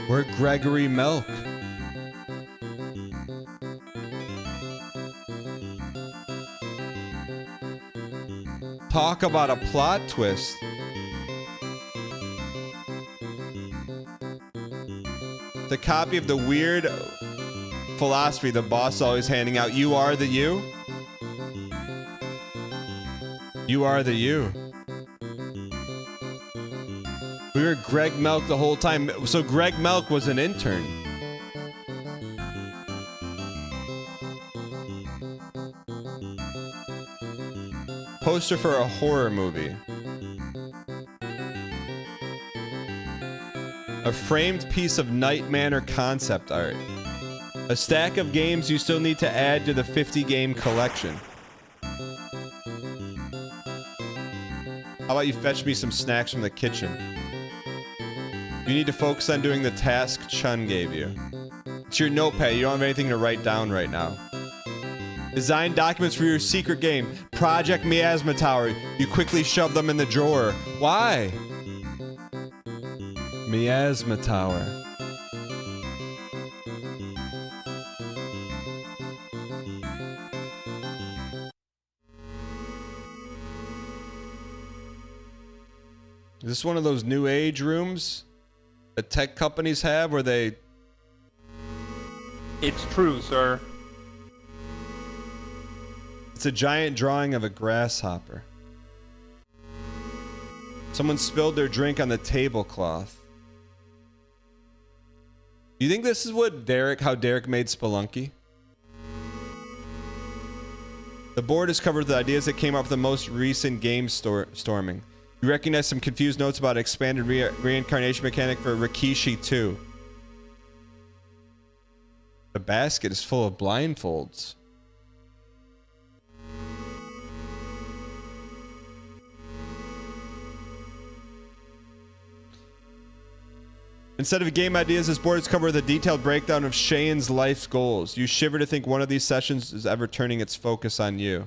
We're Gregory Melk. Talk about a plot twist. The copy of the weird philosophy the boss always handing out. You are the you? You are the you. We were Greg Melk the whole time. So Greg Melk was an intern. Poster for a horror movie. A framed piece of Night Manor concept art. A stack of games you still need to add to the 50 game collection. How about you fetch me some snacks from the kitchen? You need to focus on doing the task Chun gave you. It's your notepad, you don't have anything to write down right now. Design documents for your secret game, Project Miasma Tower. You quickly shove them in the drawer. Why? Miasma Tower. Is this one of those new age rooms that tech companies have where they It's true, sir. It's a giant drawing of a grasshopper. Someone spilled their drink on the tablecloth. You think this is what how Derek made Spelunky? The board is covered with ideas that came up with the most recent game storming. You recognize some confused notes about expanded reincarnation mechanic for Rikishi 2. The basket is full of blindfolds. Instead of game ideas, this board is covered with a detailed breakdown of Shane's life's goals. You shiver to think one of these sessions is ever turning its focus on you.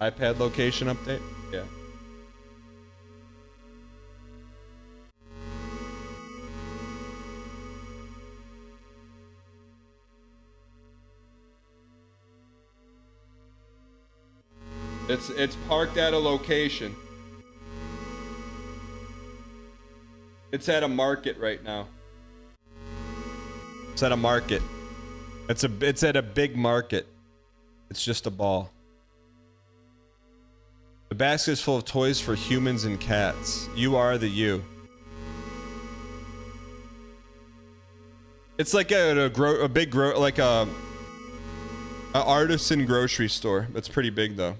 iPad location update? Yeah. It's parked at a location. It's at a market right now. It's at a market. It's at a big market. It's just a ball. The basket is full of toys for humans and cats. You are the you. It's like a big artisan grocery store. That's pretty big though.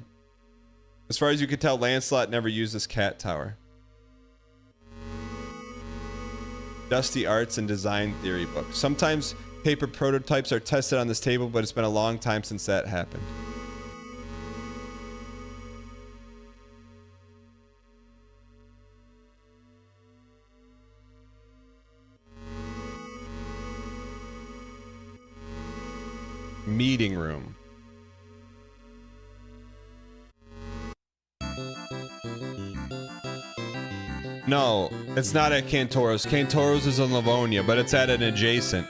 As far as you can tell, Lancelot never used this cat tower. Dusty Arts and Design Theory book. Sometimes paper prototypes are tested on this table, but it's been a long time since that happened. Meeting room. No, it's not at Cantoro's. Cantoro's is in Livonia, but it's at an adjacent.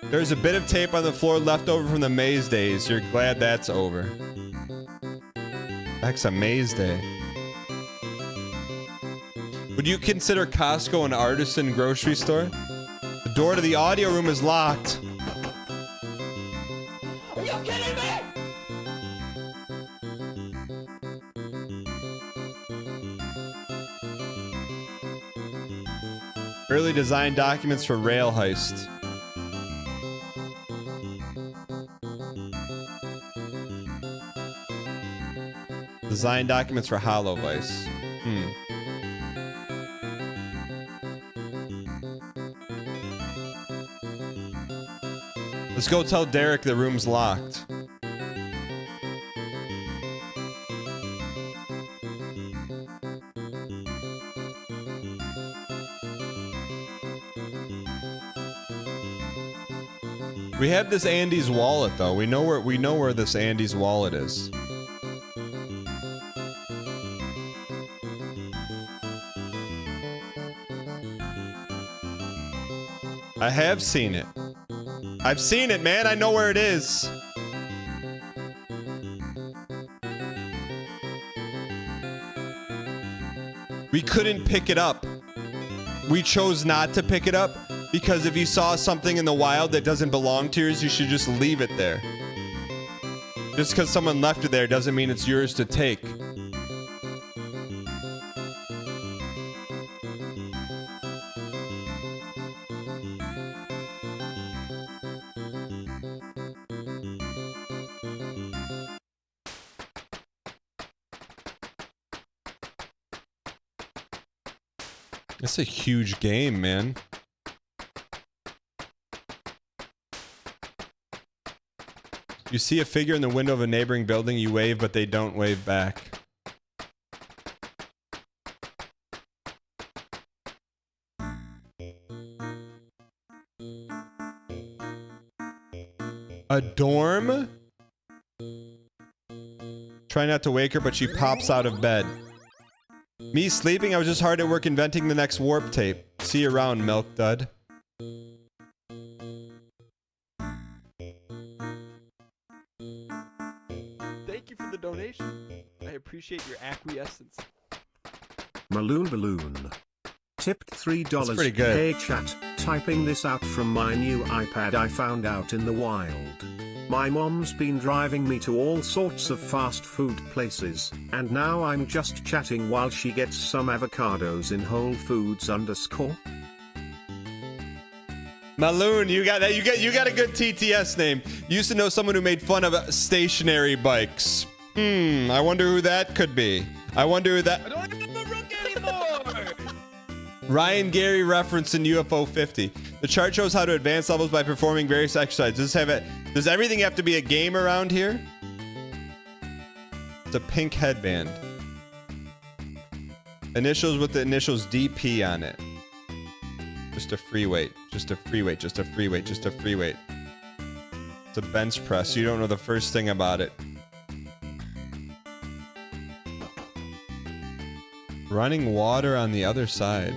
There's a bit of tape on the floor left over from the Maze days. You're glad that's over. That's a Maze day. Would you consider Costco an artisan grocery store? The door to the audio room is locked. Are you kidding me? Early design documents for Rail Heist. Design documents for Hollow Vice. Let's go tell Derek the room's locked. We have this Andy's wallet though. We know where this Andy's wallet is. I have seen it. I've seen it, man. I know where it is. We couldn't pick it up. We chose not to pick it up because if you saw something in the wild that doesn't belong to yours, you should just leave it there. Just because someone left it there doesn't mean it's yours to take. That's a huge game, man. You see a figure in the window of a neighboring building, you wave, but they don't wave back. A dorm? Try not to wake her, but she pops out of bed. Me sleeping? I was just hard at work inventing the next warp tape. See you around, Milk Dud. Thank you for the donation. I appreciate your acquiescence. Maloon Balloon. Tipped $3. That's pretty good. Hey chat, typing this out from my new iPad I found out in the wild. My mom's been driving me to all sorts of fast food places, and now I'm just chatting while she gets some avocados in Whole Foods _ Maloon, you got that. You got a good TTS name. Used to know someone who made fun of stationary bikes. I wonder who that could be. I wonder who that. I don't have a rook anymore. Ryan Gary referenced in UFO 50. The chart shows how to advance levels by performing various exercises. Does everything have to be a game around here? It's a pink headband. Initials with the initials DP on it. Just a free weight. Just a free weight. Just a free weight. Just a free weight. It's a bench press. You don't know the first thing about it. Running water on the other side.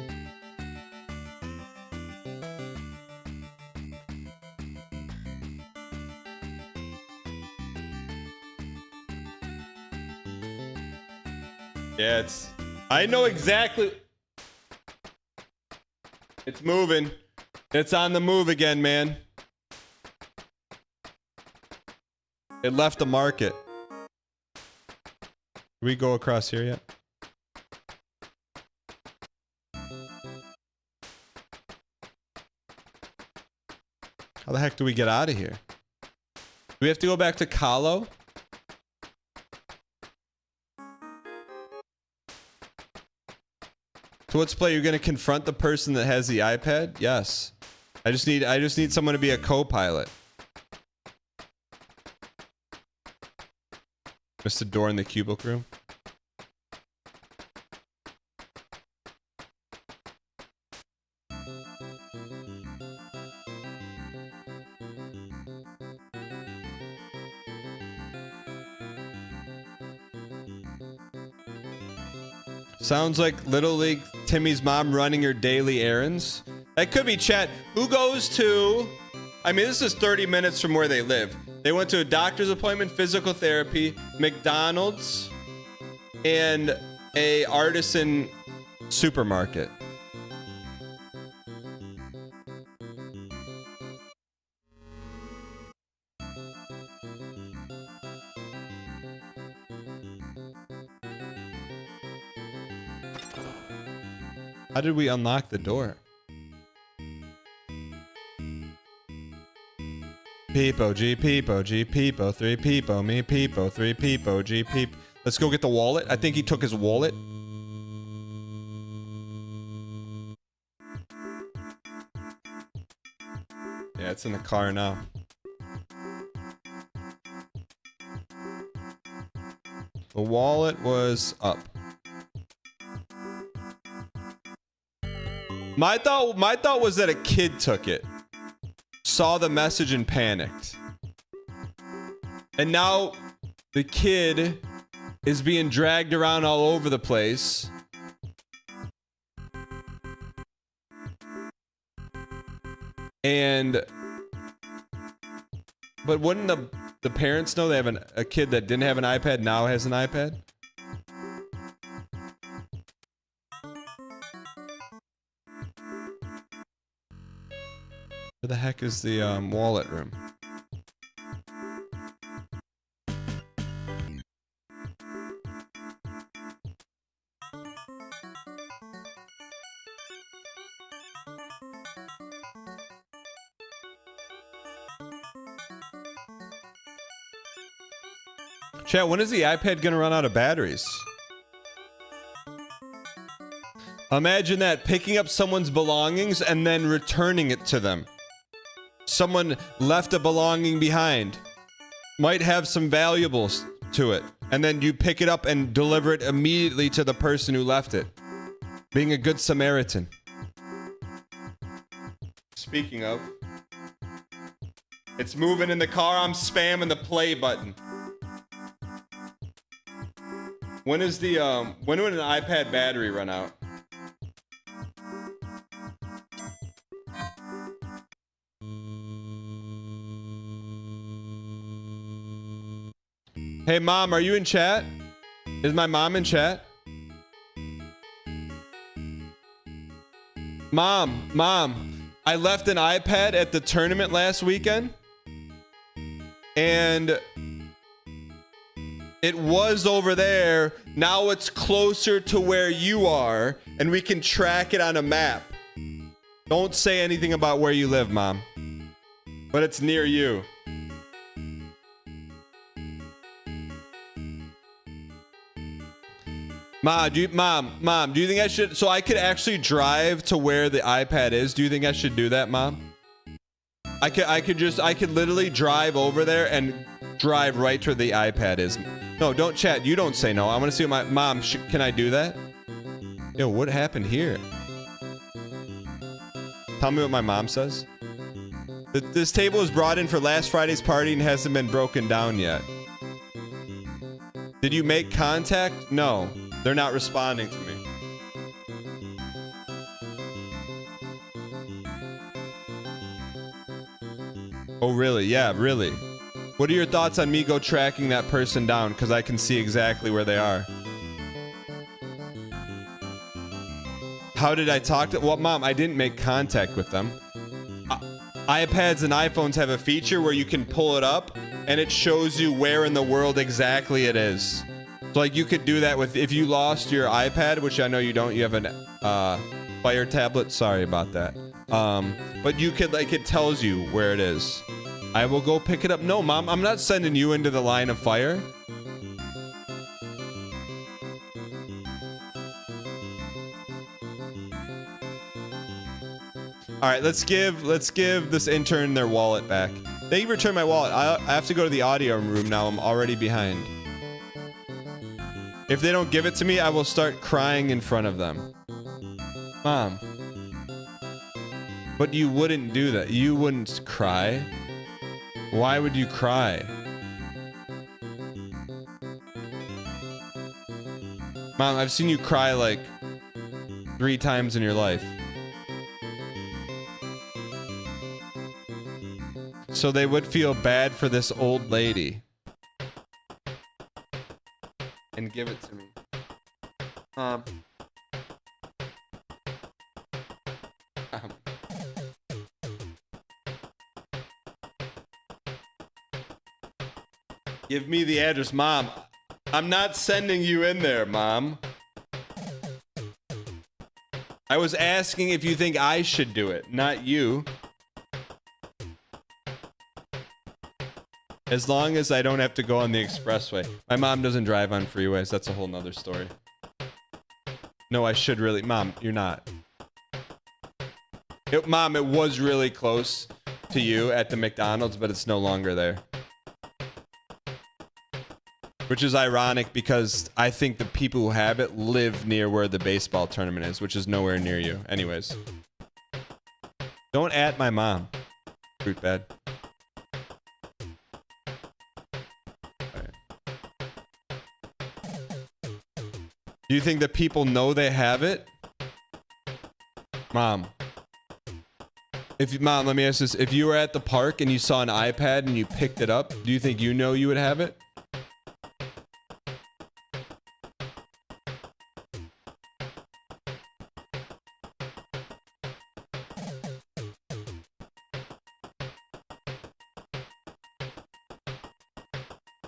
Yeah, I know exactly. It's moving. It's on the move again, man. It left the market. Did we go across here yet? How the heck do we get out of here? Do we have to go back to Kahlo? So let's play. You're gonna confront the person that has the iPad? Yes. I just need someone to be a co-pilot. Missed the door in the cubicle room. Sounds like Little League Timmy's mom running her daily errands. That could be chat. Who goes to... I mean, this is 30 minutes from where they live. They went to a doctor's appointment, physical therapy, McDonald's, and a artisan supermarket. How did we unlock the door? Peepo, G, Peepo, G, Peepo, 3 Peepo, me, Peepo, 3 Peepo, G, Peep. Let's go get the wallet. I think he took his wallet. Yeah, it's in the car now. The wallet was up. My thought was that a kid took it, saw the message and panicked. And now the kid is being dragged around all over the place. But wouldn't the parents know they have a kid that didn't have an iPad now has an iPad? Where the heck is the wallet room? Chat, when is the iPad gonna run out of batteries? Imagine that, picking up someone's belongings and then returning it to them. Someone left a belonging behind. Might have some valuables to it. And then you pick it up and deliver it immediately to the person who left it. Being a good Samaritan. Speaking of, it's moving in the car. I'm spamming the play button. When is the when would an iPad battery run out? Hey mom, are you in chat? Is my mom in chat? Mom, I left an iPad at the tournament last weekend, and it was over there. Now it's closer to where you are, and we can track it on a map. Don't say anything about where you live, Mom, but it's near you. Mom, do you think I should? So I could actually drive to where the iPad is. Do you think I should do that, Mom? I could literally drive over there and drive right to where the iPad is. No, don't chat. You don't say no. I want to see what my mom. Can I do that? Yo, what happened here? Tell me what my mom says. This table was brought in for last Friday's party and hasn't been broken down yet. Did you make contact? No. They're not responding to me. Oh, really? Yeah, really. What are your thoughts on me go tracking that person down? Because I can see exactly where they are. How did I talk to... Well, Mom, I didn't make contact with them. iPads and iPhones have a feature where you can pull it up and it shows you where in the world exactly it is. So like you could do that with, if you lost your iPad, which I know you don't, you have an Fire tablet. Sorry about that. But you could, like, it tells you where it is. I will go pick it up. No, Mom, I'm not sending you into the line of fire. All right, let's give this intern their wallet back. They return my wallet. I have to go to the audio room now. I'm already behind. If they don't give it to me, I will start crying in front of them. Mom. But you wouldn't do that. You wouldn't cry. Why would you cry? Mom, I've seen you cry like 3 times in your life. So they would feel bad for this old lady. And give it to me. Give me the address, Mom. I'm not sending you in there, Mom. I was asking if you think I should do it, not you. As long as I don't have to go on the expressway. My mom doesn't drive on freeways. That's a whole nother story. No, I should really. Mom, you're not. Mom, it was really close to you at the McDonald's, but it's no longer there. Which is ironic because I think the people who have it live near where the baseball tournament is, which is nowhere near you. Anyways. Don't at my mom. Fruit bad. Do you think that people know they have it? Mom. Mom, let me ask this. If you were at the park and you saw an iPad and you picked it up, do you think you know you would have it?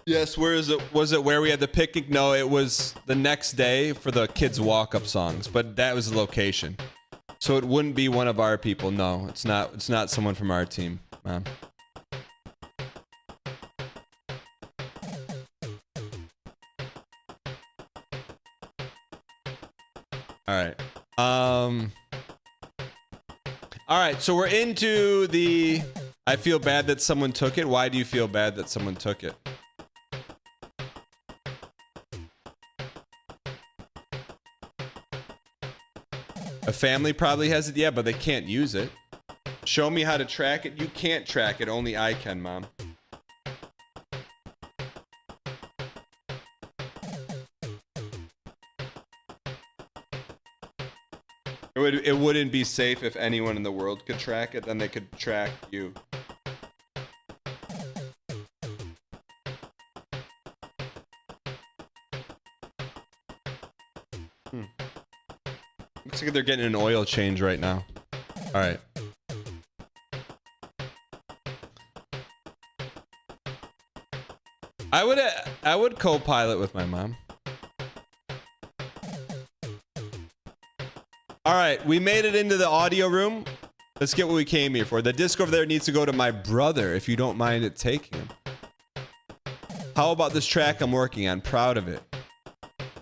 Yes, where is it? Was it where we had the picnic? No, it was the next day for the kids' walk-up songs, but that was the location. So it wouldn't be one of our people. No, it's not. It's not someone from our team, Mom. All right. All right, so we're into the I feel bad that someone took it. Why do you feel bad that someone took it? A family probably has it, yeah, but they can't use it. Show me how to track it. You can't track it, only I can, Mom. It wouldn't be safe if anyone in the world could track it, then they could track you. Looks like they're getting an oil change right now. All right. I would co-pilot with my mom. All right, we made it into the audio room. Let's get what we came here for. The disc over there needs to go to my brother, if you don't mind it taking him. How about this track I'm working on? Proud of it.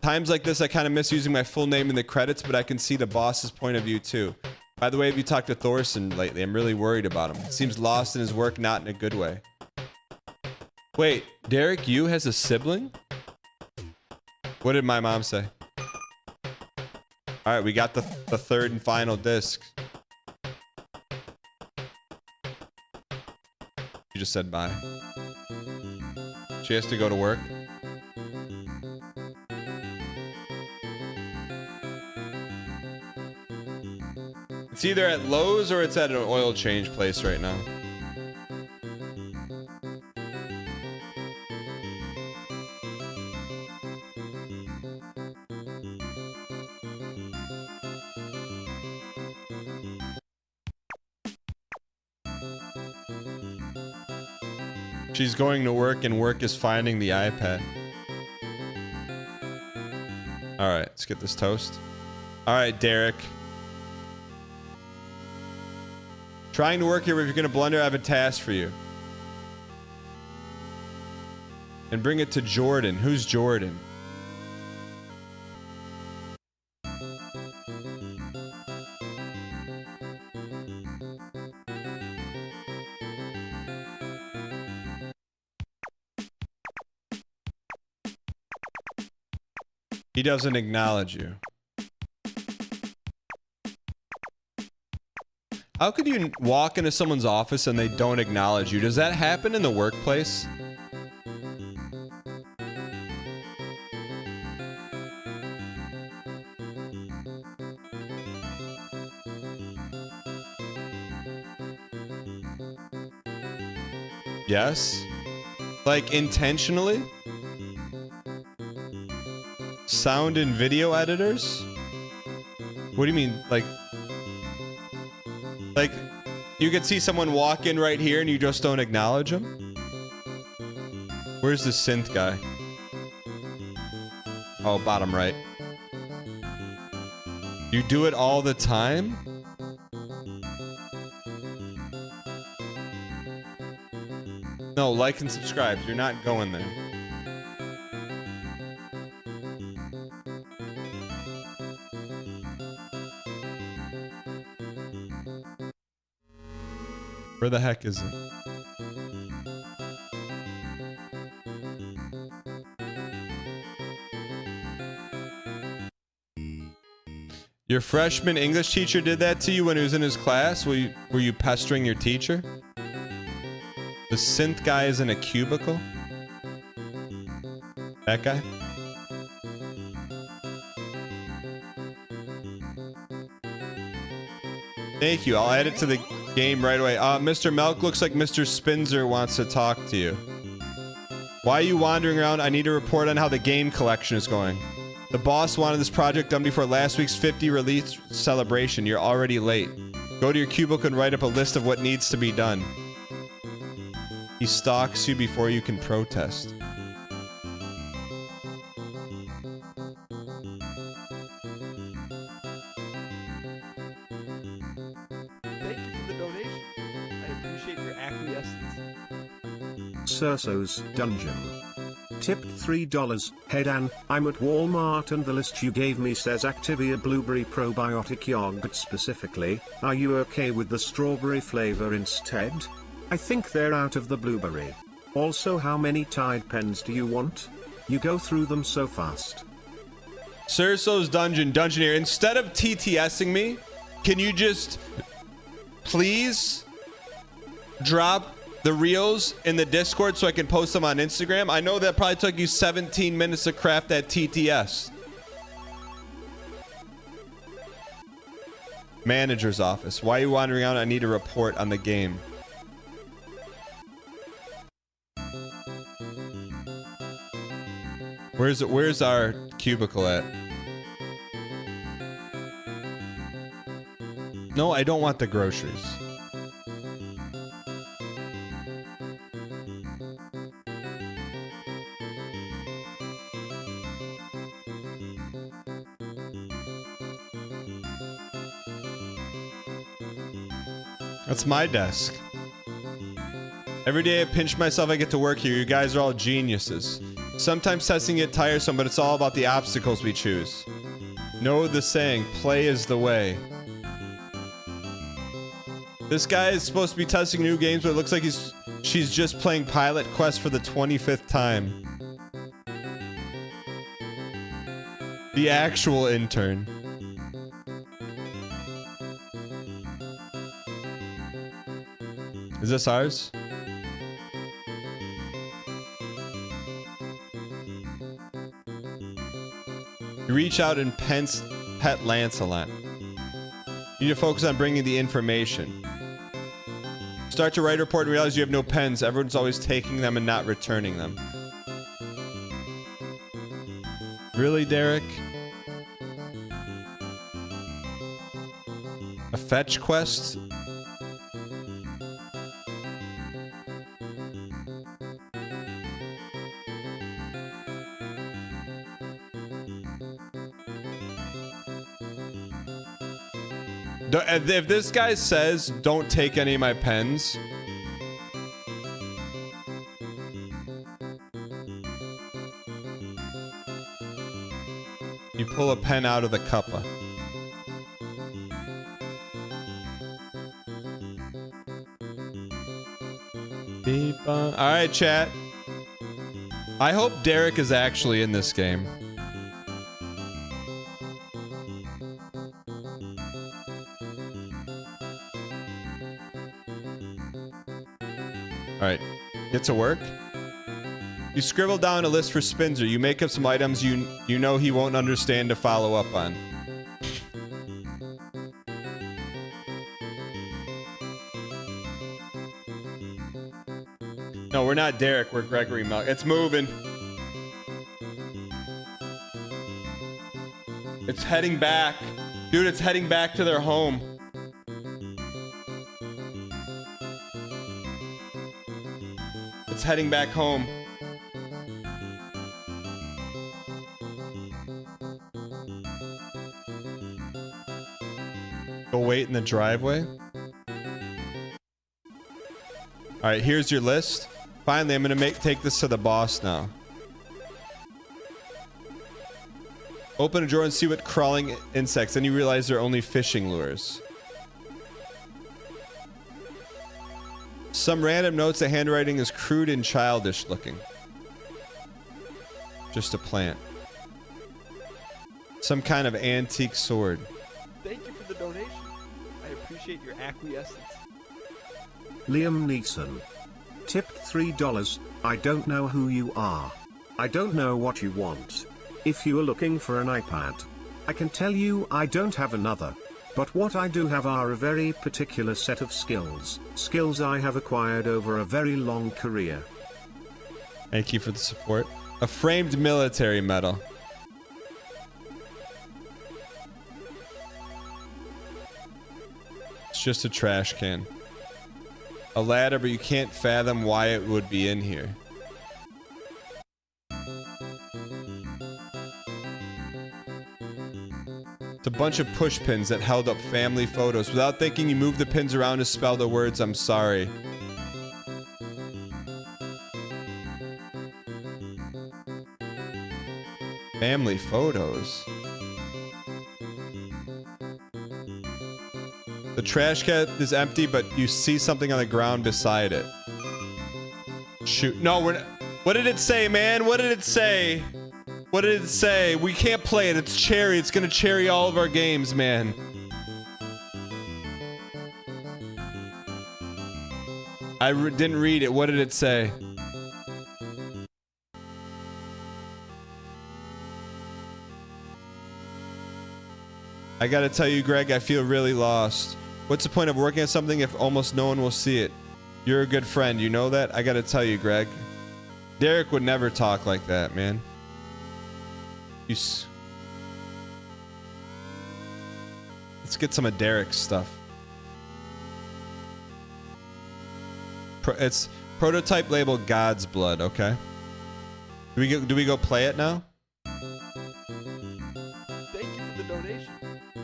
Times like this, I kind of miss using my full name in the credits, but I can see the boss's point of view too. By the way, have you talked to Thorson lately? I'm really worried about him. Seems lost in his work, not in a good way. Wait, Derek Yu has a sibling? What did my mom say? All right, we got the third and final disc. She just said bye. She has to go to work. It's either at Lowe's or it's at an oil change place right now. She's going to work and work is finding the iPad. All right, let's get this toast. All right, Derek. Trying to work here, but if you're going to blunder, I have a task for you. And bring it to Jordan. Who's Jordan? He doesn't acknowledge you. How could you walk into someone's office and they don't acknowledge you? Does that happen in the workplace? Yes? Like intentionally? Sound and video editors? What do you mean? Like you could see someone walk in right here and you just don't acknowledge them? Where's the synth guy? Oh, bottom right. You do it all the time? No, like and subscribe. You're not going there. Where the heck is it? Your freshman English teacher did that to you when he was in his class? Were you pestering your teacher? The synth guy is in a cubicle? That guy? Thank you. I'll add it to the game right away. Mr. Melk, looks like Mr. Spinzer wants to talk to you. Why are you wandering around? I need to report on how the game collection is going. The boss wanted this project done before last week's 50 release celebration. You're already late. Go to your cubicle and write up a list of what needs to be done. He stalks you before you can protest. Cerso's Dungeon. Tipped $3. Head I'm at Walmart and the list you gave me says Activia Blueberry Probiotic Yogurt specifically. Are you okay with the strawberry flavor instead? I think they're out of the blueberry. Also, how many Tide pens do you want? You go through them so fast. Cerso's Dungeoneer, instead of TTSing me, can you just please drop the reels in the Discord so I can post them on Instagram? I know that probably took you 17 minutes to craft that TTS. Manager's office. Why are you wandering out? I need a report on the game. Where's our cubicle at? No, I don't want the groceries. That's my desk. Every day I pinch myself I get to work here. You guys are all geniuses. Sometimes testing get tiresome, but it's all about the obstacles we choose. Know the saying, play is the way. This guy is supposed to be testing new games, but it looks like she's just playing Pilot Quest for the 25th time. The actual intern. Is this ours? You reach out and pet Lancelot. You need to focus on bringing the information. Start to write a report and realize you have no pens. Everyone's always taking them and not returning them. Really, Derek? A fetch quest? If this guy says, don't take any of my pens. You pull a pen out of the cuppa. Alright, chat. I hope Derek is actually in this game. Alright, get to work. You scribble down a list for Spinzer. You make up some items you know he won't understand to follow up on. No, we're not Derek, we're Gregory Mel. It's moving. It's heading back. Dude, it's heading back to their home. It's heading back home. Go wait in the driveway. Alright, here's your list. Finally, I'm gonna take this to the boss now. Open a drawer and see what crawling insects. Then you realize they're only fishing lures. Some random notes. The handwriting is crude and childish looking. Just a plant. Some kind of antique sword. Thank you for the donation. I appreciate your acquiescence. Liam Neeson. Tipped $3. I don't know who you are. I don't know what you want. If you are looking for an iPad, I can tell you I don't have another. But what I do have are a very particular set of skills. Skills I have acquired over a very long career. Thank you for the support. A framed military medal. It's just a trash can. A ladder, but you can't fathom why it would be in here. It's a bunch of push pins that held up family photos. Without thinking, you move the pins around to spell the words, I'm sorry. Family photos. The trash can is empty, but you see something on the ground beside it. Shoot. No, we're not. What did it say, man? What did it say? What did it say? We can't play it. It's cherry. It's gonna cherry all of our games, man. I didn't read it. What did it say? I gotta tell you, Greg, I feel really lost. What's the point of working on something if almost no one will see it? You're a good friend. You know that? I gotta tell you, Greg. Derek would never talk like that, man. Let's get some of Derek's stuff. It's prototype labeled God's Blood. Okay. Do we go play it now? Thank you for the donation.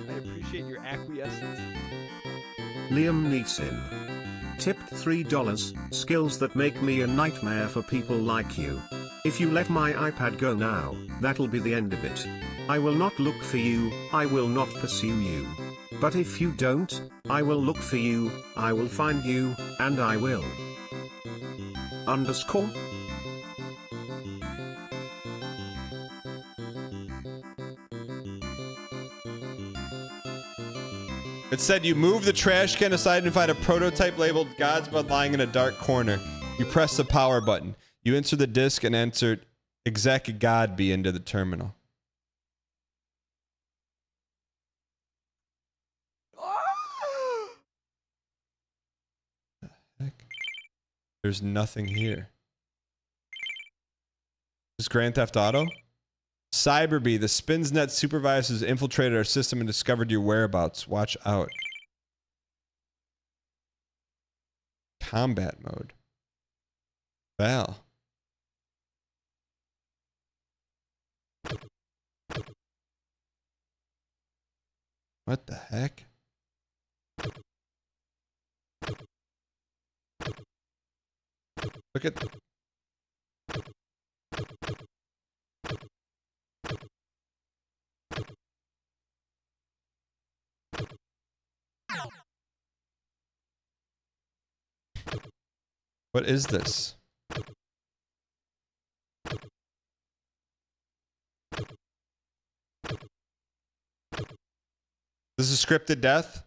I appreciate your acquiescence. Liam Neeson. Tipped $3. Skills that make me a nightmare for people like you. If you let my iPad go now, that'll be the end of it. I will not look for you, I will not pursue you. But if you don't, I will look for you, I will find you, and I will. Underscore? It said you move the trash can aside and find a prototype labeled God's Blood lying in a dark corner. You press the power button. You insert the disc and enter exec God be into the terminal. The heck? There's nothing here. Is this Grand Theft Auto? Cyberbee, the SpinsNet supervisors infiltrated our system and discovered your whereabouts. Watch out. Combat mode. Val. What the heck? Look at... What is this? This is scripted death?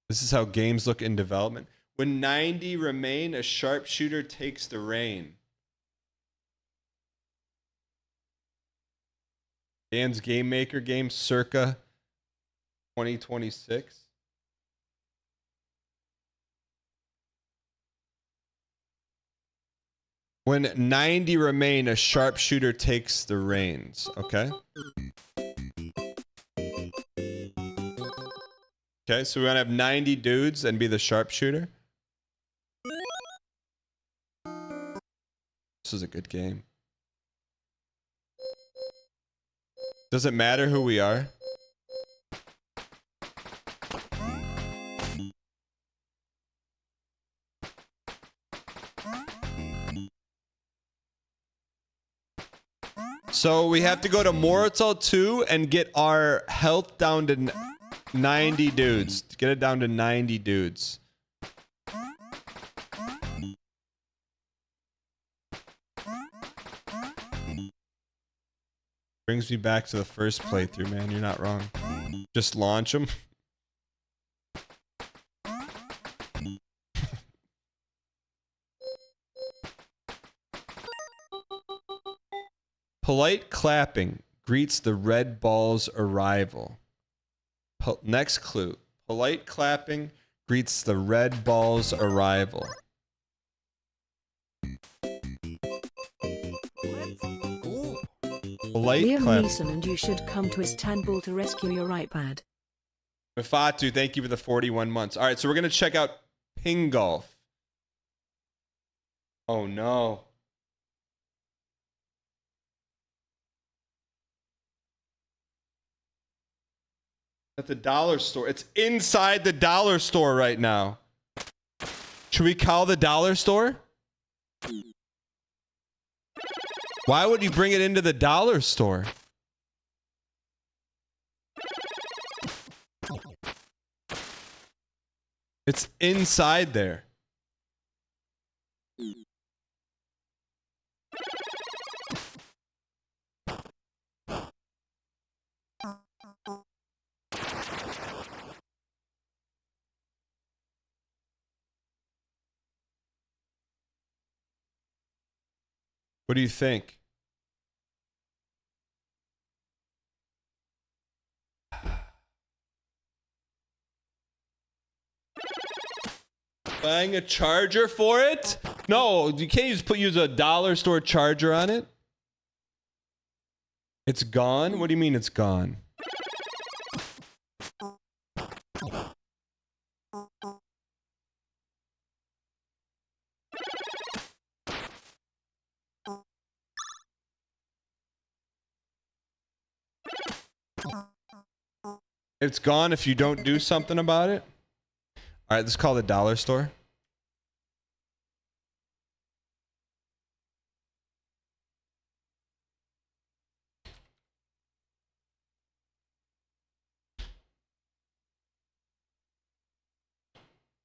This is how games look in development. When 90 remain, a sharpshooter takes the reign. Dan's Game Maker game circa 2026. When 90 remain, a sharpshooter takes the reins. Okay. Okay, so we're gonna have 90 dudes and be the sharpshooter. This is a good game. Doesn't matter who we are. So we have to go to Moratal 2 and get our health down to 90 dudes. Get it down to 90 dudes. Brings me back to the first playthrough, man. You're not wrong. Just launch them. Polite clapping greets the red ball's arrival. Next clue. Polite clapping greets the red ball's arrival. Polite Liam clap. Neeson, and you should come to Istanbul to rescue your iPad. Mafatu, thank you for the 41 months. All right, so we're going to check out Ping Golf. Oh, no. At the dollar store. It's inside the dollar store right now. Should we call the dollar store? Why would you bring it into the dollar store? It's inside there. What do you think? Buying a charger for it? No, you can't use a dollar store charger on it. It's gone? What do you mean it's gone? It's gone if you don't do something about it. All right, this is called the dollar store.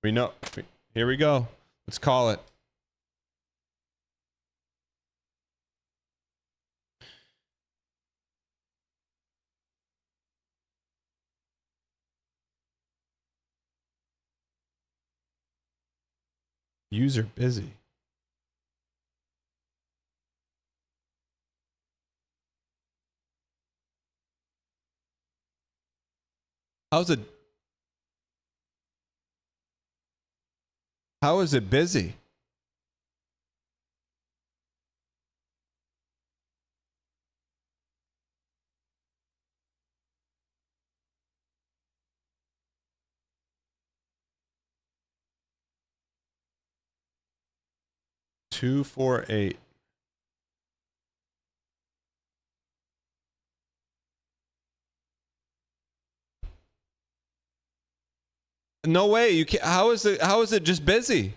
We know. Here we go. Let's call it. User busy. How is it busy? Two, 4, 8. No way. You can't. How is it just busy?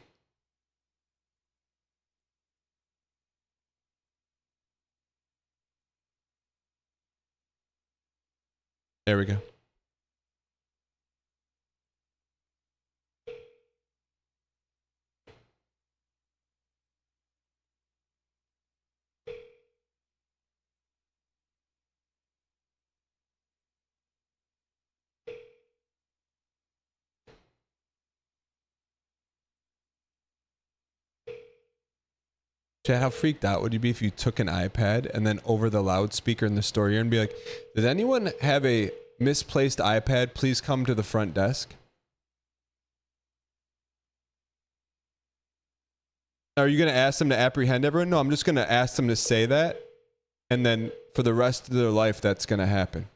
There we go. Chat, how freaked out would you be if you took an iPad and then over the loudspeaker in the store here and be like, does anyone have a misplaced iPad? Please come to the front desk. Are you going to ask them to apprehend everyone? No, I'm just going to ask them to say that. And then for the rest of their life, that's going to happen.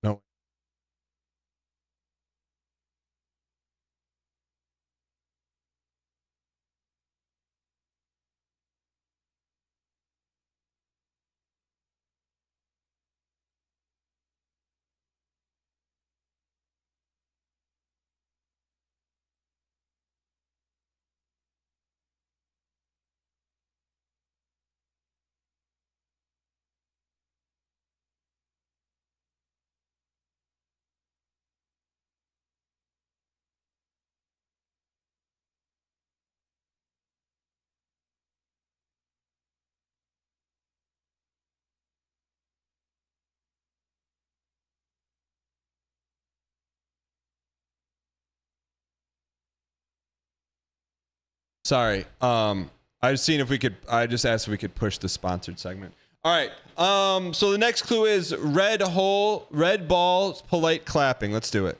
No. Sorry. I just seen if we could. I just asked if we could push the sponsored segment. All right. So the next clue is red ball, polite clapping. Let's do it.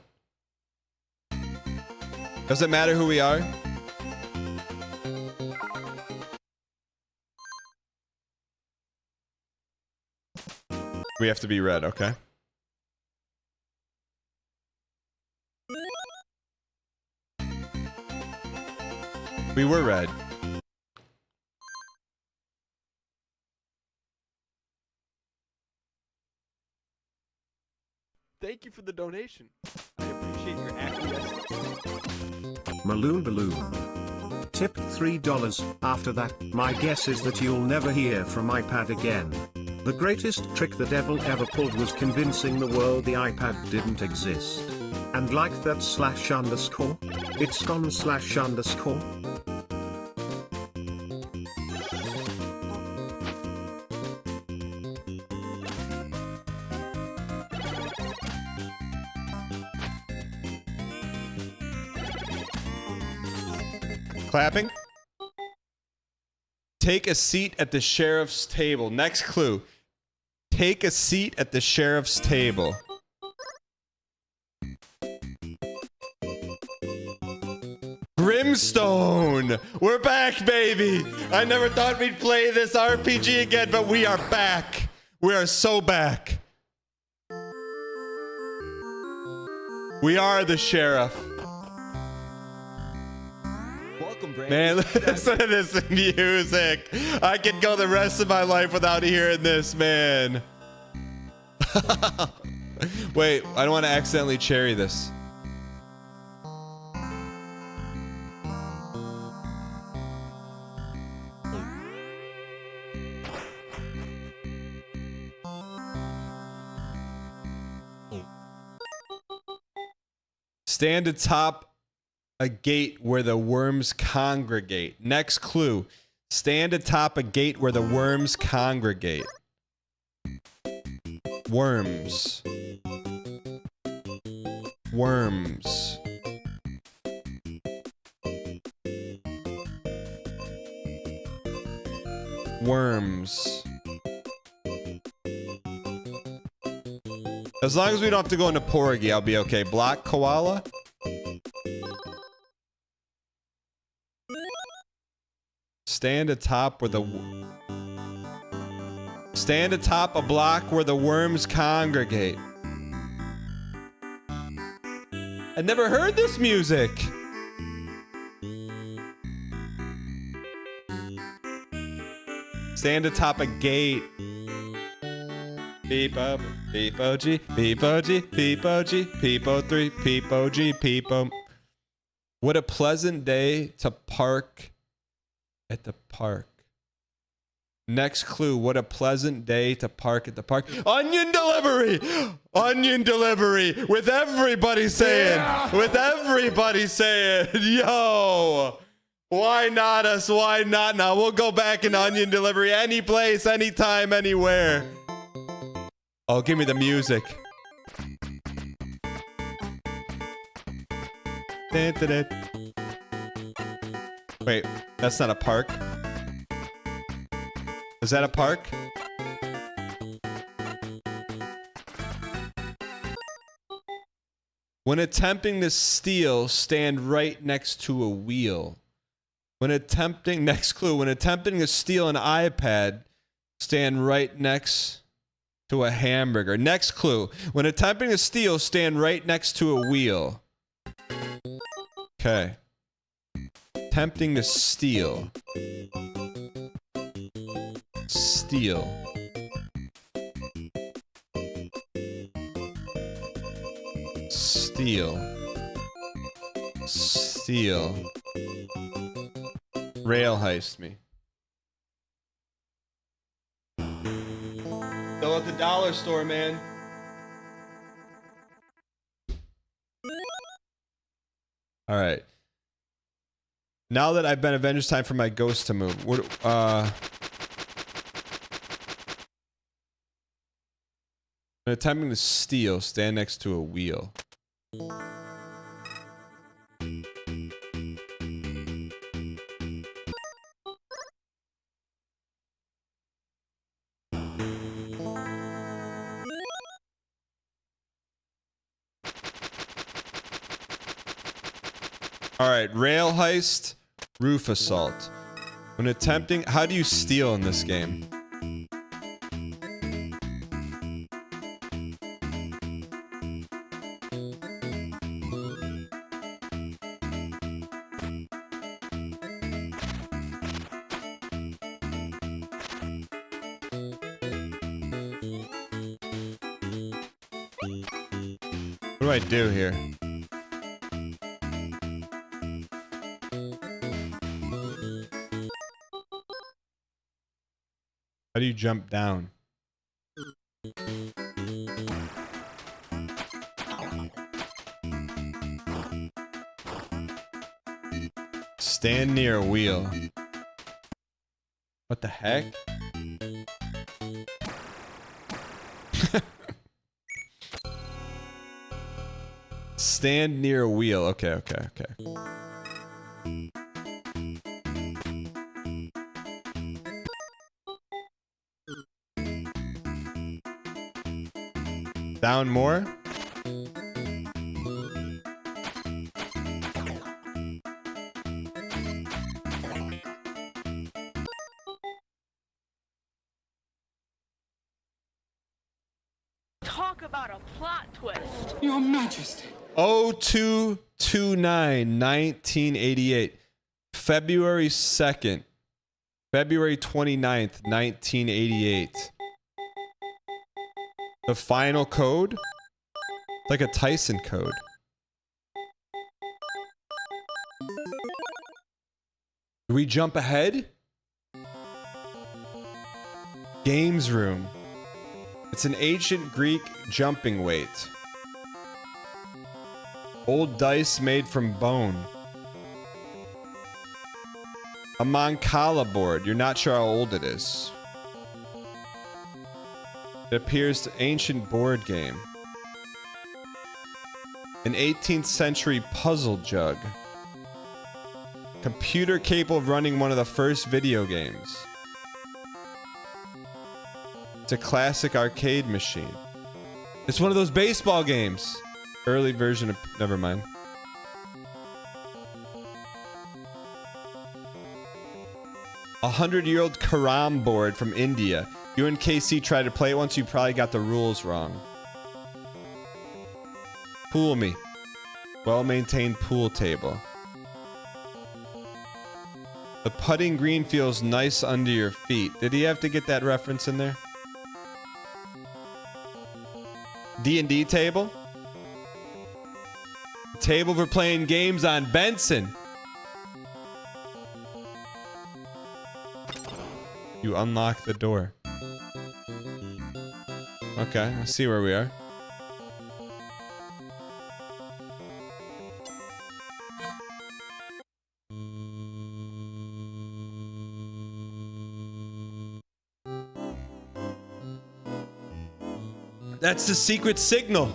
Does it matter who we are? We have to be red, okay? We were red. Thank you for the donation. I appreciate your acquiescence. Maloon Balloon. Tipped $3. After that, my guess is that you'll never hear from iPad again. The greatest trick the devil ever pulled was convincing the world the iPad didn't exist. And like that /_, it's gone /_. Clapping. Take a seat at the sheriff's table. Next clue. Take a seat at the sheriff's table. Brimstone! We're back, baby! I never thought we'd play this RPG again, but we are back. We are so back. We are the sheriff. Welcome, Brandon. Man, listen to this music. I could go the rest of my life without hearing this, man. Wait, I don't want to accidentally cherry this. Stand atop a gate where the worms congregate. Next clue. Stand atop a gate where the worms congregate. Worms. Worms. Worms. As long as we don't have to go into Porgy, I'll be okay. Black koala? Stand atop where the... Stand atop a block where the worms congregate. I never heard this music. Stand atop a gate. Peepo, peepo G, peepo G, peepo G, peepo 3, peepo G, peepo. What a pleasant day to park at the park. Next clue, what a pleasant day to park at the park. Onion delivery! Onion delivery! With everybody saying, with everybody saying, yo! Why not us? Why not now? We'll go back in onion delivery any place, anytime, anywhere. Oh, give me the music. Wait, that's not a park. Is that a park? When attempting to steal, stand right next to a wheel. When attempting, next clue, when attempting to steal an iPad, stand right next to a hamburger. Next clue, when attempting to steal, stand right next to a wheel. Okay. Attempting to steal. Steal. Steal. Steal. Rail heist me. Still at the dollar store, man. All right. Now that I've been Avengers, time for my ghost to move. What? When attempting to steal, stand next to a wheel. All right, rail heist, roof assault. When attempting, how do you steal in this game? What do I do here? How do you jump down? Stand near a wheel. What the heck? Stand near a wheel. Okay, okay, okay. Down more? Talk about a plot twist. Your Majesty, 0229 1988. February 2nd. February 29th, 1988. The final code? It's like a Tyson code. Do we jump ahead? Games room. It's an ancient Greek jumping weight. Old dice made from bone. A Mancala board. You're not sure how old it is. It appears to ancient board game. An 18th century puzzle jug. Computer capable of running one of the first video games. It's a classic arcade machine. It's one of those baseball games. Early version of... Never mind. A 100-year-old carom board from India. You and KC tried to play it once, you probably got the rules wrong. Pool me. Well-maintained pool table. The putting green feels nice under your feet. Did he have to get that reference in there? D&D table? Table for playing games on Benson. You unlock the door. Okay, I see where we are. That's the secret signal.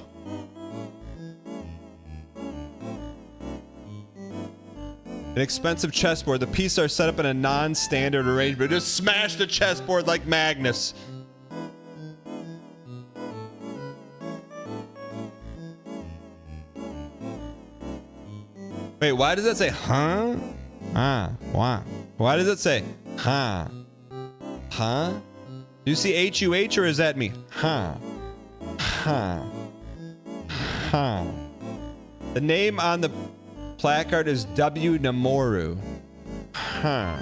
An expensive chessboard. The pieces are set up in a non-standard arrangement. Just smash the chessboard like Magnus. Wait, why does that say huh? Why? Why does it say huh? Huh? Do you see H-U-H or is that me? Huh? Huh. Huh. The name on the placard is W. Namoru. Huh.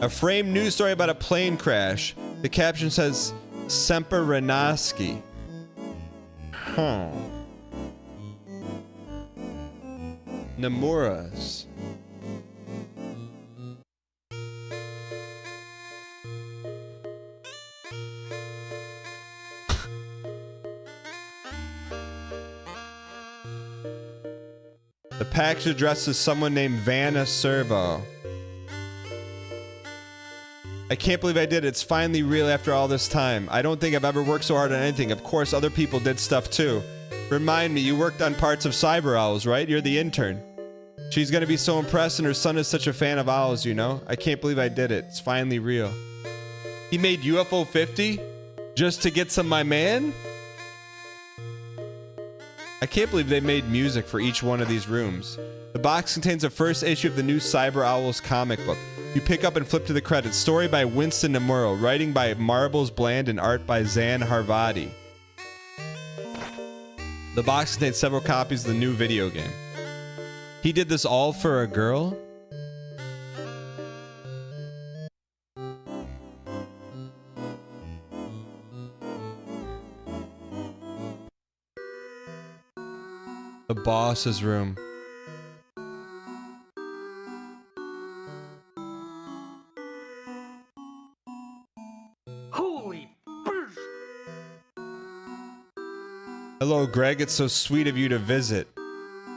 A framed news story about a plane crash. The caption says Semper Renaski. Huh. Namuras. The package addresses someone named Vanna Servo. I can't believe I did it. It's finally real after all this time. I don't think I've ever worked so hard on anything. Of course, other people did stuff too. Remind me, you worked on parts of Cyber Owls, right? You're the intern. She's gonna be so impressed, and her son is such a fan of owls, you know? I can't believe I did it. It's finally real. He made UFO 50 just to get some My Man? I can't believe they made music for each one of these rooms. The box contains the first issue of the new Cyber Owls comic book. You pick up and flip to the credits. Story by Winston Namuro, writing by Marbles Bland, and art by Zan Harvadi. The box contains several copies of the new video game. He did this all for a girl? The boss's room. Holy burst! Hello, Greg. It's so sweet of you to visit.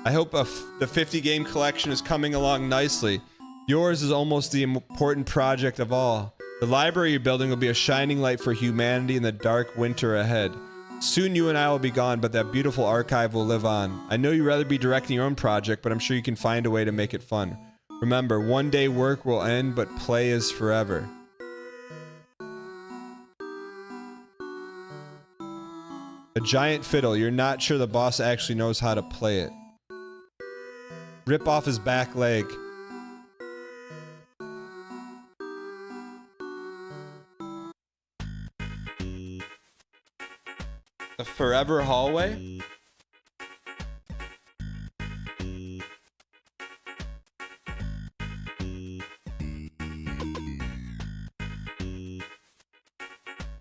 I hope the 50 game collection is coming along nicely. Yours is almost the important project of all. The library you're building will be a shining light for humanity in the dark winter ahead. Soon you and I will be gone, but that beautiful archive will live on. I know you'd rather be directing your own project, but I'm sure you can find a way to make it fun. Remember, one day work will end, but play is forever. A giant fiddle. You're not sure the boss actually knows how to play it. Rip off his back leg. The forever hallway?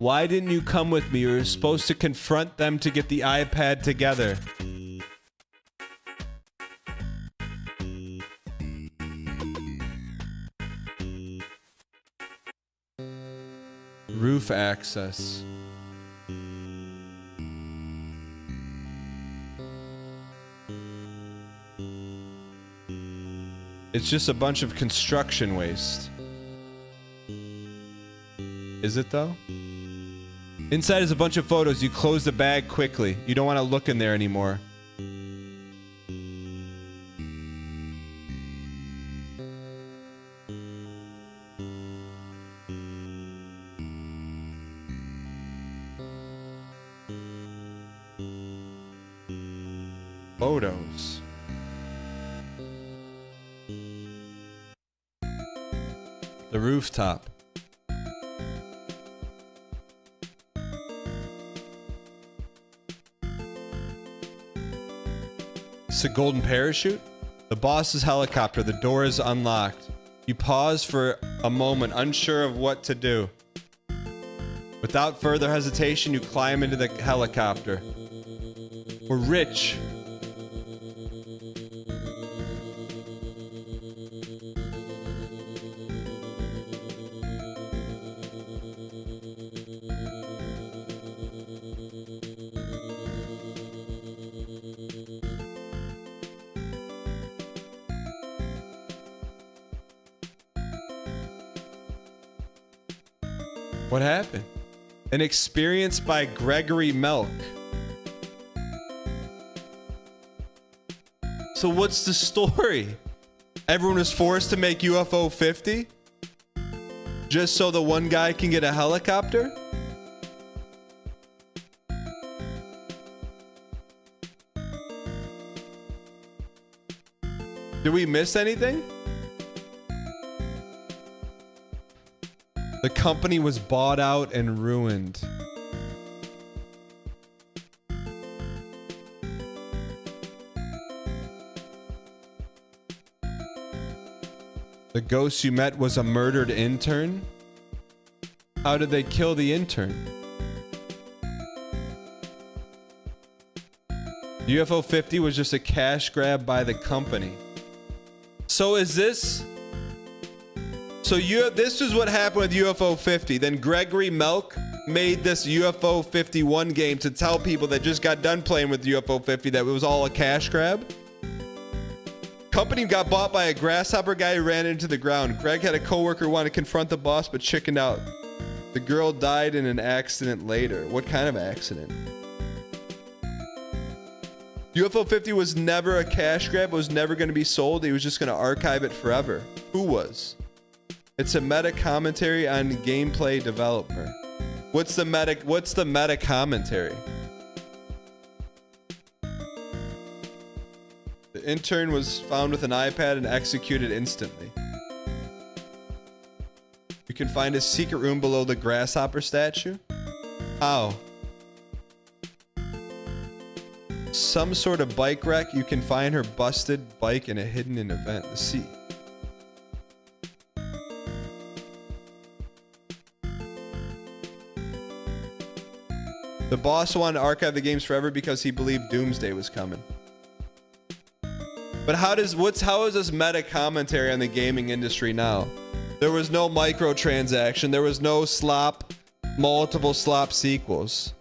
Why didn't you come with me? You were supposed to confront them to get the iPad together. Roof access. It's just a bunch of construction waste. Is it though? Inside is a bunch of photos. You close the bag quickly. You don't want to look in there anymore. Photos. The rooftop. It's a golden parachute. The boss's helicopter. The door is unlocked. You pause for a moment, unsure of what to do. Without further hesitation, you climb into the helicopter. We're rich. What happened? An experience by Gregory Melk. So what's the story? Everyone was forced to make UFO 50? Just so the one guy can get a helicopter? Did we miss anything? The company was bought out and ruined. The ghost you met was a murdered intern? How did they kill the intern? UFO 50 was just a cash grab by the company. So is this... So this is what happened with UFO 50. Then Gregory Melk made this UFO 51 game to tell people that just got done playing with UFO 50 that it was all a cash grab. Company got bought by a grasshopper guy who ran into the ground. Greg had a coworker who wanted to confront the boss but chickened out. The girl died in an accident later. What kind of accident? UFO 50 was never a cash grab. It was never going to be sold. He was just going to archive it forever. Who was? It's a meta commentary on gameplay developer. What's the meta commentary? The intern was found with an iPad and executed instantly. You can find a secret room below the grasshopper statue. How? Some sort of bike wreck. You can find her busted bike in a hidden event. Let's see. The boss wanted to archive the games forever because he believed Doomsday was coming. But how is this meta commentary on the gaming industry now? There was no microtransaction. There was no multiple slop sequels.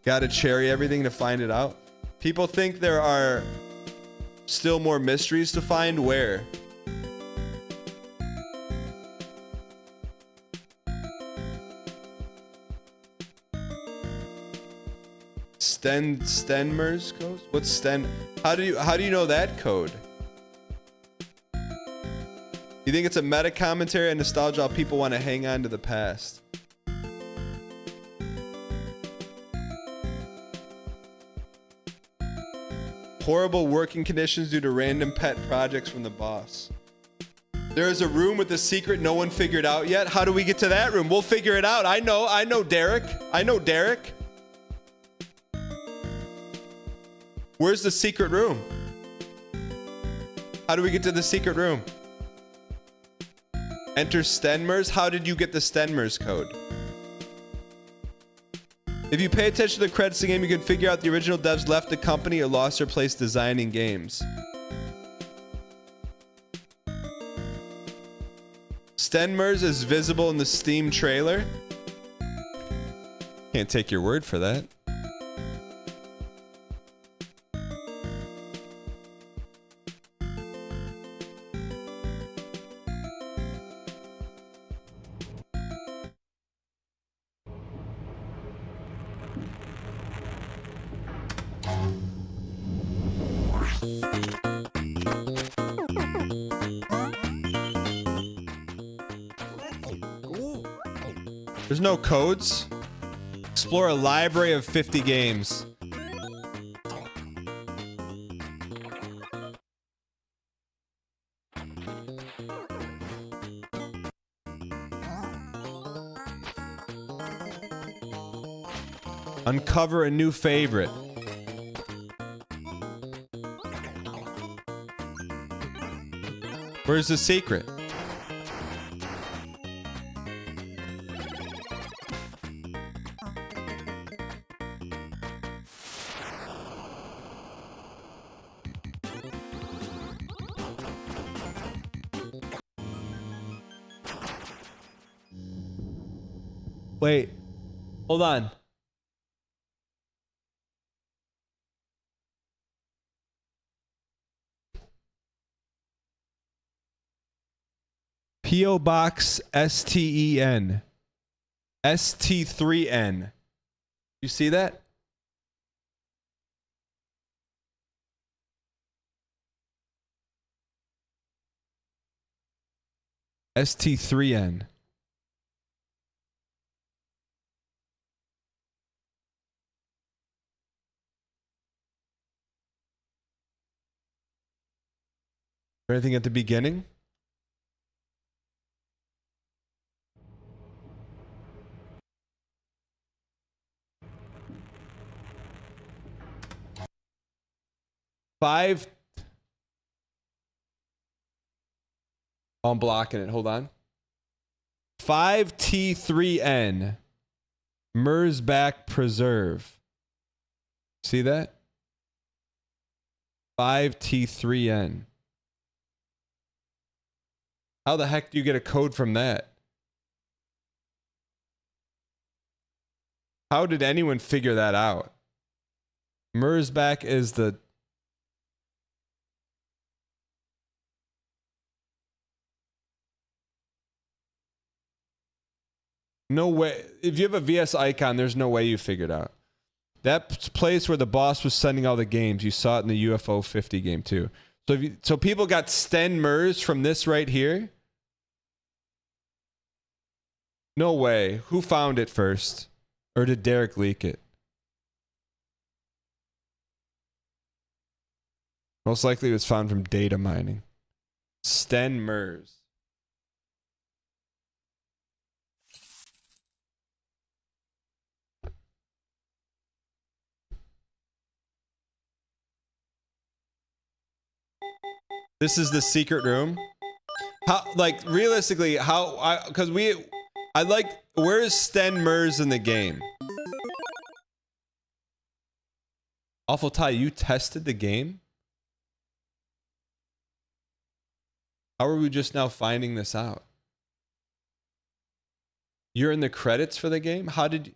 Gotta cherry everything to find it out. People think there are still more mysteries to find. Where? Stenmer's code? What's Sten? How do you know that code? You think it's a meta commentary and nostalgia? How people want to hang on to the past. Horrible working conditions due to random pet projects from the boss. There is a room with a secret no one figured out yet. How do we get to that room? We'll figure it out. I know Derek. I know Derek. Where's the secret room? How do we get to the secret room? Enter Stenmers. How did you get the Stenmers code? If you pay attention to the credits of the game, you can figure out the original devs left the company or lost their place designing games. Stenmers is visible in the Steam trailer. Can't take your word for that. There's no codes. Explore a library of 50 games. Uncover a new favorite. Where's the secret? Wait, hold on. P.O. Box STEN. ST3N. You see that? ST3N. Anything at the beginning? Five. Oh, I'm blocking it. Hold on. 5T3N. Merzbach Preserve. See that? 5T3N. How the heck do you get a code from that? How did anyone figure that out? Merzbach is the... No way. If you have a VS icon, there's no way you figured out. That place where the boss was sending all the games, you saw it in the UFO 50 game too. So people got Stenmers from this right here? No way. Who found it first? Or did Derek leak it? Most likely it was found from data mining. Stenmers. This is the secret room. How, like, realistically, how, I like, where's Stenmers in the game? Awful Ty, you tested the game? How are we just now finding this out? You're in the credits for the game? How did you,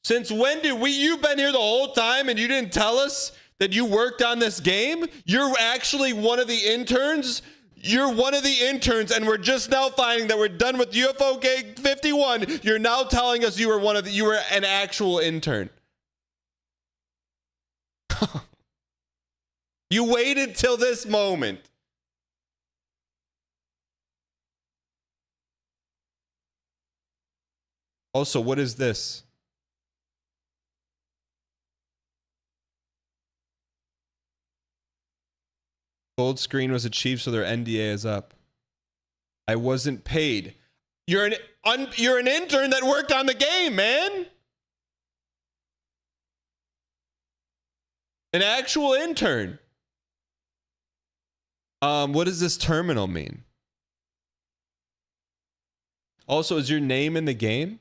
since when did you've been here the whole time and you didn't tell us that you worked on this game? You're actually one of the interns? You're one of the interns, and we're just now finding that we're done with UFO Gig 51. You're now telling us you were an actual intern. You waited till this moment. Also, what is this? Gold screen was achieved, so their NDA is up. I wasn't paid. You're an intern that worked on the game, man. An actual intern. What does this terminal mean? Also, is your name in the game?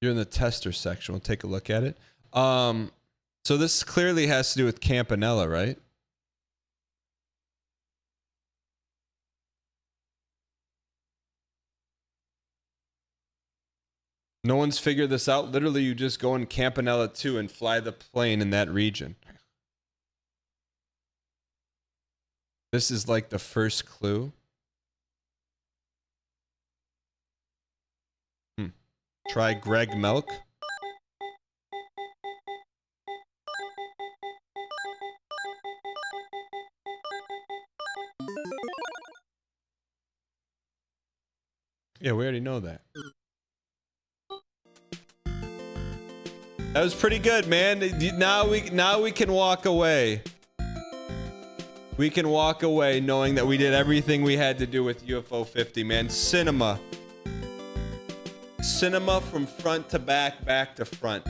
You're in the tester section. We'll take a look at it. So this clearly has to do with Campanella, right? No one's figured this out. Literally, you just go in Campanella 2 and fly the plane in that region. This is like the first clue. Try Greg Milk. Yeah, we already know that. That was pretty good, man. Now we can walk away. We can walk away knowing that we did everything we had to do with UFO 50, man. Cinema. Cinema from front to back, back to front.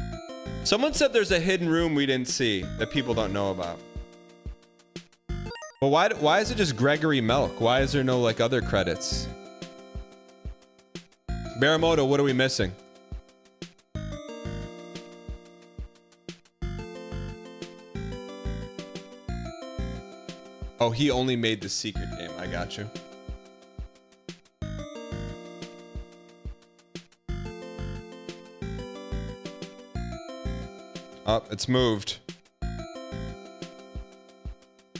Someone said there's a hidden room we didn't see that people don't know about. But why is it just Gregory Milk? Why is there no like other credits? Baramoto, what are we missing? Oh, he only made the secret game. I got you. Oh, it's moved.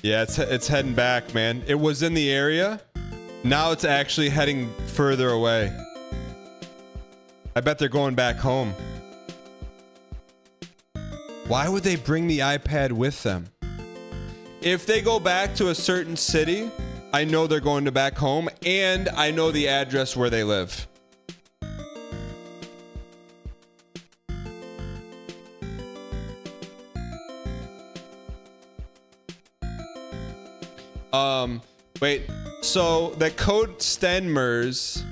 Yeah, it's heading back, man. It was in the area. Now it's actually heading further away. I bet they're going back home. Why would they bring the iPad with them? If they go back to a certain city, I know they're going to back home, and I know the address where they live. Wait, so the code Stenmers,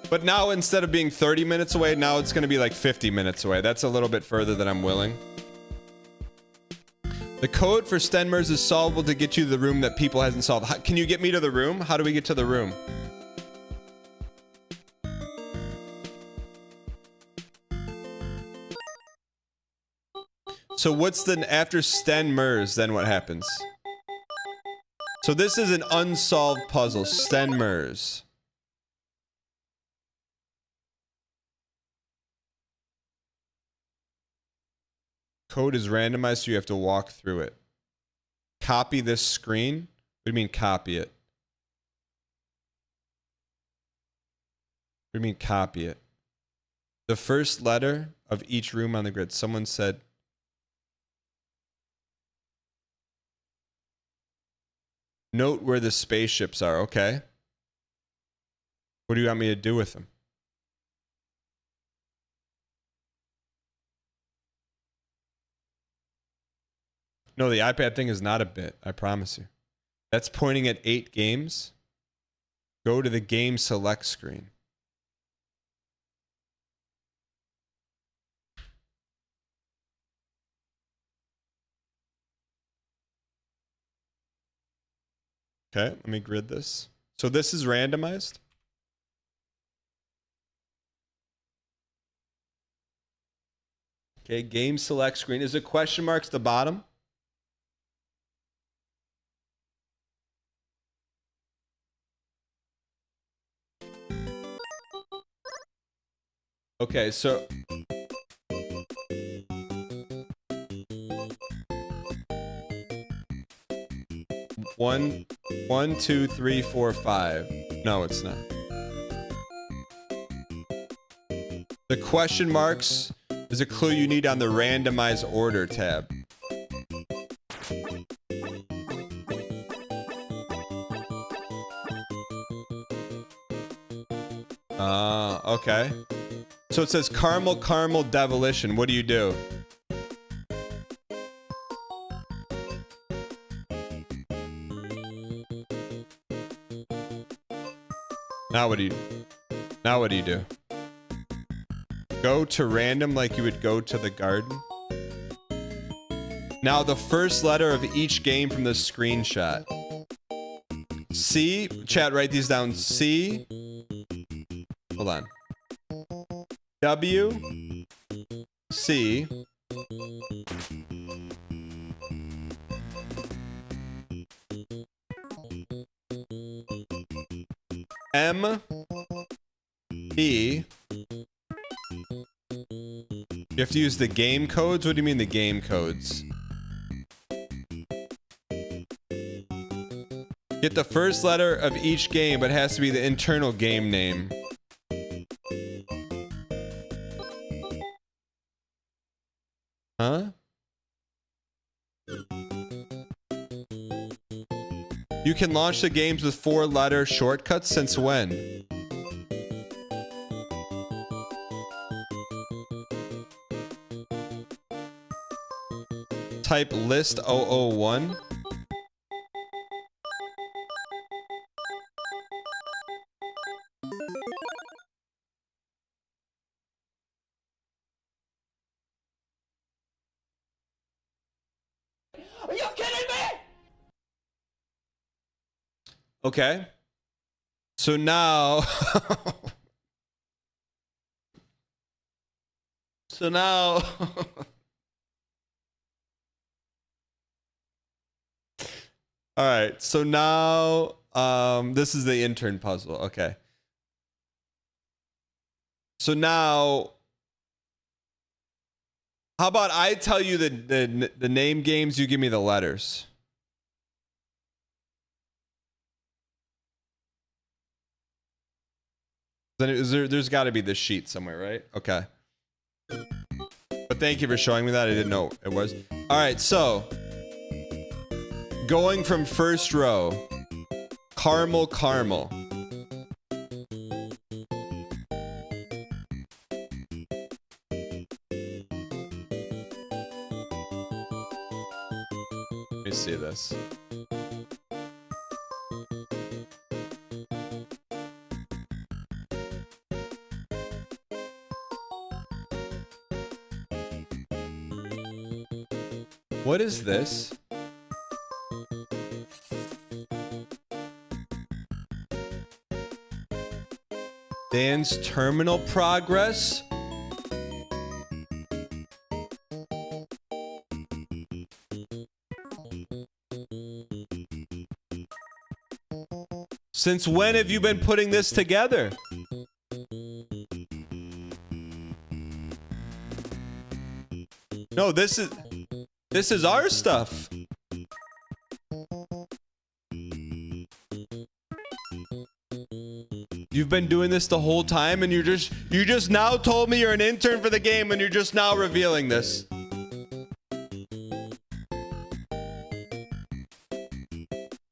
but now instead of being 30 minutes away, now it's going to be like 50 minutes away. That's a little bit further than I'm willing. The code for Stenmers is solvable to get you to the room that people hasn't solved. Can you get me to the room? How do we get to the room? So what's the after Stenmers, then what happens? So this is an unsolved puzzle, Stenmers. Code is randomized, so you have to walk through it. Copy this screen? What do you mean copy it? What do you mean copy it? The first letter of each room on the grid. Someone said... Note where the spaceships are. Okay. What do you want me to do with them? No, the iPad thing is not a bit. I promise you. That's pointing at 8 games. Go to the game select screen. Okay, let me grid this. So this is randomized. Okay, game select screen. Is it question marks at the bottom? Okay, so... One, 2, 3, 4, 5. No, it's not. The question marks is a clue you need on the randomize order tab. Okay. So it says caramel, caramel, devilition. What do you do? Now what do you do? Go to random like you would go to the garden. Now the first letter of each game from the screenshot. C, chat, write these down. C, hold on. W, C, M, E. You have to use the game codes? What do you mean the game codes? Get the first letter of each game, but it has to be the internal game name. Huh? You can launch the games with 4-letter shortcuts since when? Type list 001. Are you kidding me? Okay. So now So now all right, so now this is the intern puzzle. Okay. So now how about I tell you the name games, you give me the letters. Then there's got to be this sheet somewhere, right? Okay. But thank you for showing me that. I didn't know it was. All right, so going from first row, caramel, caramel. Let me see this. What is this? Dan's terminal progress? Since when have you been putting this together? No, this is our stuff. You've been doing this the whole time and you just now told me you're an intern for the game and you're just now revealing this.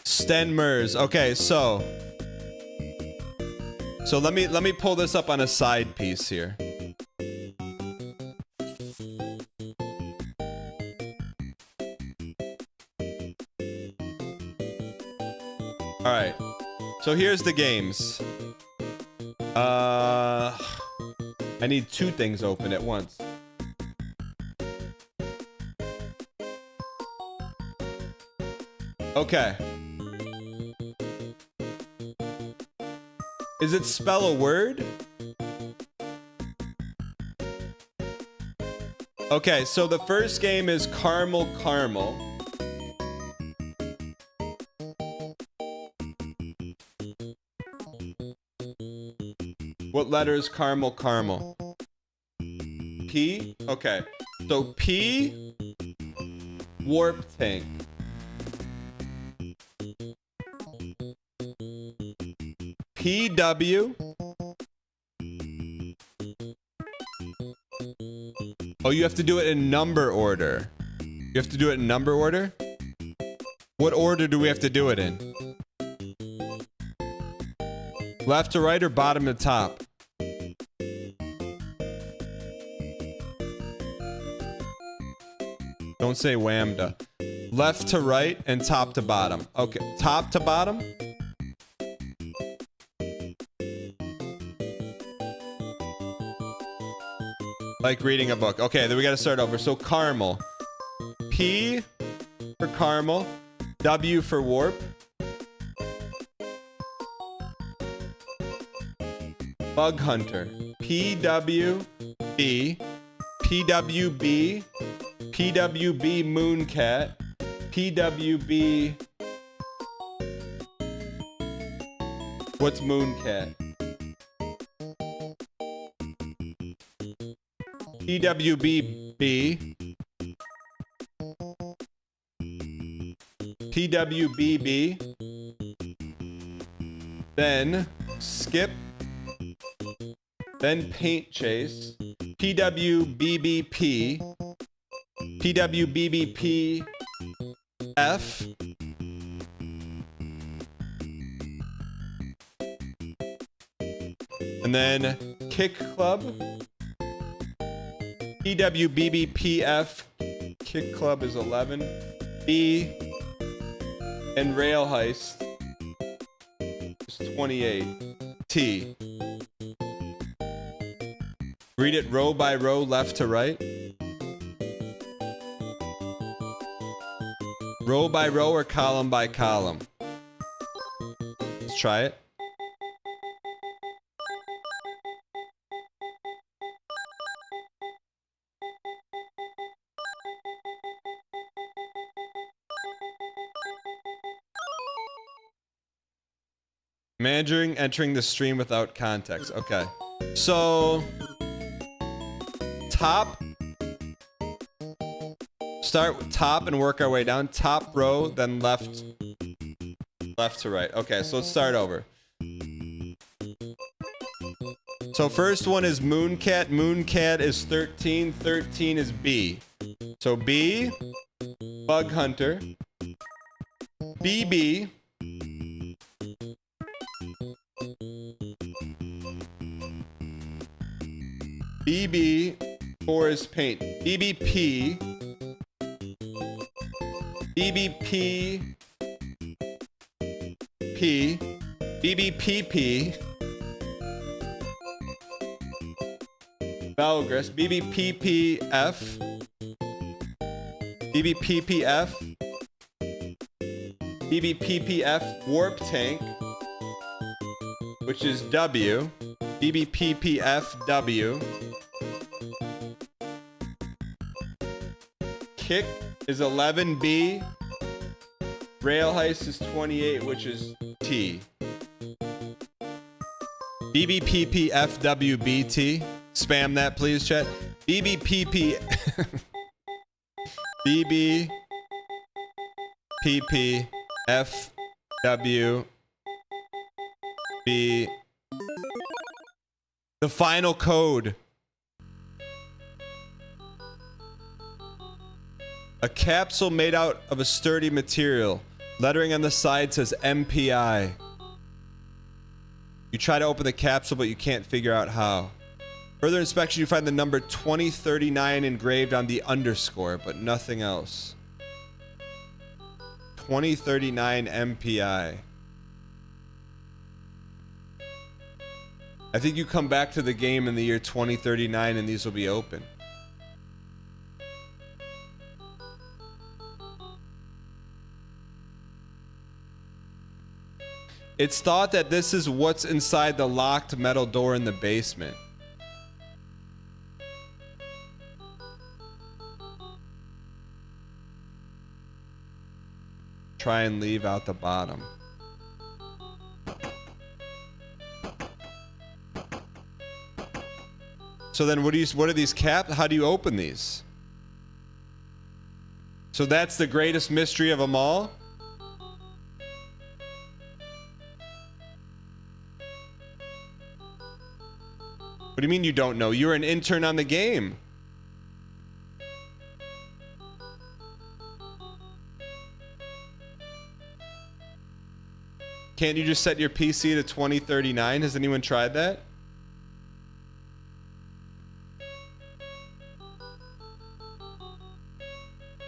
Stenmers. Okay, so let me pull this up on a side piece here. All right. So here's the games. I need two things open at once. Okay. Is it spell a word? Okay, so the first game is caramel, caramel. What letter is caramel, caramel? P? Okay. So P, warp tank. PW. Oh, you have to do it in number order. You have to do it in number order? What order do we have to do it in? Left to right or bottom to top? Don't say whamda. Left to right and top to bottom. Okay, top to bottom? Like reading a book. Okay, then we got to start over. So caramel. P for caramel. W for warp. Bug hunter. PWB. PWB. PWB mooncat. PWB. What's mooncat? PWBB. PWBB. Then skip. Then paint chase. PWBBP. PWBBP F. And then kick club. PWBBPF. Kick club is 11. B. And rail heist is 28. T. Read it row by row, left to right. Row by row or column by column? Let's try it. Managing entering the stream without context. Okay. So top. Start with top and work our way down. Top row, then left to right. Okay, so let's start over. So first one is mooncat. Mooncat is 13. 13 is B. So B, bug hunter. BB. BB, 4 is paint. BBP. BBP. P. BBPP. Belgris. BBPPF. BBPPF. BBPPF. Warp tank. Which is W. BBPPFW. Kick is 11B. Rail heist is 28, which is T. BBPPFWBT. Spam that, please, chat. BBPP. BBPPFWB. The final code. A capsule made out of a sturdy material. Lettering on the side says MPI. You try to open the capsule, but you can't figure out how. Further inspection, you find the number 2039 engraved on the underscore, but nothing else. 2039 MPI. I think you come back to the game in the year 2039 and these will be open. It's thought that this is what's inside the locked metal door in the basement. Try and leave out the bottom. So then what are these caps? How do you open these? So that's the greatest mystery of them all? What do you mean you don't know? You're an intern on the game. Can't you just set your PC to 2039? Has anyone tried that?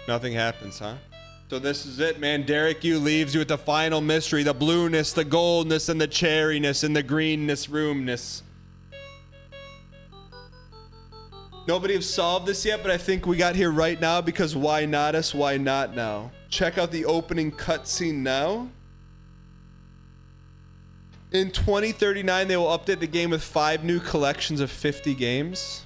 Nothing happens, huh? So this is it, man. Derek Yu leaves you with the final mystery, the blueness, the goldness, and the cherryness, and the greenness, roomness. Nobody have solved this yet, but I think we got here right now because why not us? Why not now? Check out the opening cutscene now. In 2039, they will update the game with 5 new collections of 50 games.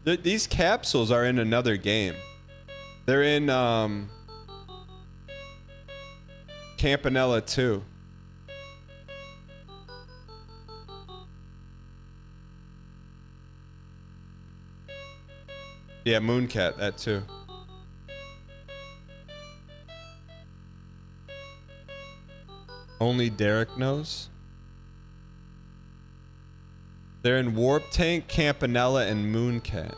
These capsules are in another game. They're in Campanella 2. Yeah, Mooncat, that too. Only Derek knows. They're in Warp Tank, Campanella, and Mooncat.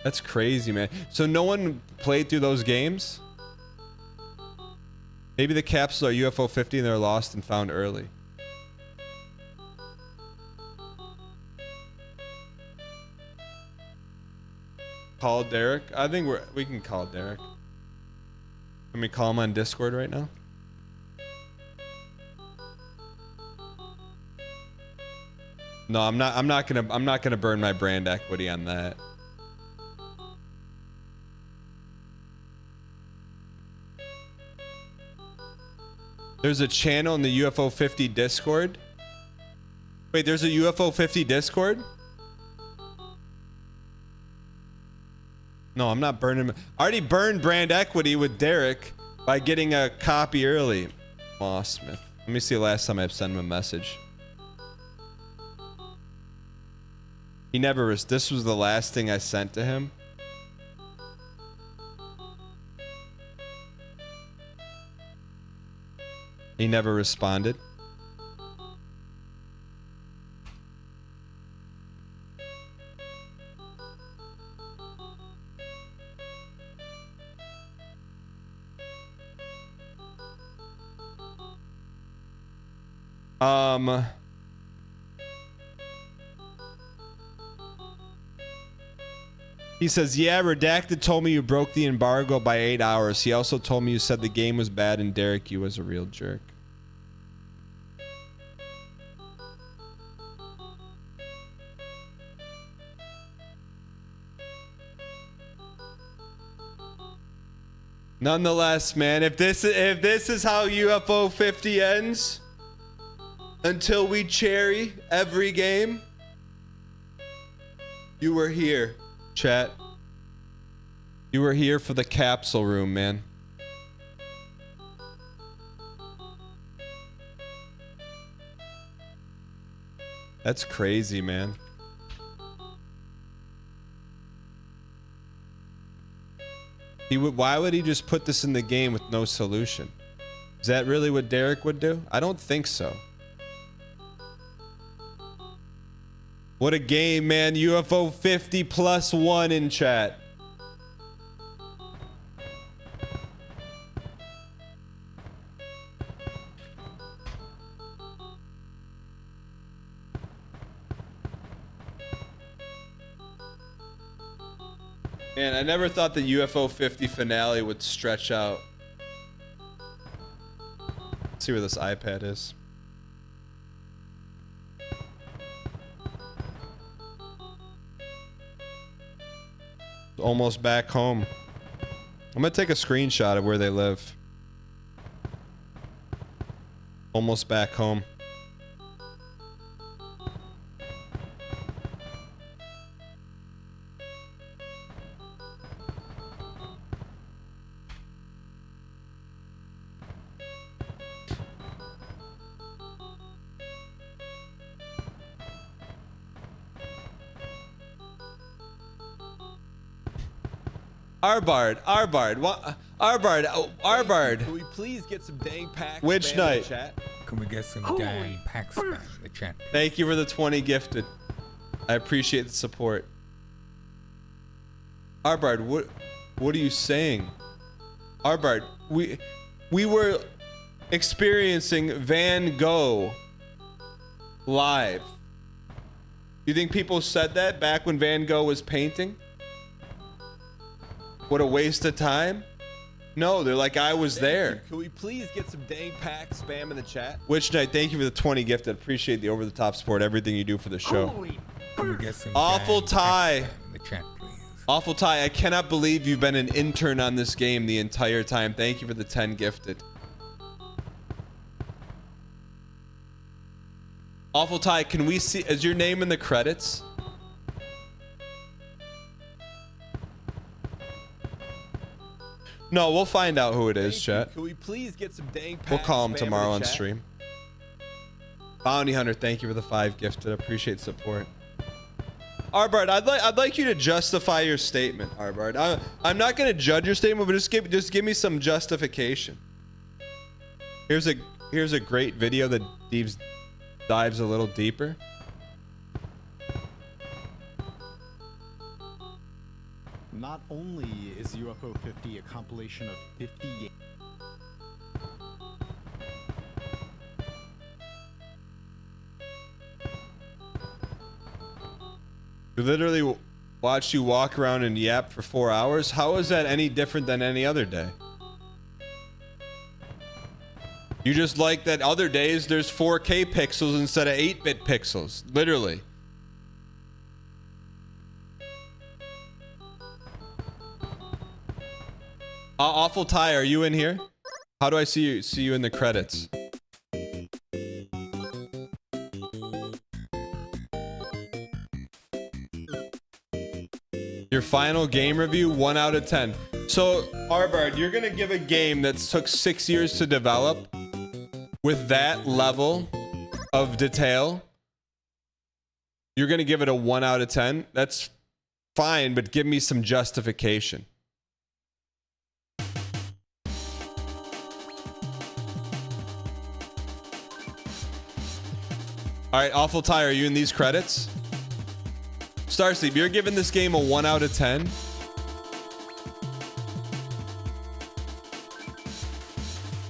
That's crazy, man. So no one played through those games? Maybe the capsules are UFO 50 and they're lost and found early. Call Derek? I think we can call Derek. Can we call him on Discord right now? No, I'm not gonna burn my brand equity on that. There's a channel in the UFO 50 Discord. Wait, there's a UFO 50 Discord? No, I'm not burning. I already burned brand equity with Derek by getting a copy early. Moss Smith. Let me see the last time I've sent him a message. He never this was the last thing I sent to him. He never responded. He says, yeah, Redacted told me you broke the embargo by 8 hours. He also told me you said the game was bad and Derek, you was a real jerk. Nonetheless, man, if this is how UFO 50 ends, until we cherry every game, you were here, chat. You were here for the capsule room, man. That's crazy, man. Why would he just put this in the game with no solution? Is that really what Derek would do? I don't think so. What a game, man. UFO 50 +1 in chat. Man, I never thought the UFO 50 finale would stretch out. Let's see where this iPad is. Almost back home. I'm gonna take a screenshot of where they live. Almost back home. Arbard. Can we please get some dang packs? Which night? Chat? Can we get some dang packs spam in the chat? Thank you for the 20 gifted. I appreciate the support. Arbard, what are you saying? Arbard, we were experiencing Van Gogh live. You think people said that back when Van Gogh was painting? What a waste of time. No, they're like, I was there. Can we please get some dang pack spam in the chat? Witch Knight, thank you for the 20 gifted. Appreciate the over-the-top support, everything you do for the show. Can we get some Awful dang Ty. pack spam in the chat, please? Awful Ty, I cannot believe you've been an intern on this game the entire time. Thank you for the 10 gifted. Awful Ty, can we see, is your name in the credits? No, we'll find out who it is, chat. Can we please get some dang pack We'll call him spam in tomorrow the on chat? stream. Bounty Hunter, thank you for the 5 gifted. Appreciate support. Arbard, I'd like you to justify your statement, Arbard. I'm not gonna judge your statement, but just give me some justification. Here's a great video that dives a little deeper. Not only is UFO 50 a compilation of 50 We literally watched you walk around and yap for 4 hours. How is that any different than any other day? You just like that other days there's 4K pixels instead of 8-bit pixels. Literally. Awful Ty, are you in here? How do I see you in the credits? Your final game review, 1 out of 10. So, Arbard, you're gonna give a game that took 6 years to develop with that level of detail. You're gonna give it a 1 out of 10. That's fine, but give me some justification. All right, Awful Ty, are you in these credits? Starsleep, you're giving this game a 1 out of 10.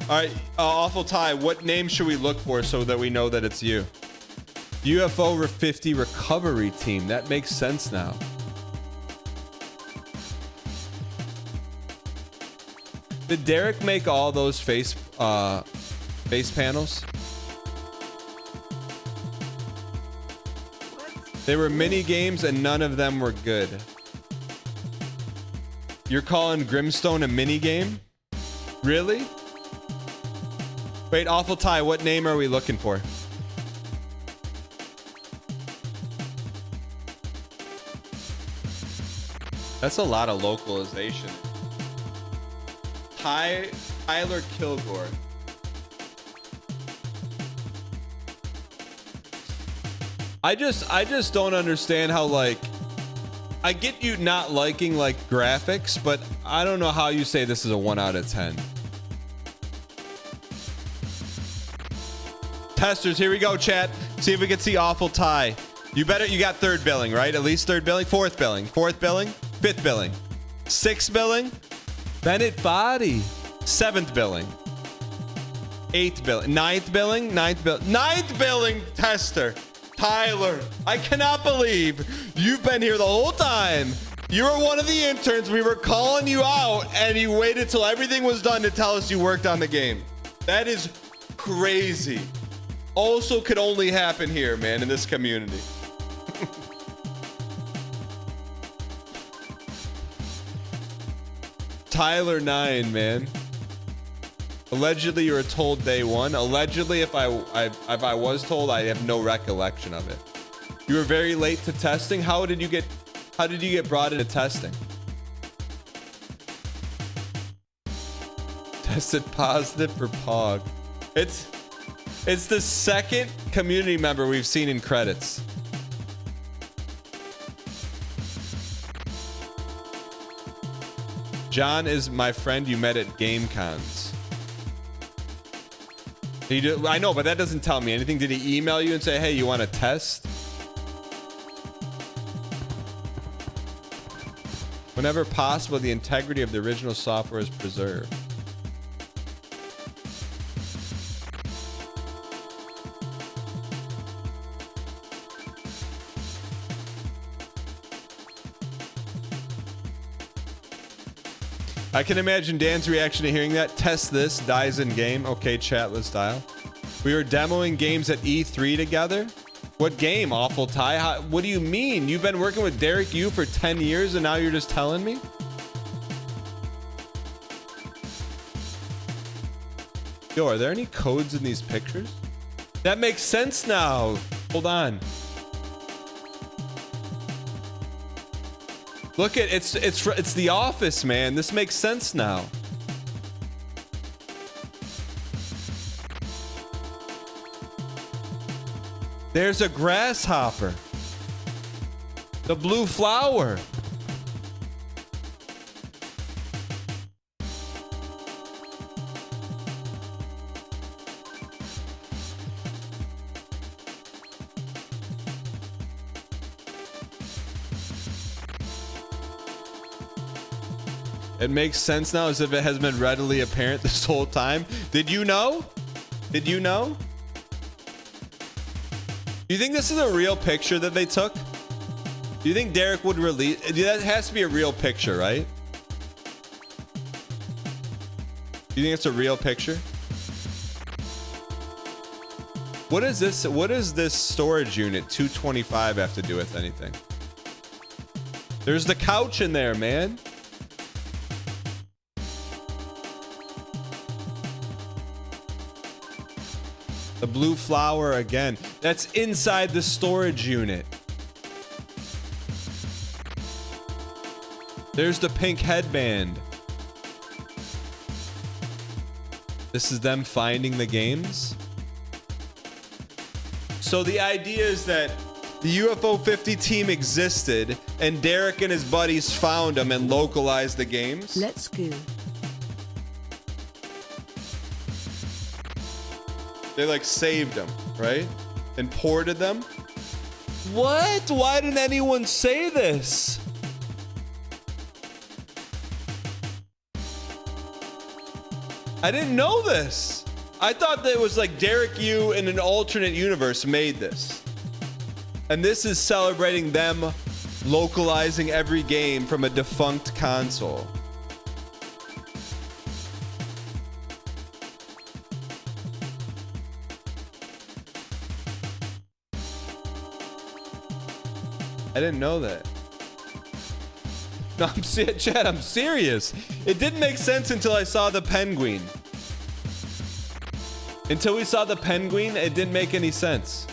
All right, Awful Ty, what name should we look for so that we know that it's you? UFO 50 recovery team. That makes sense now. Did Derek make all those face panels? They were mini games and none of them were good. You're calling Grimstone a mini game? Really? Wait, Awful Ty, what name are we looking for? That's a lot of localization. Tyler Kilgore. I just don't understand how, like, I get you not liking like graphics, but I don't know how you say this is a 1 out of 10. Testers, here we go, chat. See if we can see Awful Ty. You got third billing, right? At least third billing, fourth billing, fifth billing, sixth billing, Bennett Body, seventh billing, eighth billing, ninth billing, ninth billing tester. Tyler, I cannot believe you've been here the whole time. You were one of the interns. We were calling you out and you waited till everything was done to tell us you worked on the game. That is crazy. Also could only happen here, man, in this community. Tyler 9, man. Allegedly, you were told day one. Allegedly, if I was told, I have no recollection of it. You were very late to testing. How did you get brought into testing? Tested positive for POG. It's the second community member we've seen in credits. John is my friend you met at Game Cons. I know, but that doesn't tell me anything. Did he email you and say, hey, you want to test? Whenever possible, the integrity of the original software is preserved. I can imagine Dan's reaction to hearing that. Test this, dies in game. Okay, chat, let's dial. We were demoing games at E3 together. What game, Awful Ty? What do you mean? You've been working with Derek Yu for 10 years and now you're just telling me? Yo, are there any codes in these pictures? That makes sense now. Hold on. Look at it's The Office, man. This makes sense now. There's a grasshopper. The blue flower. It makes sense now, as if it has been readily apparent this whole time. Did you know? Did you know? Do you think this is a real picture that they took? Do you think Derek would release? That has to be a real picture, right? Do you think it's a real picture? What is this? What does this storage unit 225 have to do with anything? There's the couch in there, man. The blue flower again. That's inside the storage unit. There's the pink headband. This is them finding the games. So the idea is that the UFO 50 team existed and Derek and his buddies found them and localized the games. Let's go. They like saved them, right? And ported them. What? Why didn't anyone say this? I didn't know this. I thought that it was like Derek Yu in an alternate universe made this. And this is celebrating them localizing every game from a defunct console. I didn't know that. No, Chad, I'm serious. It didn't make sense until I saw the penguin. Until we saw the penguin, it didn't make any sense.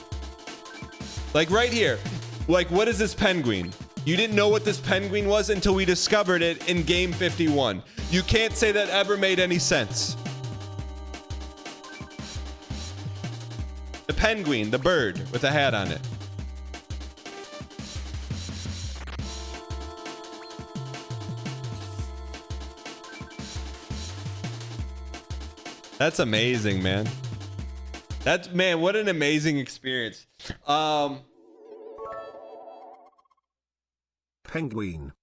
Like right here. Like, what is this penguin? You didn't know what this penguin was until we discovered it in game 51. You can't say that ever made any sense. The penguin, the bird with a hat on it. That's amazing, man. That's, man, what an amazing experience. Penguin.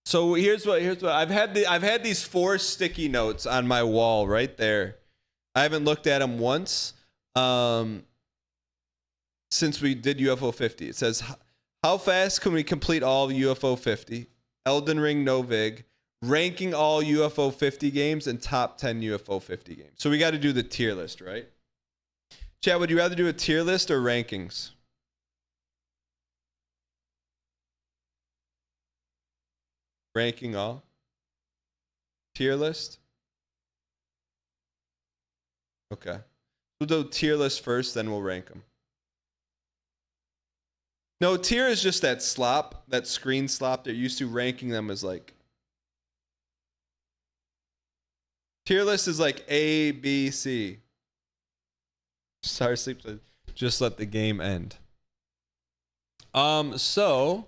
So here's what I've had these 4 sticky notes on my wall right there. I haven't looked at them once since we did UFO 50. It says, how fast can we complete all UFO 50? Elden Ring, no vig. Ranking all UFO 50 games and top 10 UFO 50 games. So we got to do the tier list, right? Chad, would you rather do a tier list or rankings? Ranking all? Tier list? Okay. We'll do tier list first, then we'll rank them. No, tier is just that slop, that screen slop. They're used to ranking them as like... Tier list is like A, B, C. Sorry, sleep. Just let the game end. So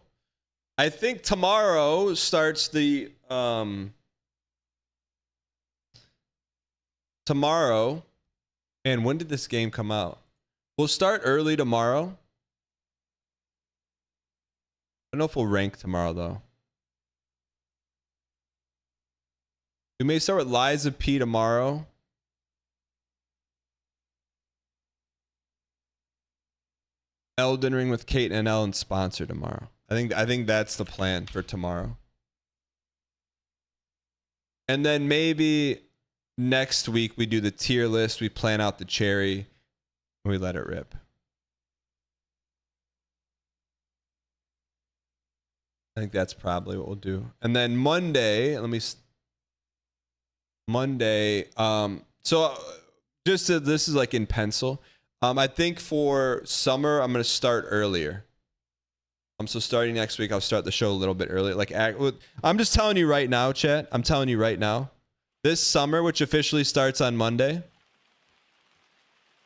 I think tomorrow starts the tomorrow. And when did this game come out? We'll start early tomorrow. I don't know if we'll rank tomorrow though. We may start with Lies of P tomorrow. Elden Ring with Kate and Ellen sponsor tomorrow. I think that's the plan for tomorrow. And then maybe next week we do the tier list, we plan out the cherry, and we let it rip. I think that's probably what we'll do. And then Monday, so just to, this is like in pencil. I think for summer, I'm going to start earlier. So starting next week, I'll start the show a little bit earlier. Like, I'm just telling you right now, chat. I'm telling you right now. This summer, which officially starts on Monday,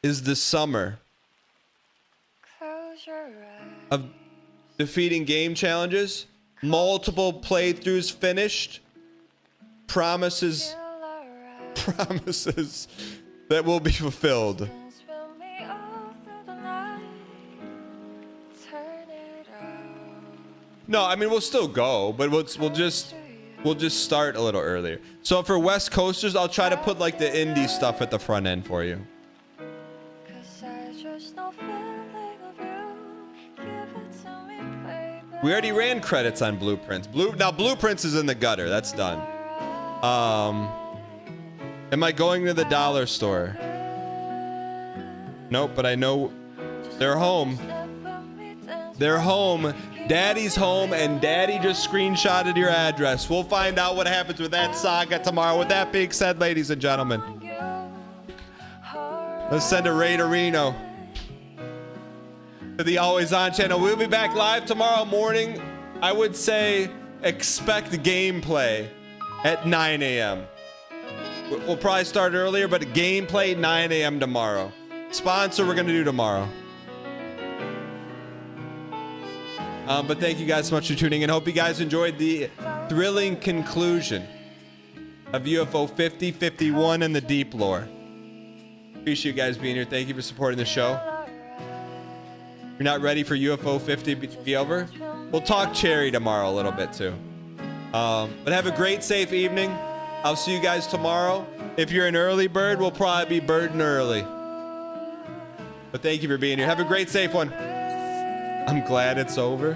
is the summer of defeating game challenges, multiple playthroughs finished, promises that will be fulfilled. No, I mean we'll still go, but we'll just start a little earlier. So for West Coasters, I'll try to put like the indie stuff at the front end for you. We already ran credits on Blueprints. Now Blueprints is in the gutter. That's done. Am I going to the dollar store? Nope, but I know they're home. They're home. Daddy's home, and Daddy just screenshotted your address. We'll find out what happens with that saga tomorrow. With that being said, ladies and gentlemen, let's send a raid to Reno to the Always On channel. We'll be back live tomorrow morning. I would say expect gameplay at 9 a.m. We'll probably start earlier, but gameplay 9 a.m. tomorrow. Sponsor we're going to do tomorrow. But thank you guys so much for tuning in. Hope you guys enjoyed the thrilling conclusion of UFO 50, 51, and the deep lore. Appreciate you guys being here. Thank you for supporting the show. If you're not ready for UFO 50 to be over, we'll talk cherry tomorrow a little bit too. But have a great, safe evening. I'll see you guys tomorrow. If you're an early bird, we'll probably be birding early. But thank you for being here. Have a great, safe one. I'm glad it's over.